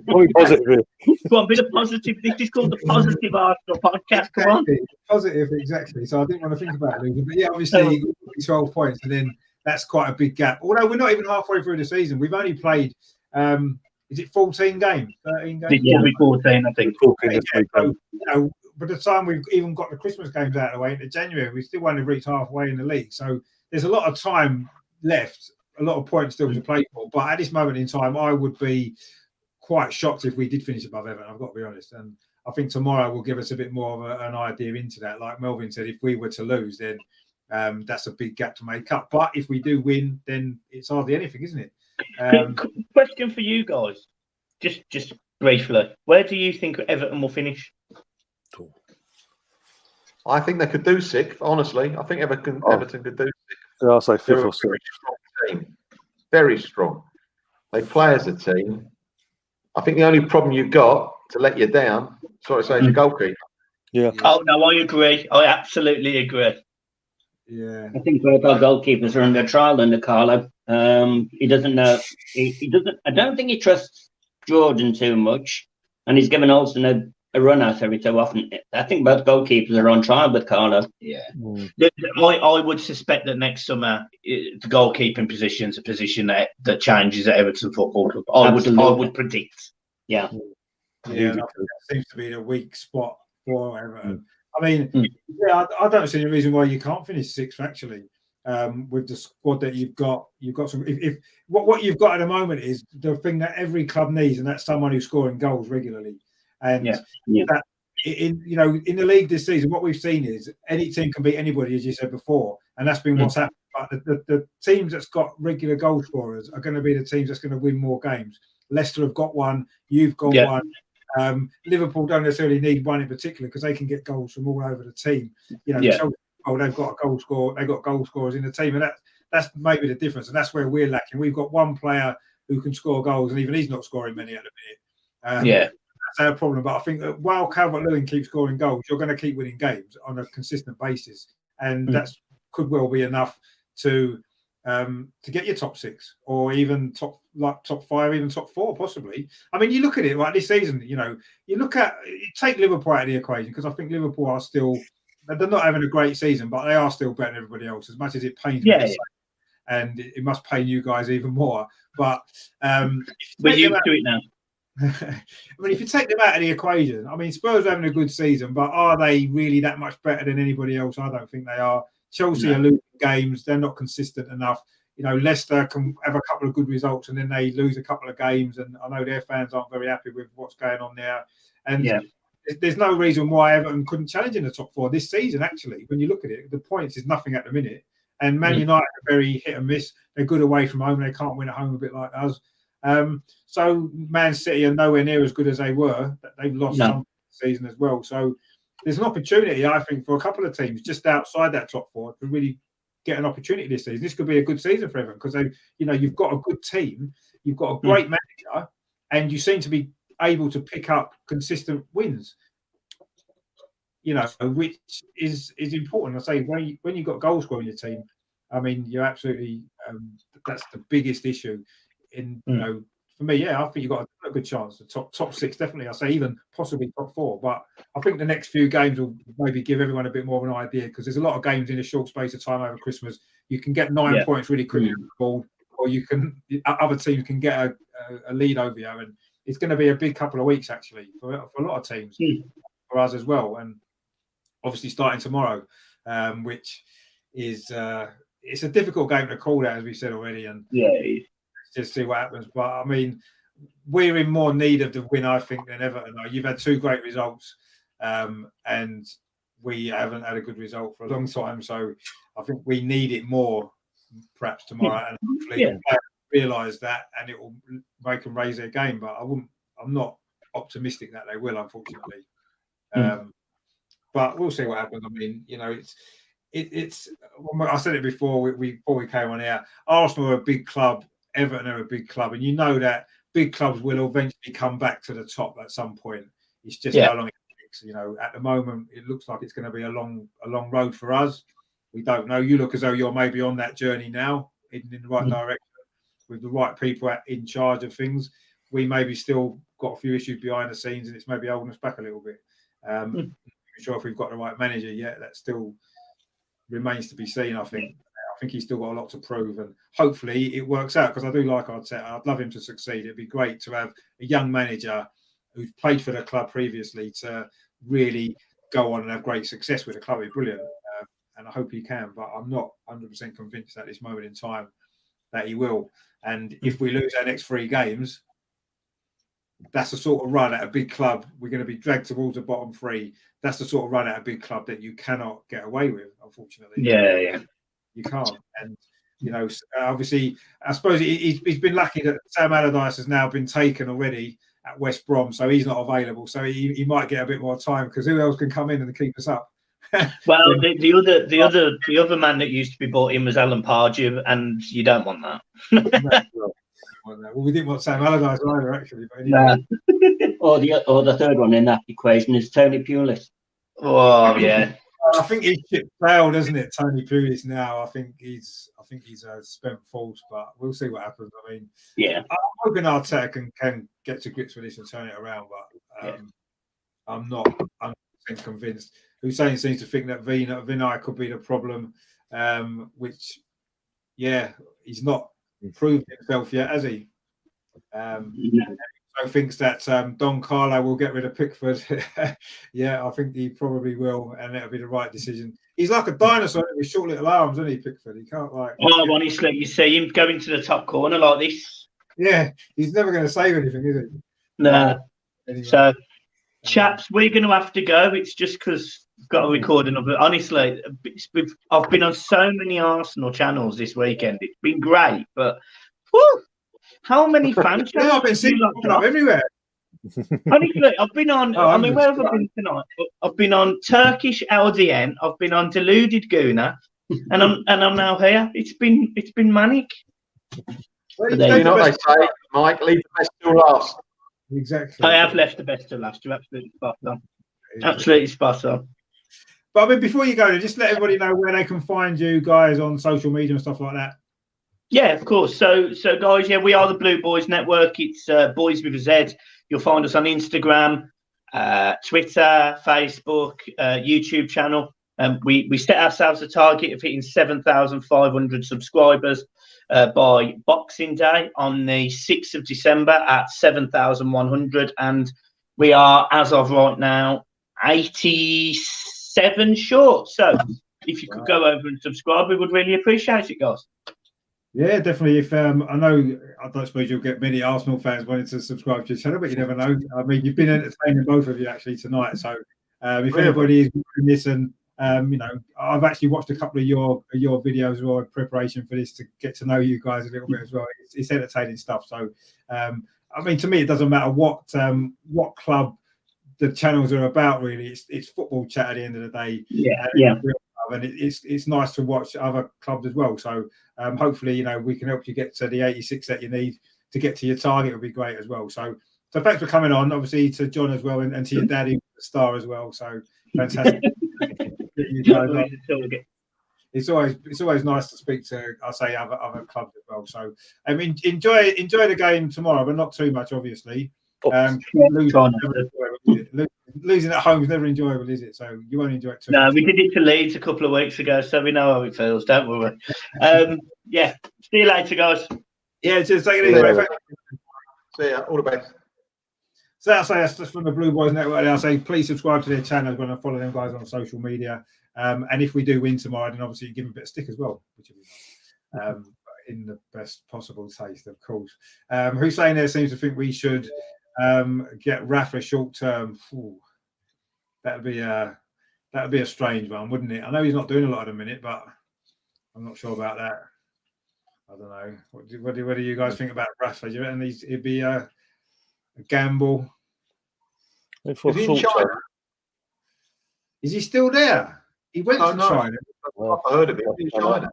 Probably positive. Go on, a bit of positive. This is called the Positive Arsenal Podcast. Exactly. Come on. Positive, exactly. So I didn't want to think about it. But yeah, obviously 12 points, and then that's quite a big gap. Although we're not even halfway through the season. We've only played, is it 14 games? 13 games? Yeah, 14, I think. 14 So, you know, by the time we've even got the Christmas games out of the way into January, we still won't have reached halfway in the league. So there's a lot of time left, a lot of points still to play for. But at this moment in time, I would be quite shocked if we did finish above Everton, I've got to be honest. And I think tomorrow will give us a bit more of an idea into that. Like Melvin said, if we were to lose, then that's a big gap to make up. But if we do win, then it's hardly anything, isn't it? Question for you guys, just briefly. Where do you think Everton will finish? I think they could do 6th, honestly. I think Everton could do 6th. Yeah, I'll say 5th or 6th. Very strong team. Very strong. They play as a team. I think the only problem you've got to let you down, is your goalkeeper. Yeah. Oh no, I agree. I absolutely agree. Yeah. I think both our goalkeepers are under trial under Carlo. He doesn't know. He doesn't. I don't think he trusts Jordan too much, and he's given Olsen a run out every so often. I think both goalkeepers are on trial with Carlo. Yeah. I would suspect that next summer the goalkeeping position is a position that changes at Everton Football Club. I would predict. Yeah, that seems to be the weak spot for Everton. I mean, I don't see any reason why you can't finish 6th actually. With the squad that you've got some. If what you've got at the moment is the thing that every club needs, and that's someone who's scoring goals regularly. And that in the league this season, what we've seen is any team can beat anybody, as you said before, and that's been what's happened. But the teams that's got regular goal scorers are going to be the teams that's going to win more games. Leicester have got one. You've got one. Liverpool don't necessarily need one in particular because they can get goals from all over the team. Chelsea, they've got a goal scorer. They've got goal scorers in the team, and that's maybe the difference. And that's where we're lacking. We've got one player who can score goals, and even he's not scoring many at the minute. That's our problem. But I think that while Calvert-Lewin keeps scoring goals, you're going to keep winning games on a consistent basis, and that could well be enough to get your top 6 or even top 5, even top 4 possibly. I mean, you look at it like this season. You take Liverpool out of the equation because I think Liverpool are still, they're not having a great season, but they are still better than everybody else. As much as it pains me to say, and it must pain you guys even more. But we're used to it now. I mean, if you take them out of the equation, I mean, Spurs are having a good season, but are they really that much better than anybody else? I don't think they are. Chelsea are losing games; they're not consistent enough. Leicester can have a couple of good results and then they lose a couple of games, and I know their fans aren't very happy with what's going on there. And there's no reason why Everton couldn't challenge in the top 4 this season. Actually, when you look at it, the points is nothing at the minute. And Man United are very hit and miss. They're good away from home; they can't win at home, a bit like us. So Man City are nowhere near as good as they were. They've lost some season as well. So there's an opportunity, I think, for a couple of teams just outside that top 4 to really get an opportunity this season. This could be a good season for everyone because you've got a good team, you've got a great manager, and you seem to be able to pick up consistent wins. Which is important. I say when you've got goal scoring in your team, I mean, you're absolutely that's the biggest issue. For me, I think you've got a good chance. The top 6, definitely. I say even possibly top 4. But I think the next few games will maybe give everyone a bit more of an idea because there's a lot of games in a short space of time over Christmas. You can get 9 points really quickly on the board, or other teams can get a lead over you, and it's going to be a big couple of weeks actually for a lot of teams, for us as well, and obviously starting tomorrow, which is it's a difficult game to call that, as we said already, and just see what happens. But I mean, we're in more need of the win, I think, than Everton. You've had 2 great results, and we haven't had a good result for a long time. So I think we need it more, perhaps tomorrow, and hopefully realise that, and it will make them raise their game. But I'm not optimistic that they will, unfortunately. But we'll see what happens. I mean, it's. I said it before before we came on air. Arsenal are a big club. Everton are a big club, and that big clubs will eventually come back to the top at some point. It's just how long it takes. At the moment, it looks like it's going to be a long road for us. We don't know. You look as though you're maybe on that journey now, in the right direction, with the right people in charge of things. We maybe still got a few issues behind the scenes, and it's maybe holding us back a little bit. I'm not sure if we've got the right manager yet. That still remains to be seen, I think. I think he's still got a lot to prove, and hopefully it works out because I do like Arteta. I'd love him to succeed. It'd be great to have a young manager who's played for the club previously to really go on and have great success with the club. It's brilliant, and I hope he can, but I'm not 100% convinced at this moment in time that he will. And if we lose our next 3 games, that's the sort of run at a big club. We're going to be dragged towards the bottom 3. That's the sort of run at a big club that you cannot get away with, unfortunately. You can't. And, obviously, I suppose he's been lucky that Sam Allardyce has now been taken already at West Brom, so he's not available. So he might get a bit more time because who else can come in and keep us up? Well, the other man that used to be brought in was Alan Pardew, and you don't want that. Well, we didn't want Sam Allardyce either, actually. But anyway. Or the third one in that equation is Tony Pulis. Oh yeah. I think he's failed, doesn't it, Tony Pulis? Now I think he's a spent force, but we'll see what happens. I mean, I'm hoping Arteta can get to grips with this and turn it around, but I'm not 100% convinced. Hussein seems to think that Vinay could be the problem, which he's not proved himself yet, has he? So thinks that Don Carlo will get rid of Pickford. I think he probably will, and it'll be the right decision. He's like a dinosaur with short little arms, isn't he, Pickford? He can't honestly, you see him going to the top corner like this. Yeah, he's never going to save anything, is he? No. Anyway. So Chaps, we're going to have to go. It's just because we've got to record another. Honestly, I've been on so many Arsenal channels this weekend. It's been great, but whew, how many fan channels? Yeah, I've been seeing up everywhere. Honestly, I've been on. Oh, I mean, where have I been tonight? I've been on Turkish LDN. I've been on Deluded Gooner, and I'm now here. It's been manic. Well, you know what they say, Mike? Leave the best till last. Exactly. I have left the best to last. You're absolutely spot on. Absolutely spot on. But I mean, before you go, just let everybody know where they can find you guys on social media and stuff like that. Yeah, of course. So guys, yeah, we are the Blue Boys Network. It's Boys with a Z. You'll find us on Instagram, Twitter, Facebook, YouTube channel. We set ourselves a target of hitting 7,500 subscribers by Boxing Day on the 6th of December at 7,100. And we are, as of right now, 87 short. So if you could go over and subscribe, we would really appreciate it, guys. Yeah, definitely. If I know, I don't suppose you'll get many Arsenal fans wanting to subscribe to your channel, but you never know. I mean, you've been entertaining both of you actually tonight. So if anybody is watching this, and I've actually watched a couple of your videos as well in preparation for this to get to know you guys a little bit as well. It's entertaining stuff. So I mean, to me, it doesn't matter what club the channels are about. Really, it's football chat at the end of the day. Yeah. And it's nice to watch other clubs as well. So hopefully, we can help you get to the 86 that you need to get to your target. Would be great as well. So thanks for coming on. Obviously to John as well, and to your daddy, the star as well. So fantastic. You guys it's always nice to speak to, I'll say, other clubs as well. So I mean, enjoy the game tomorrow, but not too much, obviously. Losing at home is never enjoyable, is it? So you won't enjoy it too much. We did it to Leeds a couple of weeks ago, so we know how it feels, don't we? Yeah. See you later, guys. Yeah, just take it easy. See ya. All the best. So I'll say that's just from the Blue Boys Network. I'll say please subscribe to their channel and follow them guys on social media. And if we do win tomorrow, then obviously you give them a bit of stick as well, which would be nice. In the best possible taste, of course. Hussein there seems to think we should get Rafa short term. That'd be a strange one, wouldn't it? I know he's not doing a lot at the minute, but I'm not sure about that. I don't know. What do you guys think about Rafa? Do you reckon he'd be a gamble? Is he in China? Is he still there? He went to China. I heard of him. He's in China.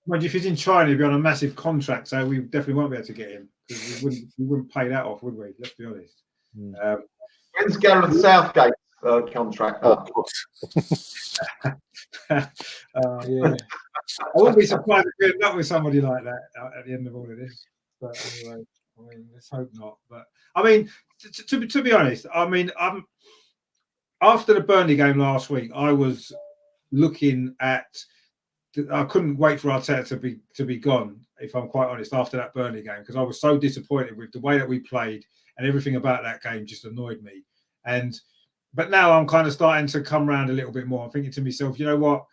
Mind you, if he's in China, he'd be on a massive contract, so we definitely won't be able to get him because we wouldn't pay that off, would we? Let's be honest. When's Gareth Southgate's contract up? Yeah. I wouldn't be surprised if we end up with somebody like that at the end of all of this. But anyway, I mean, let's hope not. But I mean, to be honest, I mean, after the Burnley game last week, I was looking at. I couldn't wait for Arteta to be gone, if I'm quite honest, after that Burnley game, because I was so disappointed with the way that we played, and everything about that game just annoyed me. But now I'm kind of starting to come around a little bit more. I'm thinking to myself, you know what?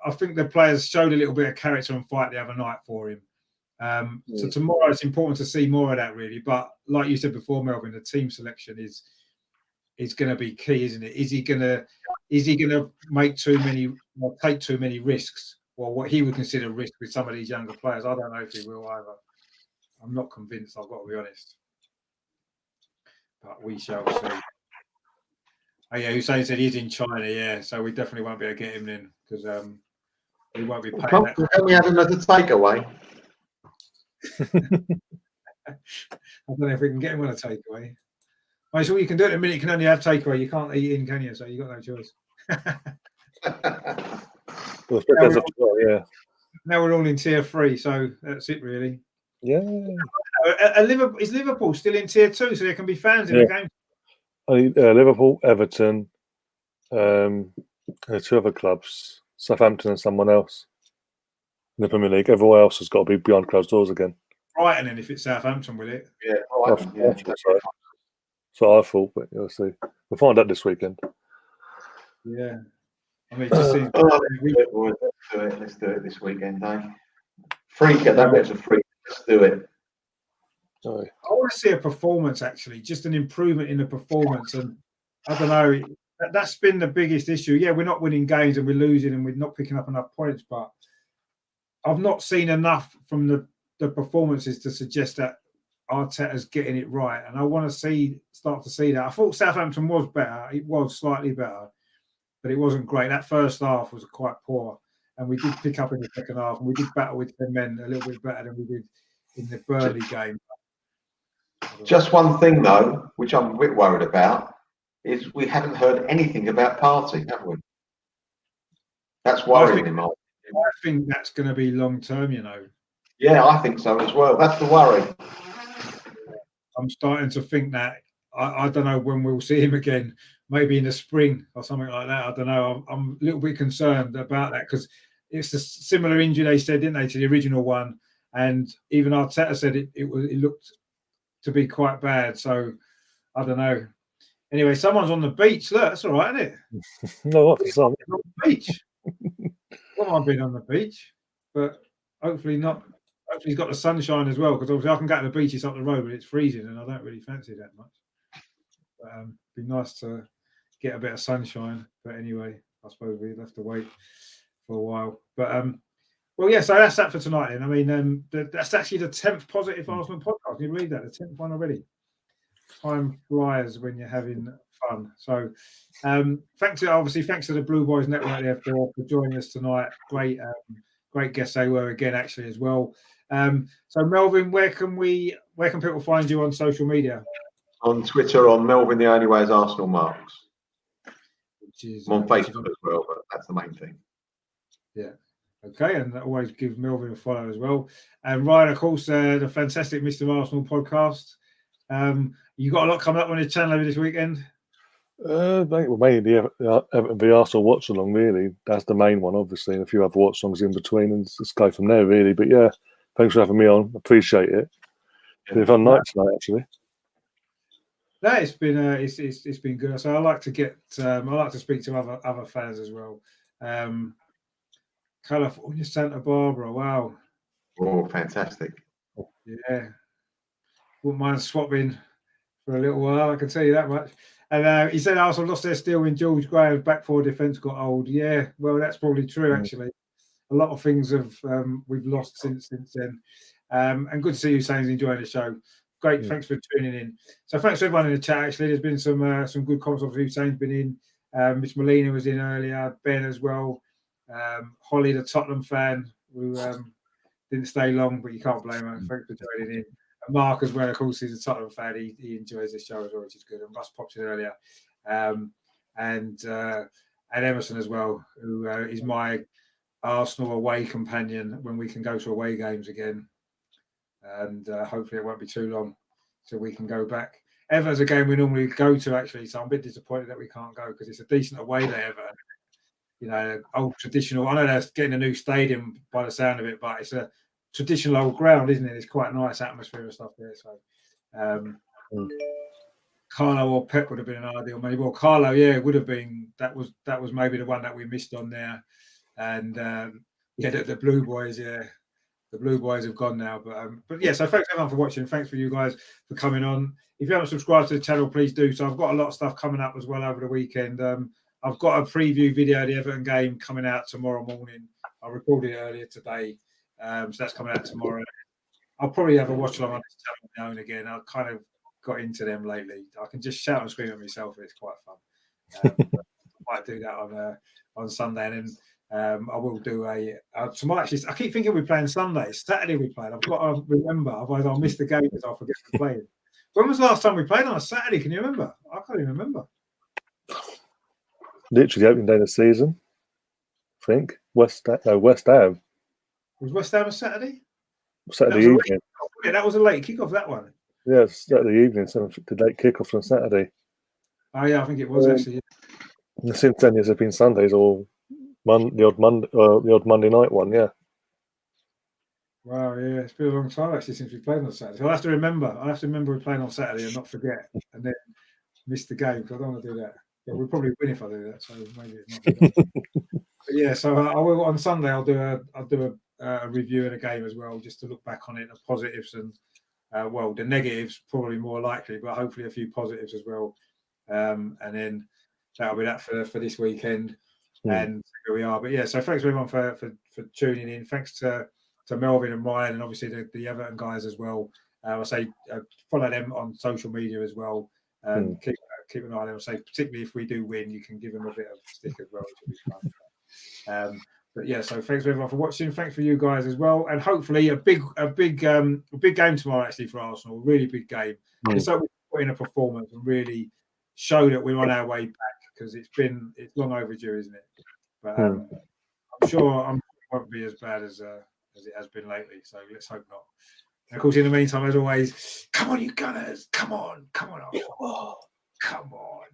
I think the players showed a little bit of character and fight the other night for him. So tomorrow it's important to see more of that, really. But like you said before, Melvin, the team selection is going to be key, isn't it? Is he going to make too many or take too many risks? Or what he would consider risk with some of these younger players. I don't know if he will either. I'm not convinced, I've got to be honest. But we shall see. Oh yeah, Hussein said he's in China, yeah. So we definitely won't be able to get him in because we won't be paying that. Can we have him as a takeaway? I don't know if we can get him on a takeaway. Well, it's all you can do at the minute. You can only have takeaway. You can't eat in, can you? So you've got no choice. Now we're all in tier 3, so that's it really. Yeah. Is Liverpool still in tier 2 so there can be fans in the game? Liverpool, Everton, 2 other clubs, Southampton and someone else in the Premier League. Everyone else has got to be behind closed doors again. Brighton, and if it's Southampton, will it? Yeah, Brighton. So I thought, but you'll see. We'll find out this weekend. Yeah. I mean, it just seems let's do it this weekend, eh? Freak it, that bit's a freak. Let's do it. Oh. I want to see a performance, actually, just an improvement in the performance. And I don't know, that's been the biggest issue. Yeah, we're not winning games and we're losing and we're not picking up enough points, but I've not seen enough from the performances to suggest that Arteta's getting it right. And I want to start to see that. I thought Southampton was better. It was slightly better, but it wasn't great. That first half was quite poor. And we did pick up in the second half, and we did battle with 10 men a little bit better than we did in the Burnley game. Just one thing, though, which I'm a bit worried about, is we haven't heard anything about Partey, have we? That's worrying him. I think that's going to be long term, you know. Yeah, I think so as well. That's the worry. I'm starting to think that I don't know when we'll see him again. Maybe in the spring or something like that. I don't know. I'm a little bit concerned about that because it's a similar injury they said, didn't they, to the original one? And even Arteta said it looked to be quite bad. So I don't know. Anyway, someone's on the beach. Look, that's all right, isn't it? No, not for some. On the beach. Well, I've been on the beach, but hopefully not. Hopefully he's got the sunshine as well, because obviously I can go to the beach, it's up the road, but it's freezing, and I don't really fancy that much. But be nice to get a bit of sunshine. But anyway, I suppose we'll have to wait for a while. But well, yeah. So that's that for tonight. Then I mean, that's actually the 10th positive Arsenal podcast. Can you believe that? The 10th one already. Time flies when you're having fun. So thanks to the Blue Boys Network there for joining us tonight. Great guests they were again, actually, as well. So Melvin, where can people find you on social media? On Twitter, on Melvin the Only Way is Arsenal Marks. I'm on Facebook as well, but that's the main thing. Yeah. Okay, and always give Melvin a follow as well. And Ryan, of course, the fantastic Mr. Arsenal podcast. You got a lot coming up on your channel over this weekend? Mainly the Everton v Arsenal watch along, really. That's the main one, obviously, and a few other watch songs in between, and just go from there, really. But yeah, thanks for having me on. Appreciate it. Been a fun night tonight, actually. No, it's been good. So I like to speak to other fans as well. California, Santa Barbara. Wow. Oh, fantastic. Yeah. Wouldn't mind swapping for a little while, I can tell you that much. And he said Arsenal lost their steel when George Graham's back four defence got old. Yeah, well, that's probably true, actually. A lot of things we've lost since then. And good to see you, Sains, enjoying the show. Great, thanks for tuning in. So thanks to everyone in the chat, actually. There's been some good comments. Obviously, Sains been in. Miss Molina was in earlier. Ben as well. Holly, the Tottenham fan, who didn't stay long, but you can't blame her. Thanks for joining in. And Mark as well, of course, he's a Tottenham fan. He enjoys this show as well, which is good. And Russ popped in earlier. And Emerson as well, who is my Arsenal away companion when we can go to away games again. And hopefully it won't be too long till we can go back. Everton's a game we normally go to, actually, so I'm a bit disappointed that we can't go because it's a decent away day, Everton. You know, old traditional. I know they're getting a new stadium by the sound of it, but it's a traditional old ground, isn't it? It's quite a nice atmosphere and stuff there. So Carlo or Pep would have been an ideal maybe. Well, Carlo, yeah, it would have been. That was maybe the one that we missed on there. And the Blue Boys, yeah. The Blue Boys have gone now, but yeah. So thanks everyone for watching. Thanks for you guys for coming on. If you haven't subscribed to the channel, please do. So I've got a lot of stuff coming up as well over the weekend. I've got a preview video of the Everton game coming out tomorrow morning. I recorded it earlier today, so that's coming out tomorrow. I'll probably have a watch along on this channel now and again. I've kind of got into them lately. I can just shout and scream at myself. It's quite fun. I might do that on Sunday, and then. I will do tomorrow. Actually, I keep thinking we're playing Sunday. Saturday we played. I've got to remember, otherwise I'll miss the game because I'll forget to play. When was the last time we played on a Saturday? Can you remember? I can't even remember. Literally the opening day of the season, I think. West Ham. Was West Ham a Saturday? Saturday evening. Yeah, that was a late kickoff. That one. Yeah, Saturday evening. So the late kickoff on Saturday. Oh yeah, I think it was actually. And since then, there's been Sundays or. The odd Monday night one, yeah. Wow, yeah, it's been a long time actually since we played on Saturday. So I'll have to remember we're playing on Saturday and not forget, and then miss the game because I don't want to do that. Yeah, we'll probably win if I do that. So maybe it's not. But yeah, so I will on Sunday. I'll do a review of the game as well, just to look back on it, the positives and well, the negatives probably more likely, but hopefully a few positives as well. And then that'll be that for this weekend. And here we are. But yeah, so thanks everyone for tuning in. Thanks to Melvin and Ryan, and obviously the Everton guys as well. I say follow them on social media as well. Keep an eye on them. I say particularly if we do win, you can give them a bit of stick as well, which will be fun. But yeah, so thanks everyone for watching. Thanks for you guys as well, and hopefully a big game tomorrow actually for Arsenal. Really big game. So we put in a performance and really show that we're on our way back, because it's long overdue, isn't it? But I'm sure it won't be as bad as it has been lately. So let's hope not. And of course, in the meantime, as always, come on, you Gunners! Come on, Arsenal! Come on!